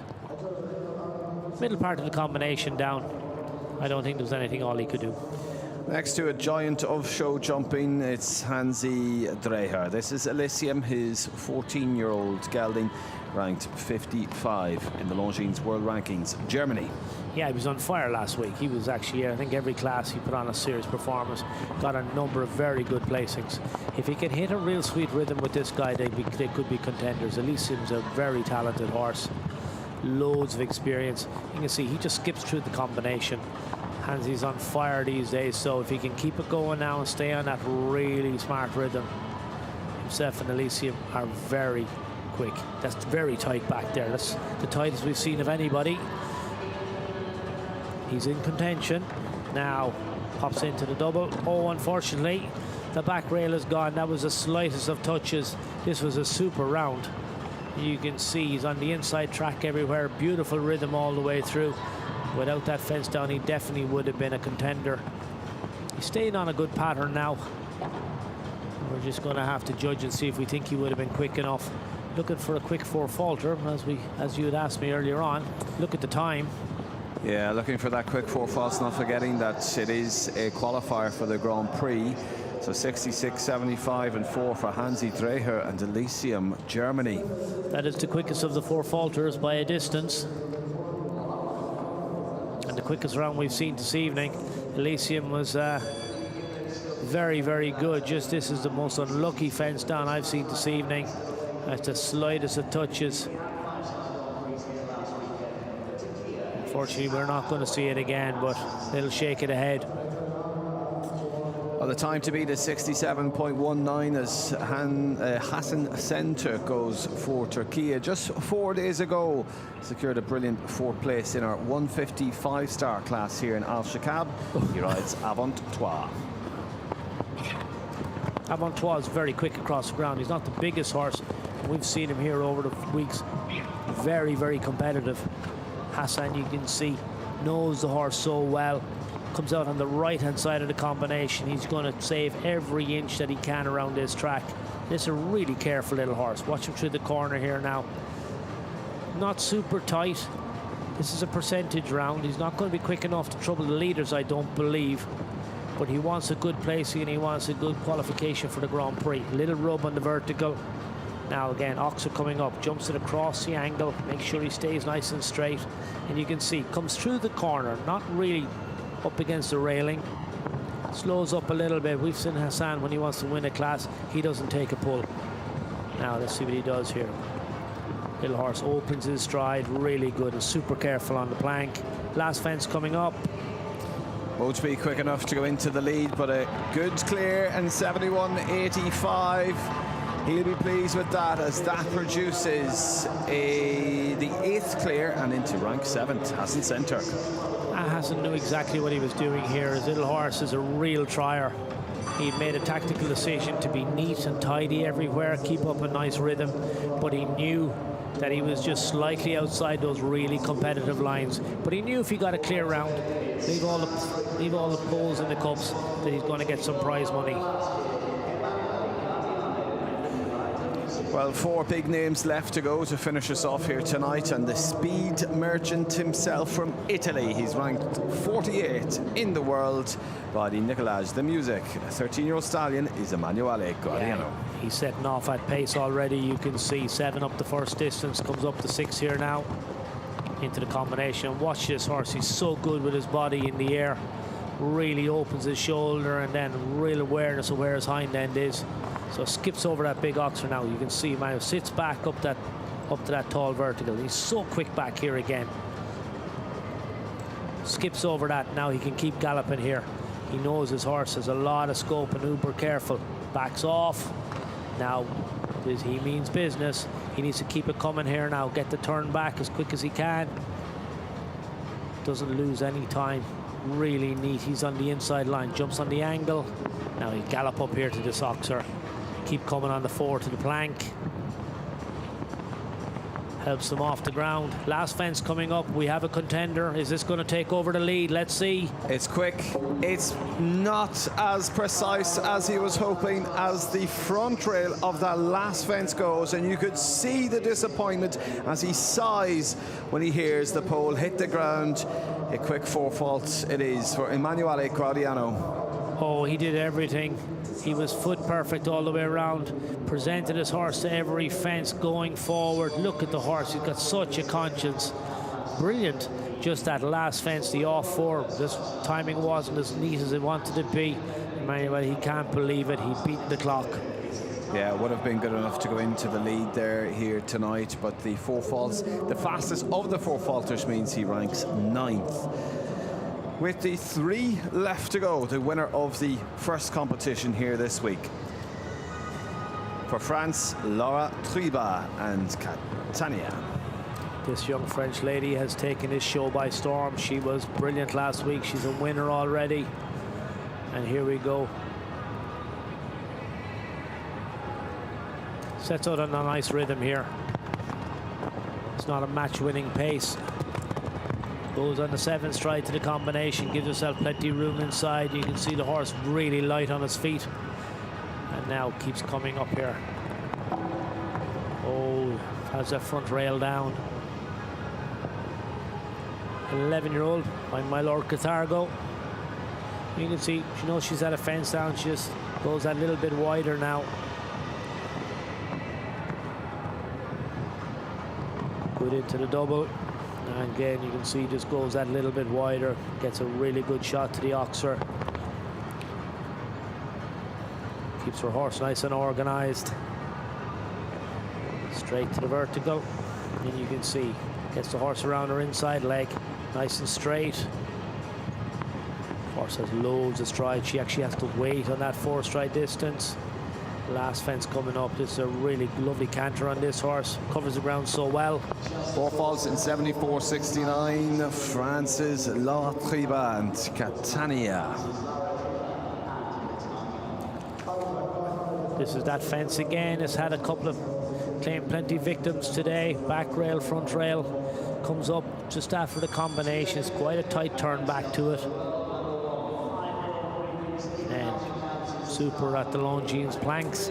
Middle part of the combination down. I don't think there's anything Ollie could do. Next to a giant of show jumping, it's Hansi Dreher. This is Elysium, his 14-year-old gelding, ranked 55 in the Longines World Rankings, Germany. Yeah, he was on fire last week. He was actually, I think every class he put on a serious performance. Got a number of very good placings. If he can hit a real sweet rhythm with this guy, they could be contenders. Elysium's a very talented horse. Loads of experience. You can see he just skips through the combination. Hansi's on fire these days, so if he can keep it going now and stay on that really smart rhythm, himself and Elysium are very quick. That's very tight back there. That's the tightest we've seen of anybody. He's in contention. Now pops into the double. Oh, unfortunately, the back rail is gone. That was the slightest of touches. This was a super round. You can see he's on the inside track everywhere. Beautiful rhythm all the way through. Without that fence down, he definitely would have been a contender. He's staying on a good pattern now. We're just going to have to judge and see if we think he would have been quick enough. Looking for a quick 4 falter, as you had asked me earlier on. Look at the time. Yeah, looking for that quick 4 false, not forgetting that it is a qualifier for the Grand Prix. So 66.75 and 4 for Hansi Dreher and Elysium, Germany. That is the quickest of the 4 falters by a distance. And the quickest round we've seen this evening. Elysium was very, very good. Just this is the most unlucky fence down I've seen this evening. That's the slightest of touches. Unfortunately, we're not going to see it again, but they'll shake it ahead. Well, Well, the time to beat is 67.19 as Hassan Center goes for Turkey. Just 4 days ago, secured a brilliant 4th place in our 150 5-star class here in Alshaqab. He rides Avant Trois. Avant Trois is very quick across the ground. He's not the biggest horse. We've seen him here over the weeks. Very, very competitive. Hassan, you can see, knows the horse so well. Comes out on the right-hand side of the combination. He's going to save every inch that he can around this track. This is a really careful little horse. Watch him through the corner here now. Not super tight. This is a percentage round. He's not going to be quick enough to trouble the leaders, I don't believe. But he wants a good placing and he wants a good qualification for the Grand Prix. Little rub on the vertical. Now again, Oxer coming up, jumps it across the angle, make sure he stays nice and straight. And you can see, comes through the corner, not really up against the railing. Slows up a little bit. We've seen Hassan, when he wants to win a class, he doesn't take a pull. Now let's see what he does here. Little horse opens his stride, really good and super careful on the plank. Last fence coming up. Won't be quick enough to go into the lead, but a good clear and 71.85. He'll be pleased with that, as that produces the 8th clear and into rank 7th. Hassan Center. Hassan knew exactly what he was doing here. His little horse is a real trier. He made a tactical decision to be neat and tidy everywhere, keep up a nice rhythm, but he knew that he was just slightly outside those really competitive lines. But he knew if he got a clear round, leave all the poles in the cups, that he's going to get some prize money. Well, 4 big names left to go to finish us off here tonight, and the speed merchant himself from Italy. He's ranked 48 in the world by the Nicolage the Music. A 13-year-old stallion is Emanuele Guardiano. Yeah, he's setting off at pace already. You can see 7 up the first distance, comes up to 6 here now into the combination. Watch this horse, he's so good with his body in the air. Really opens his shoulder, and then real awareness of where his hind end is. So skips over that big oxer now. You can see Mayo sits back up to that tall vertical. He's so quick back here again. Skips over that. Now he can keep galloping here. He knows his horse has a lot of scope and uber careful. Backs off. Now he means business. He needs to keep it coming here now. Get the turn back as quick as he can. Doesn't lose any time. Really neat. He's on the inside line. Jumps on the angle. Now he gallop up here to this oxer. Keep coming on the 4 to the plank. Helps them off the ground. Last fence coming up. We have a contender. Is this going to take over the lead? Let's see. It's quick. It's not as precise as he was hoping as the front rail of that last fence goes, and you could see the disappointment as he sighs when he hears the pole hit the ground. A quick 4 faults it is for Emanuele Guardiano. Oh, he did everything. He was foot perfect all the way around. Presented his horse to every fence going forward. Look at the horse. He's got such a conscience. Brilliant. Just that last fence, the off 4. This timing wasn't as neat as it wanted to be. Emmanuel, he can't believe it. He beat the clock. Yeah, would have been good enough to go into the lead there here tonight, but the 4 faults, the fastest of the 4 faulters, means he ranks 9th. With the 3 left to go, the winner of the first competition here this week. For France, Laura Triba and Catania. This young French lady has taken this show by storm. She was brilliant last week. She's a winner already. And here we go. Sets out on a nice rhythm here. It's not a match-winning pace. Goes on the 7th stride to the combination, gives herself plenty of room inside. You can see the horse really light on his feet. And now keeps coming up here. Oh, has that front rail down. 11-year-old by my Lord Qatar. You can see, she knows she's at a fence down. She just goes that little bit wider now. Good into the double. And again, you can see just goes that little bit wider, gets a really good shot to the oxer. Keeps her horse nice and organized. Straight to the vertical. And you can see, gets the horse around her inside leg, nice and straight. Horse Horse has loads of stride. She actually has to wait on that 4 stride distance. Last fence coming up. This is a really lovely canter on this horse. Covers the ground so well. 4 faults in 74.69. France's La Triba and Catania. This is that fence again. It's had a couple of plenty victims today. Back rail, front rail. Comes up just after the combination. It's quite a tight turn back to it. And super at the Longines planks.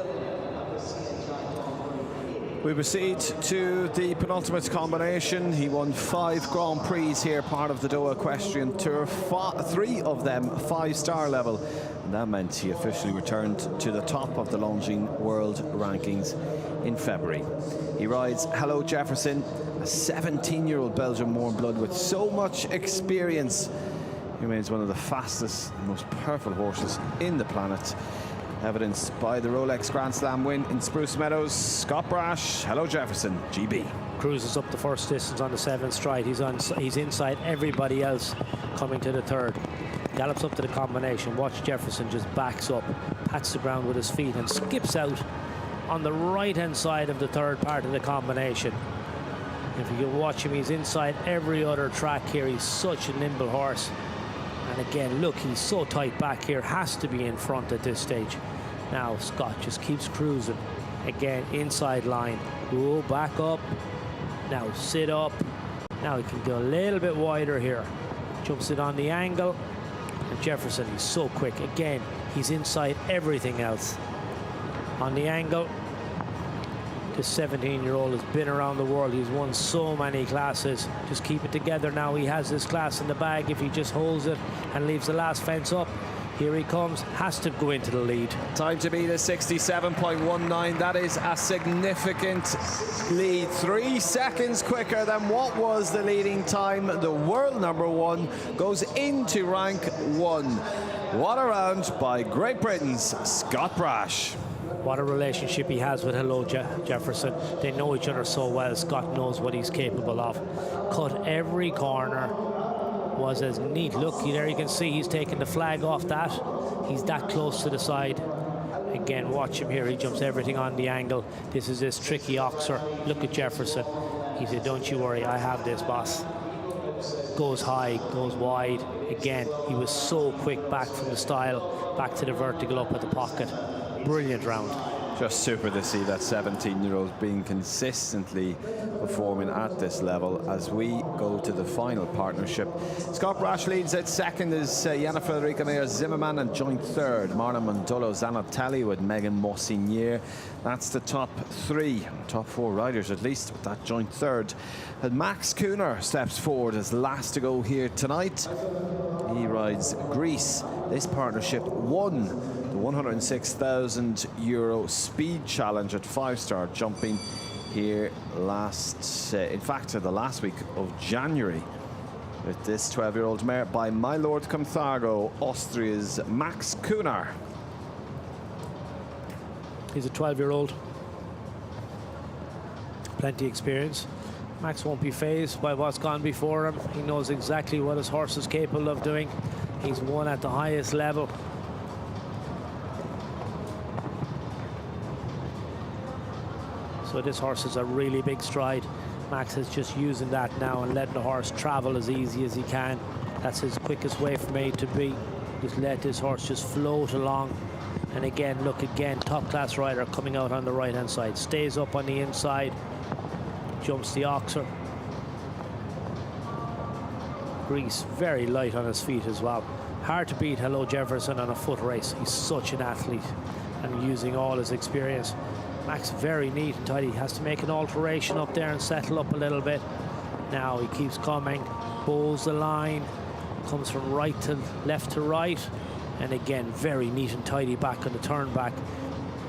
We proceed to the penultimate combination. He won 5 Grand Prix here, part of the Doha Equestrian Tour. 3 of them 5-star level. And that meant he officially returned to the top of the Longines World Rankings in February. He rides Hello Jefferson, a 17-year-old Belgian warm blood with so much experience. He remains one of the fastest and most powerful horses in the planet, evidenced by the Rolex Grand Slam win in Spruce Meadows. Scott Brash, Hello Jefferson, GB. Cruises up the first distance on the 7th stride. He's inside everybody else coming to the 3rd. Gallops up to the combination. Watch Jefferson just backs up, pats the ground with his feet and skips out on the right-hand side of the 3rd part of the combination. If you can watch him, he's inside every other track here. He's such a nimble horse. And again, look, he's so tight back here. Has to be in front at this stage. Now Scott just keeps cruising. Again, inside line. Go back up. Now sit up. Now he can go a little bit wider here. Jumps it on the angle. And Jefferson, he's so quick. Again, he's inside everything else. On the angle. This 17-year-old has been around the world. He's won so many classes. Just keep it together now. He has this class in the bag if he just holds it and leaves the last fence up. Here he comes, has to go into the lead. Time to beat a 67.19. That is a significant lead. 3 seconds quicker than what was the leading time. The world #1 goes into rank 1. What a round by Great Britain's Scott Brash. What a relationship he has with Hello Jefferson. They know each other so well. Scott knows what he's capable of. Cut every corner. Was as neat. Look, there you can see he's taking the flag off that. He's that close to the side. Again, watch him here. He jumps everything on the angle. This is this tricky oxer. Look at Jefferson. He said, don't you worry, I have this, boss. Goes high, goes wide. Again, he was so quick back from the style, back to the vertical up at the pocket. Brilliant round. Just super to see that 17-year-old being consistently performing at this level as we go to the final partnership. Scott Brash leads at 2nd is Yana Federica Meyer Zimmerman, and joint 3rd Marna Mondolo Zanatelli with Megan Mossinier. That's the top 3, top 4 riders at least, with that joint 3rd. And Max Kuhner steps forward as last to go here tonight. He rides Greece. This partnership won the €106,000 speed challenge at 5-star jumping here in fact, the last week of January, with this 12-year-old mare by My Lord Comthago, Austria's Max Kuhner. He's a 12-year-old. Plenty experience. Max won't be fazed by what's gone before him. He knows exactly what his horse is capable of doing. He's won at the highest level. So this horse is a really big stride. Max is just using that now and letting the horse travel as easy as he can. That's his quickest way from A to B. Just let this horse just float along. And again, look again, top class rider coming out on the right hand side. Stays up on the inside. Jumps the oxer. Greece very light on his feet as well. Hard to beat Hello Jefferson on a foot race. He's such an athlete and using all his experience. Max very neat and tidy. Has to make an alteration up there and settle up a little bit. Now he keeps coming, bowls the line, comes from right to left to right, and again very neat and tidy back on the turn back.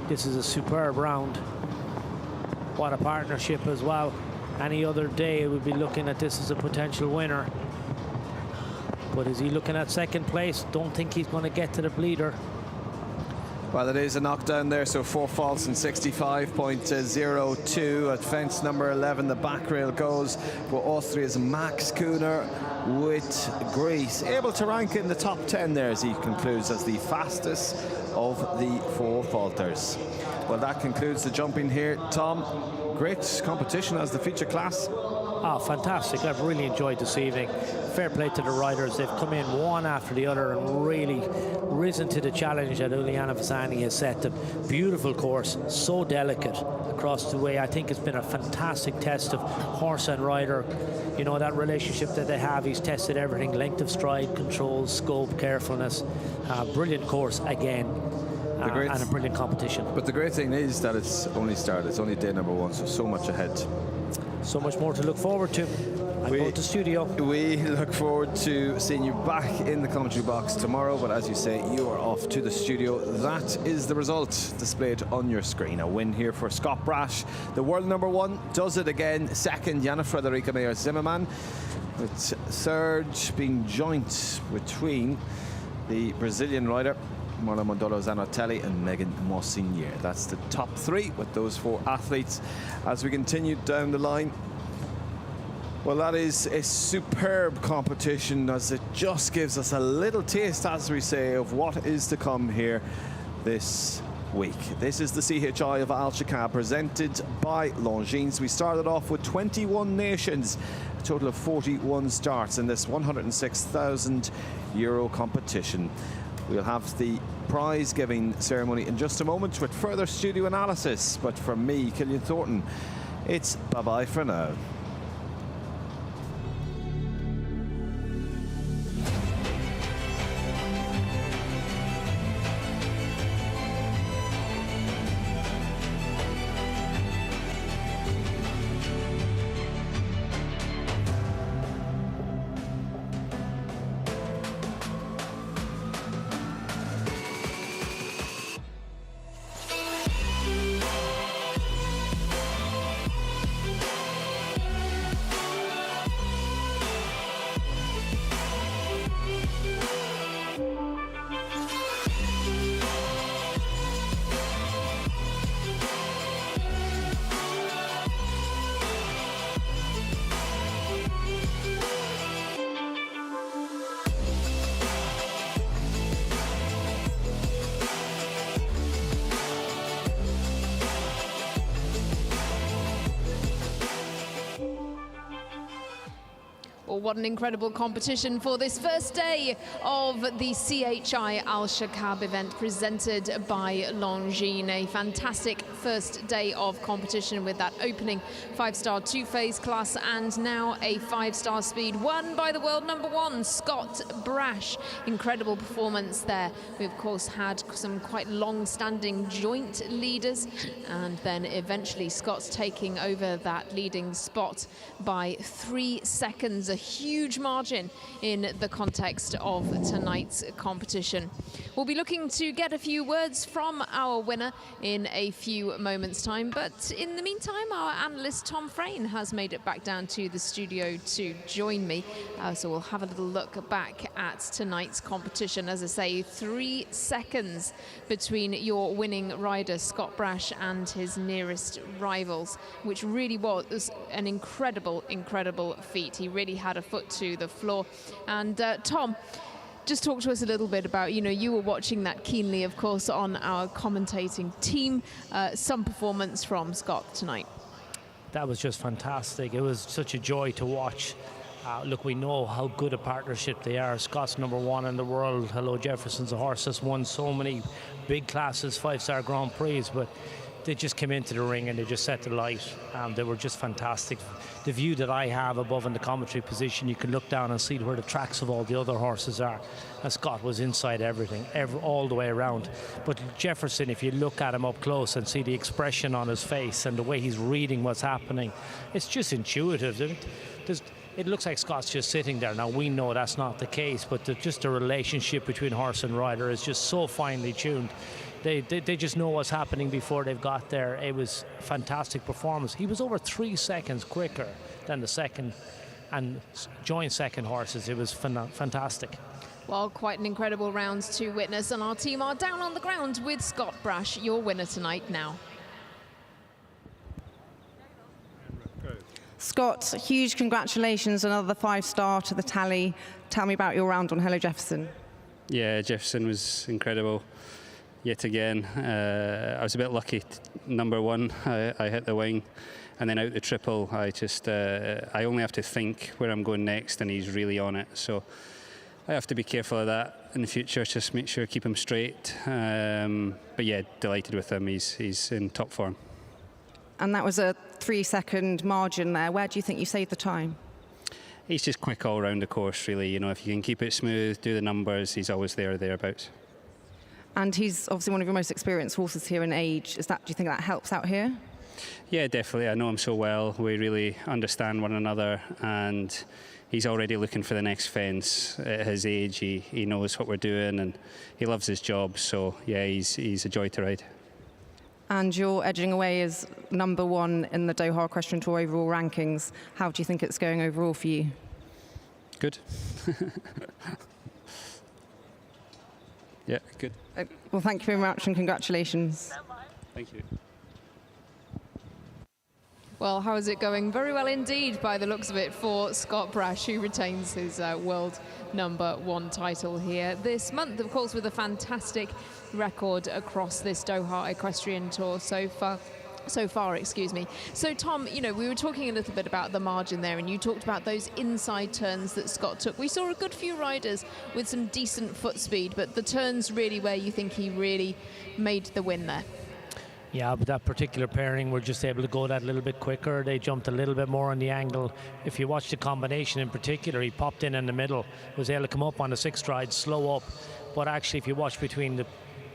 This is a superb round. What a partnership as well. Any other day we'd be looking at this as a potential winner. But is he looking at 2nd place? Don't think he's going to get to the bleeder. Well, it is a knockdown there, so 4 faults and 65.02 at fence number 11. The back rail goes for Austria's Max Kuhner with grace, able to rank in the top 10 there as he concludes as the fastest of the 4 faulters. Well, that concludes the jumping here. Tom, great competition as the feature class. Oh, fantastic. I've really enjoyed this evening. Fair play to the riders. They've come in one after the other and really risen to the challenge that Uliana Fasani has set them. Beautiful course, so delicate across the way. I think it's been a fantastic test of horse and rider. You know, that relationship that they have. He's tested everything, length of stride, control, scope, carefulness. Brilliant course again. And a brilliant competition. But the great thing is that it's only started. It's only day number 1, so much ahead. So much more to look forward to. I'm going to studio. We look forward to seeing you back in the commentary box tomorrow, but as you say, you are off to the studio. That is the result displayed on your screen. A win here for Scott Brash. The world number 1 does it again. Second, Jana Frederica Meyer-Zimmermann, with third being joint between the Brazilian rider Marla Mondolo Zanotelli and Megan Mossinier. That's the top 3 with those 4 athletes. As we continue down the line, well, that is a superb competition, as it just gives us a little taste, as we say, of what is to come here this week. This is the CHI of Alshaqab, presented by Longines. We started off with 21 nations, a total of 41 starts in this €106,000 competition. We'll have the prize-giving ceremony in just a moment with further studio analysis. But from me, Killian Thornton, it's bye-bye for now. What an incredible competition for this first day of the CHI Alshaqab event presented by Longines. A fantastic first day of competition with that opening 5-star 2-phase class, and now a 5-star speed won by the world number 1, Scott Brash. Incredible performance there. We of course had some quite long-standing joint leaders, and then eventually Scott's taking over that leading spot by 3 seconds. A huge margin in the context of tonight's competition. We'll be looking to get a few words from our winner in a few moments' time, but in the meantime, our analyst Tom Frayne has made it back down to the studio to join me. So we'll have a little look back at tonight's competition. As I say, 3 seconds between your winning rider Scott Brash and his nearest rivals, which really was an incredible feat. He really had a foot to the floor. And Tom, just talk to us a little bit about, you were watching that keenly, of course, on our commentating team. Some performance from Scott tonight. That was just fantastic. It was such a joy to watch. Look, we know how good a partnership they are. Scott's number 1 in the world. Hello Jefferson's a horse that's won so many big classes, 5-star Grand Prix, but they just came into the ring and they just set the light. They were just fantastic. The view that I have above in the commentary position, you can look down and see where the tracks of all the other horses are. And Scott was inside everything, all the way around. But Jefferson, if you look at him up close and see the expression on his face and the way he's reading what's happening, it's just intuitive. It looks like Scott's just sitting there. Now, we know that's not the case, but just the relationship between horse and rider is just so finely tuned. They just know what's happening before they've got there. It was a fantastic performance. He was over 3 seconds quicker than the second and joint second horses. It was fantastic. Well, quite an incredible round to witness, and our team are down on the ground with Scott Brash, your winner tonight now. Scott, huge congratulations, another 5-star to the tally. Tell me about your round on Hello Jefferson. Yeah, Jefferson was incredible yet again. I was a bit lucky. Number one, I hit the wing, and then out the triple, I only have to think where I'm going next, and he's really on it. So I have to be careful of that in the future, just make sure keep him straight. But yeah, delighted with him. He's in top form. And that was a 3-second margin there. Where do you think you saved the time? He's just quick all around the course, really. You know, if you can keep it smooth, do the numbers, he's always there or thereabouts. And he's obviously one of your most experienced horses here in age. Do you think that helps out here? Yeah, definitely. I know him so well. We really understand one another, and he's already looking for the next fence at his age. He knows what we're doing, and he loves his job. So yeah, he's a joy to ride. And you're edging away as number one in the Doha Equestrian Tour overall rankings. How do you think it's going overall for you? Good. Yeah, good. Well, thank you very much and congratulations. Thank you. Well, how is it going? Very well indeed, by the looks of it, for Scott Brash, who retains his world #1 title here this month, of course, with a fantastic record across this Doha Equestrian Tour so far. So Tom, you know, we were talking a little bit about the margin there, and you talked about those inside turns that Scott took. We saw a good few riders with some decent foot speed, but the turns really where you think he really made the win there. Yeah, but that particular pairing were just able to go that little bit quicker. They jumped a little bit more on the angle. If you watch the combination in particular, he popped in the middle, was able to come up on the 6 stride, slow up. But actually, if you watch between the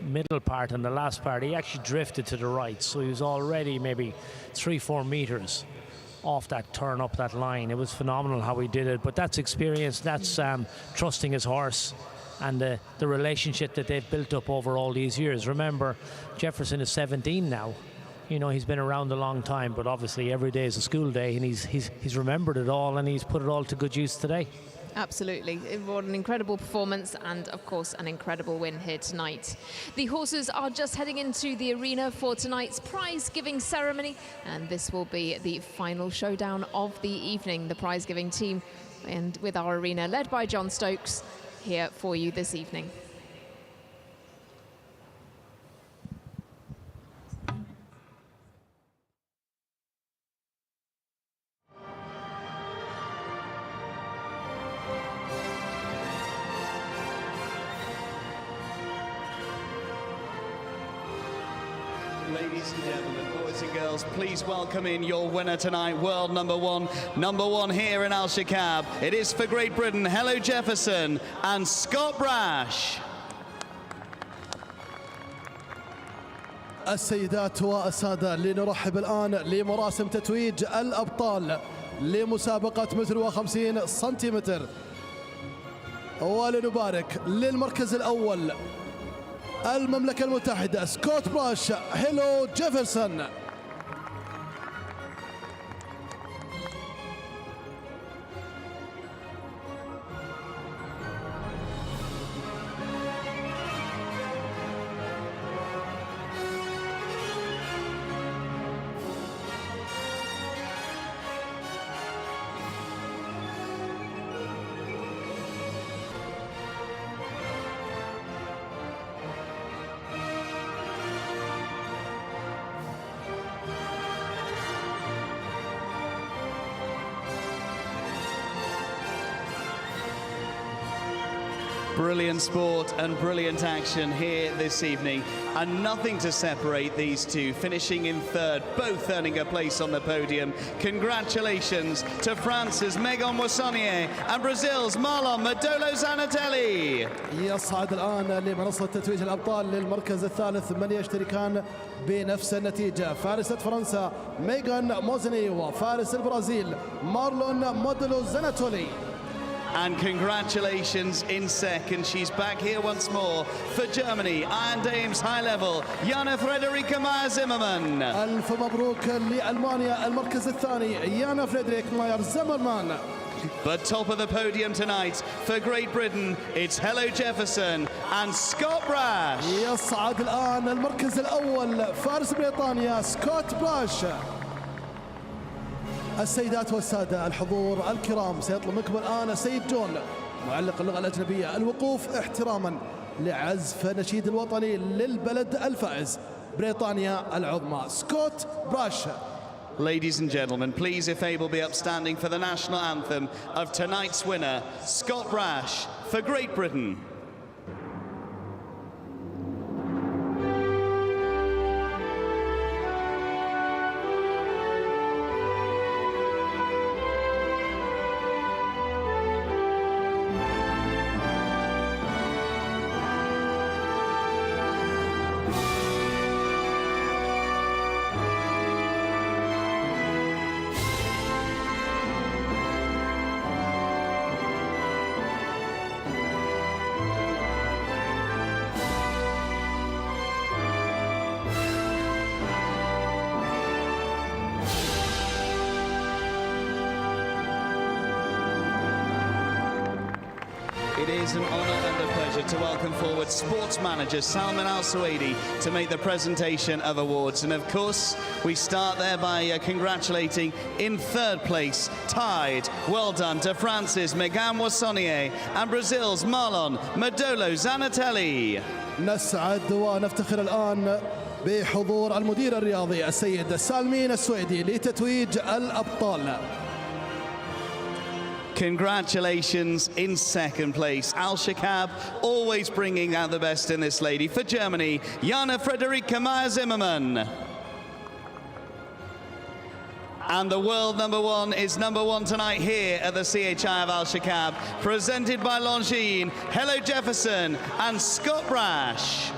middle part and the last part, he actually drifted to the right. So he was already maybe 3-4 meters off that turn up that line. It was phenomenal how he did it. But that's experience, that's trusting his horse, and the relationship that they've built up over all these years. Remember, Jefferson is 17 now. You know, he's been around a long time, but obviously every day is a school day, and he's remembered it all, and he's put it all to good use today. Absolutely. What an incredible performance, and of course an incredible win here tonight. The horses are just heading into the arena for tonight's prize giving ceremony, and this will be the final showdown of the evening. The prize giving team, and with our arena led by John Stokes, here for you this evening. Ladies and gentlemen, boys and girls, please welcome in your winner tonight, world number one here in Alshaqab. It is for Great Britain, Hello Jefferson and Scott Brash. السيدات والسادة، لنرحب الآن لمراسم تتويج الأبطال لمسابقة 150 سنتيمتر، ولنبارك للمركز الأول المملكة المتحدة سكوت براش هيلو جيفرسون. Brilliant sport and brilliant action here this evening, and nothing to separate these two, finishing in third, both earning a place on the podium. Congratulations to France's Megan Moissonnier and Brazil's Marlon Modolo Zanatelli. يصعد الآن لمنصة تتويج الأبطال للمركز الثالث من يشتركان بنفس النتيجة، فارسة فرنسا ميغان موزني وفارس البرازيل مارلون مودولو زاناتولي. And congratulations in second. She's back here once more for Germany. Iron Dames High Level, Jana Frederika Meyer-Zimmermann. ألف مبروك لألمانيا المركز الثاني يانا فريدريك ماير زيمرمان. But top of the podium tonight for Great Britain, it's Hello Jefferson and Scott Brash. يصعد الآن المركز الأول فارس بريطانيا سكوت براش. السيدات والسادة الحضور الكرام، سيطلب منكم الآن السيد جون معلق اللغة الأجنبية الوقوف احتراما لعزف نشيد الوطني للبلد الفائز بريطانيا العظمى سكوت براش. Ladies and gentlemen, please, if able, be upstanding for the national anthem of tonight's winner, Scott Brash, for Great Britain. It is an honour and a pleasure to welcome forward sports manager Salman Al-Suwaidi to make the presentation of awards. And of course, we start there by congratulating in third place, tied, well done to France's Megan Wassonnier and Brazil's Marlon Modolo Zanatelli. نسعد ونفتخر الآن بحضور المدير الرياضي السيد سالمين السويدي لتتويج الأبطال. Congratulations in second place. Alshaqab always bringing out the best in this lady. For Germany, Jana Friederike Meyer-Zimmermann. And the world number one is number one tonight here at the CHI of Alshaqab, presented by Longines, Hello Jefferson and Scott Brash.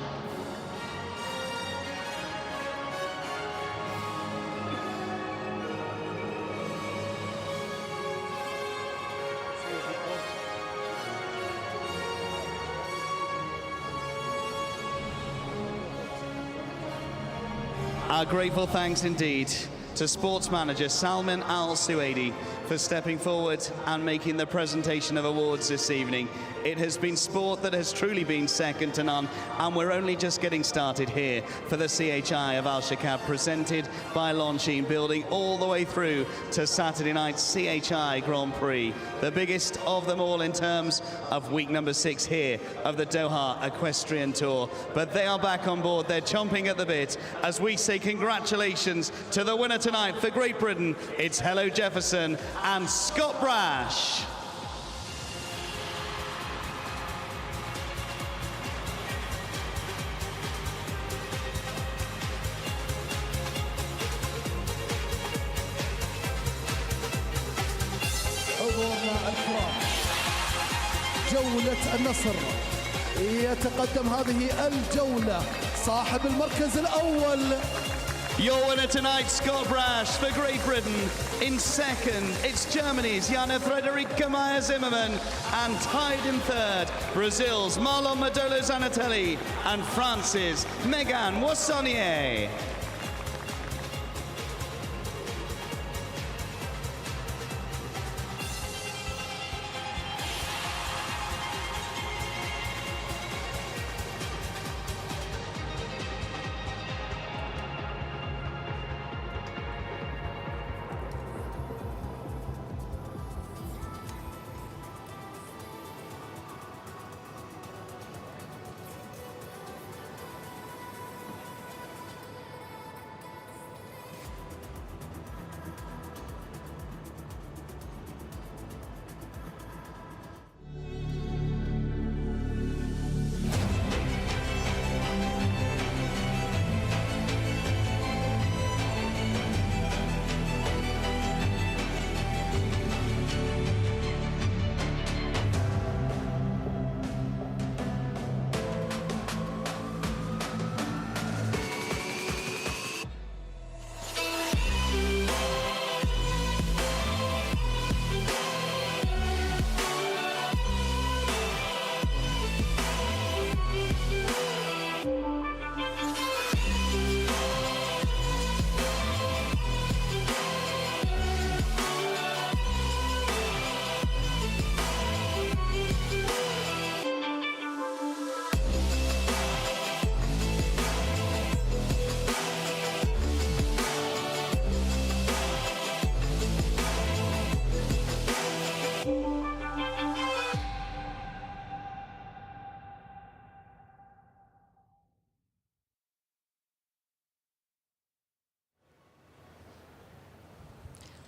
Our grateful thanks indeed to sports manager Salman Al-Suwaidi for stepping forward and making the presentation of awards this evening. It has been sport that has truly been second to none, and we're only just getting started here for the CHI of Alshaqab, presented by Longines, building all the way through to Saturday night's CHI Grand Prix, the biggest of them all in terms of week number 6 here of the Doha Equestrian Tour. But they are back on board, they're chomping at the bit as we say congratulations to the winner tonight for Great Britain. It's Hello Jefferson and Scott Brash. حضورنا الكرام، جولة النصر، يتقدم هذه الجولة صاحب المركز الأول. Your winner tonight, Scott Brash for Great Britain. In second, it's Germany's Jana Friederike Meyer-Zimmermann, and tied in third, Brazil's Marlon Modolo Zanatelli and France's Megan Wassonnier.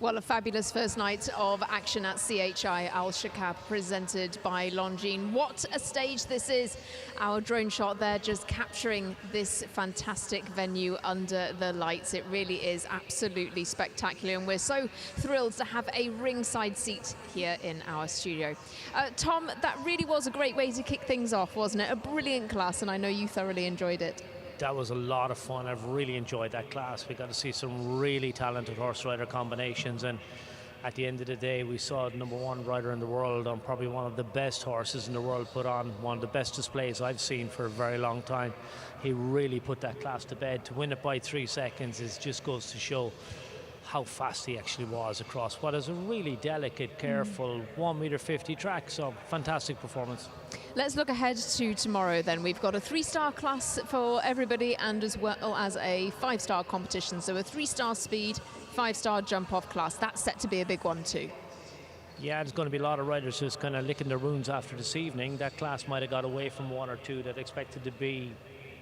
Well, a fabulous first night of action at CHI Alshaqab, presented by Longines. What a stage this is. Our drone shot there just capturing this fantastic venue under the lights. It really is absolutely spectacular, and we're so thrilled to have a ringside seat here in our studio. Tom, that really was a great way to kick things off, wasn't it? A brilliant class, and I know you thoroughly enjoyed it. That was a lot of fun. I've really enjoyed that class. We got to see some really talented horse rider combinations, and at the end of the day we saw the #1 rider in the world on probably one of the best horses in the world put on one of the best displays I've seen for a very long time. He really put that class to bed. To win it by 3 seconds is just goes to show how fast he actually was across what is a really delicate, careful 1.50 meter track. So fantastic performance. Let's look ahead to tomorrow then. We've got a 3-star class for everybody, and as well as a 5-star competition. So a 3-star speed, 5-star jump off class. That's set to be a big one too. Yeah, there's going to be a lot of riders who's kind of licking their wounds after this evening. That class might have got away from 1 or 2 that expected to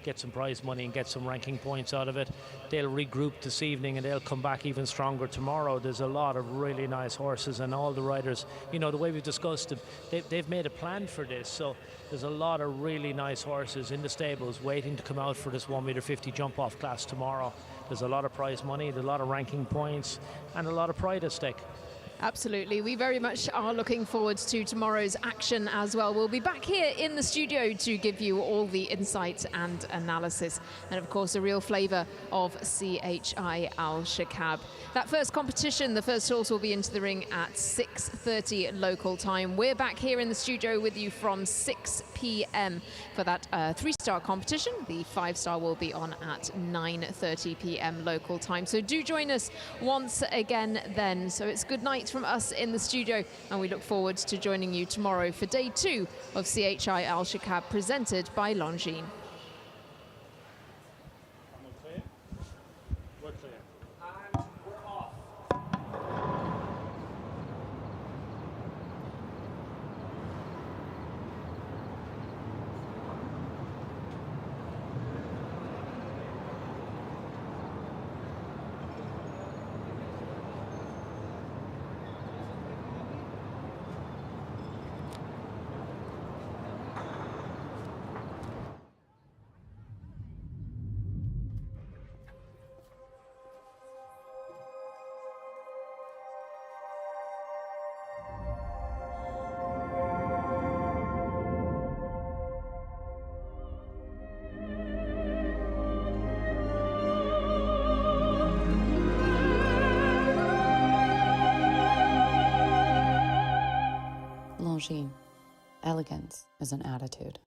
get some prize money and get some ranking points out of it. They'll regroup this evening and they'll come back even stronger tomorrow. There's a lot of really nice horses, and all the riders, you know, the way we've discussed it, they've made a plan for this. So there's a lot of really nice horses in the stables waiting to come out for this 1.50 meter jump off class tomorrow. There's a lot of prize money, there's a lot of ranking points, and a lot of pride at stake. Absolutely. We very much are looking forward to tomorrow's action as well. We'll be back here in the studio to give you all the insights and analysis, and of course a real flavour of CHI Alshaqab. That first competition, the first horse will be into the ring at 6:30 local time. We're back here in the studio with you from 6 p.m. for that 3-star competition. The 5-star will be on at 9:30 p.m. local time. So do join us once again then. So it's good night from us in the studio, and we look forward to joining you tomorrow for day 2 of CHI Alshaqab, presented by Longines. Longines, elegance is an attitude.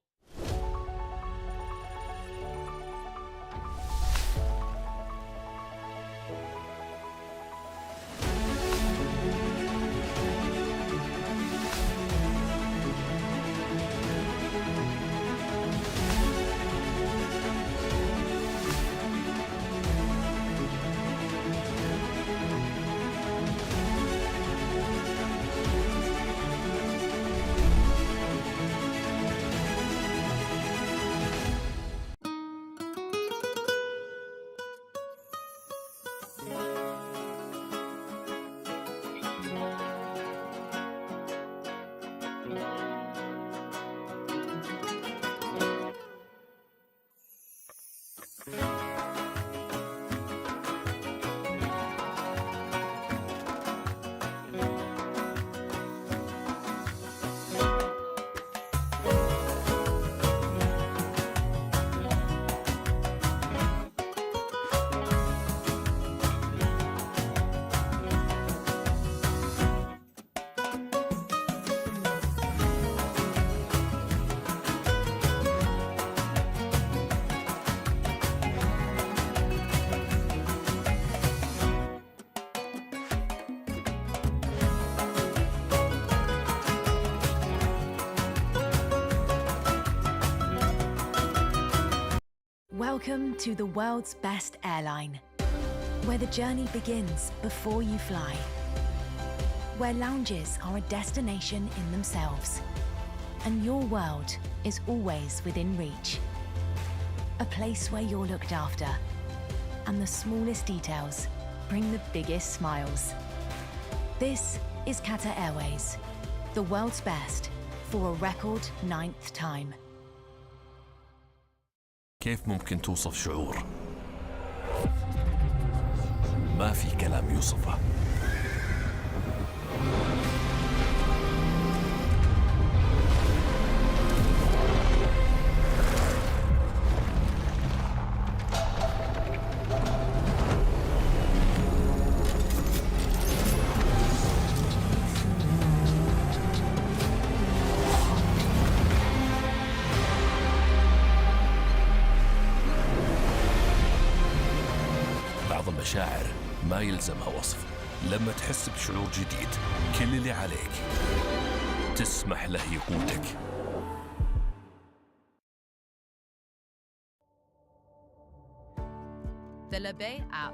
Welcome to the world's best airline, where the journey begins before you fly, where lounges are a destination in themselves, and your world is always within reach. A place where you're looked after, and the smallest details bring the biggest smiles. This is Qatar Airways, the world's best for a record 9th time. كيف ممكن توصف شعور؟ ما في كلام يوصفه. مشاعر ما يلزمها وصف. لما تحس بشعور جديد كل اللي عليك تسمح له يقودك. The Labay app,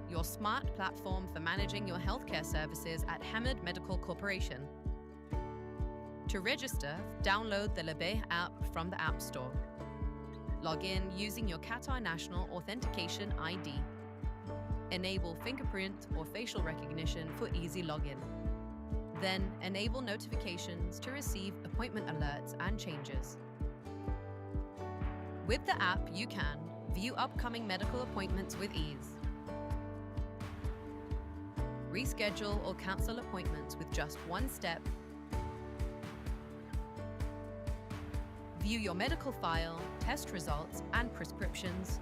your smart platform for managing your healthcare services at Hamad Medical Corporation. To register, download the Labay app from the App Store. Log in using your Qatar National Authentication ID. Enable fingerprint or facial recognition for easy login. Then enable notifications to receive appointment alerts and changes. With the app, you can view upcoming medical appointments with ease, reschedule or cancel appointments with just one step, view your medical file, test results, and prescriptions,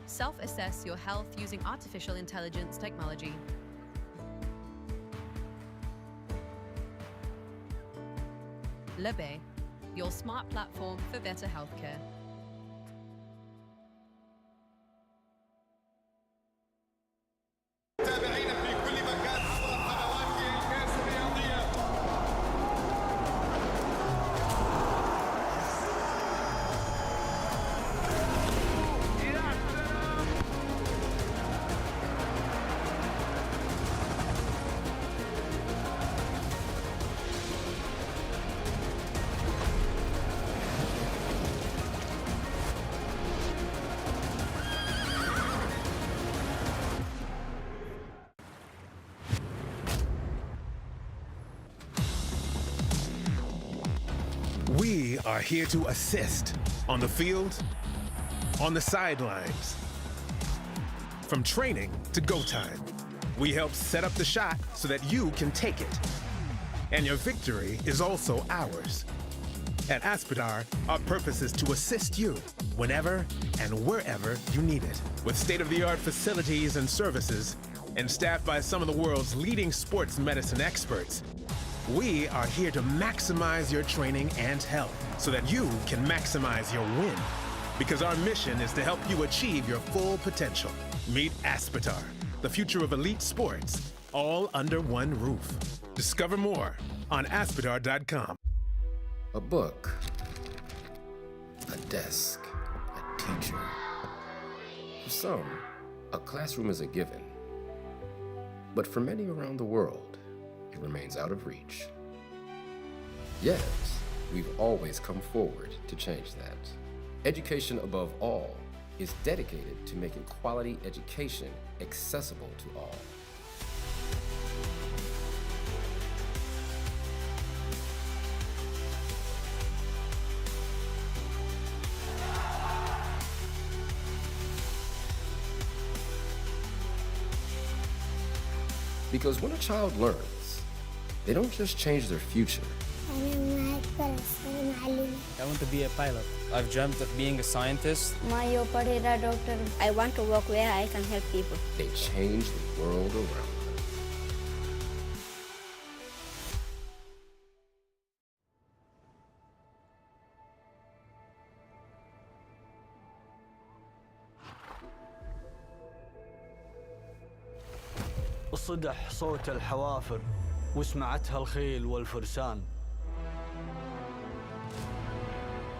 self-assess your health using artificial intelligence technology. Labay, your smart platform for better healthcare. We are here to assist on the field, on the sidelines. From training to go time, we help set up the shot so that you can take it. And your victory is also ours. At Aspetar, our purpose is to assist you whenever and wherever you need it. With state-of-the-art facilities and services, and staffed by some of the world's leading sports medicine experts, we are here to maximize your training and health so that you can maximize your win. Because our mission is to help you achieve your full potential. Meet Aspetar, the future of elite sports, all under one roof. Discover more on aspetar.com. A book, a desk, a teacher. For some, a classroom is a given. But for many around the world, it remains out of reach. Yet, we've always come forward to change that. Education above all is dedicated to making quality education accessible to all. Because when a child learns, they don't just change their future. I want to be a pilot. I've dreamt of being a scientist. Doctor. I want to work where I can help people. They change the world around them. صدح صوت الحوافر وسمعتها الخيل والفرسان.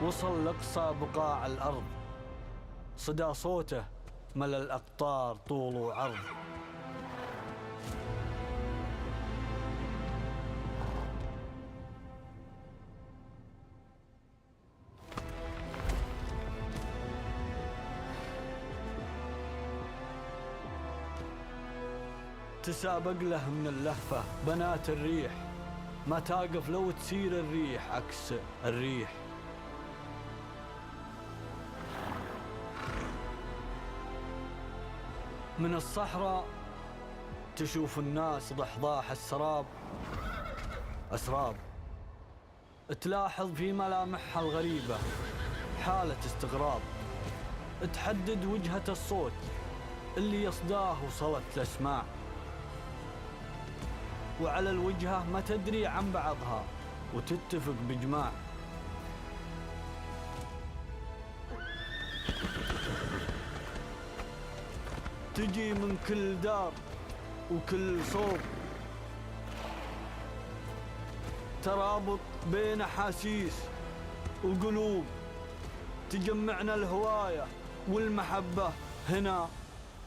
وصل لأقصى بقاع الأرض، صدى صوته ملى الأقطار طول وعرض. تسابق له من اللهفة بنات الريح، ما تقف لو تسير الريح عكس الريح. من الصحراء تشوف الناس ضحضاح السراب أسراب، تلاحظ في ملامحها الغريبة حالة استغراب، تحدد وجهة الصوت اللي يصداه وصلت الأسماع، وعلى الوجهة ما تدري عن بعضها وتتفق بإجماع. تجي من كل دار وكل صوب، ترابط بين أحاسيس وقلوب، تجمعنا الهواية والمحبة هنا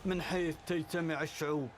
من حيث تجتمع الشعوب.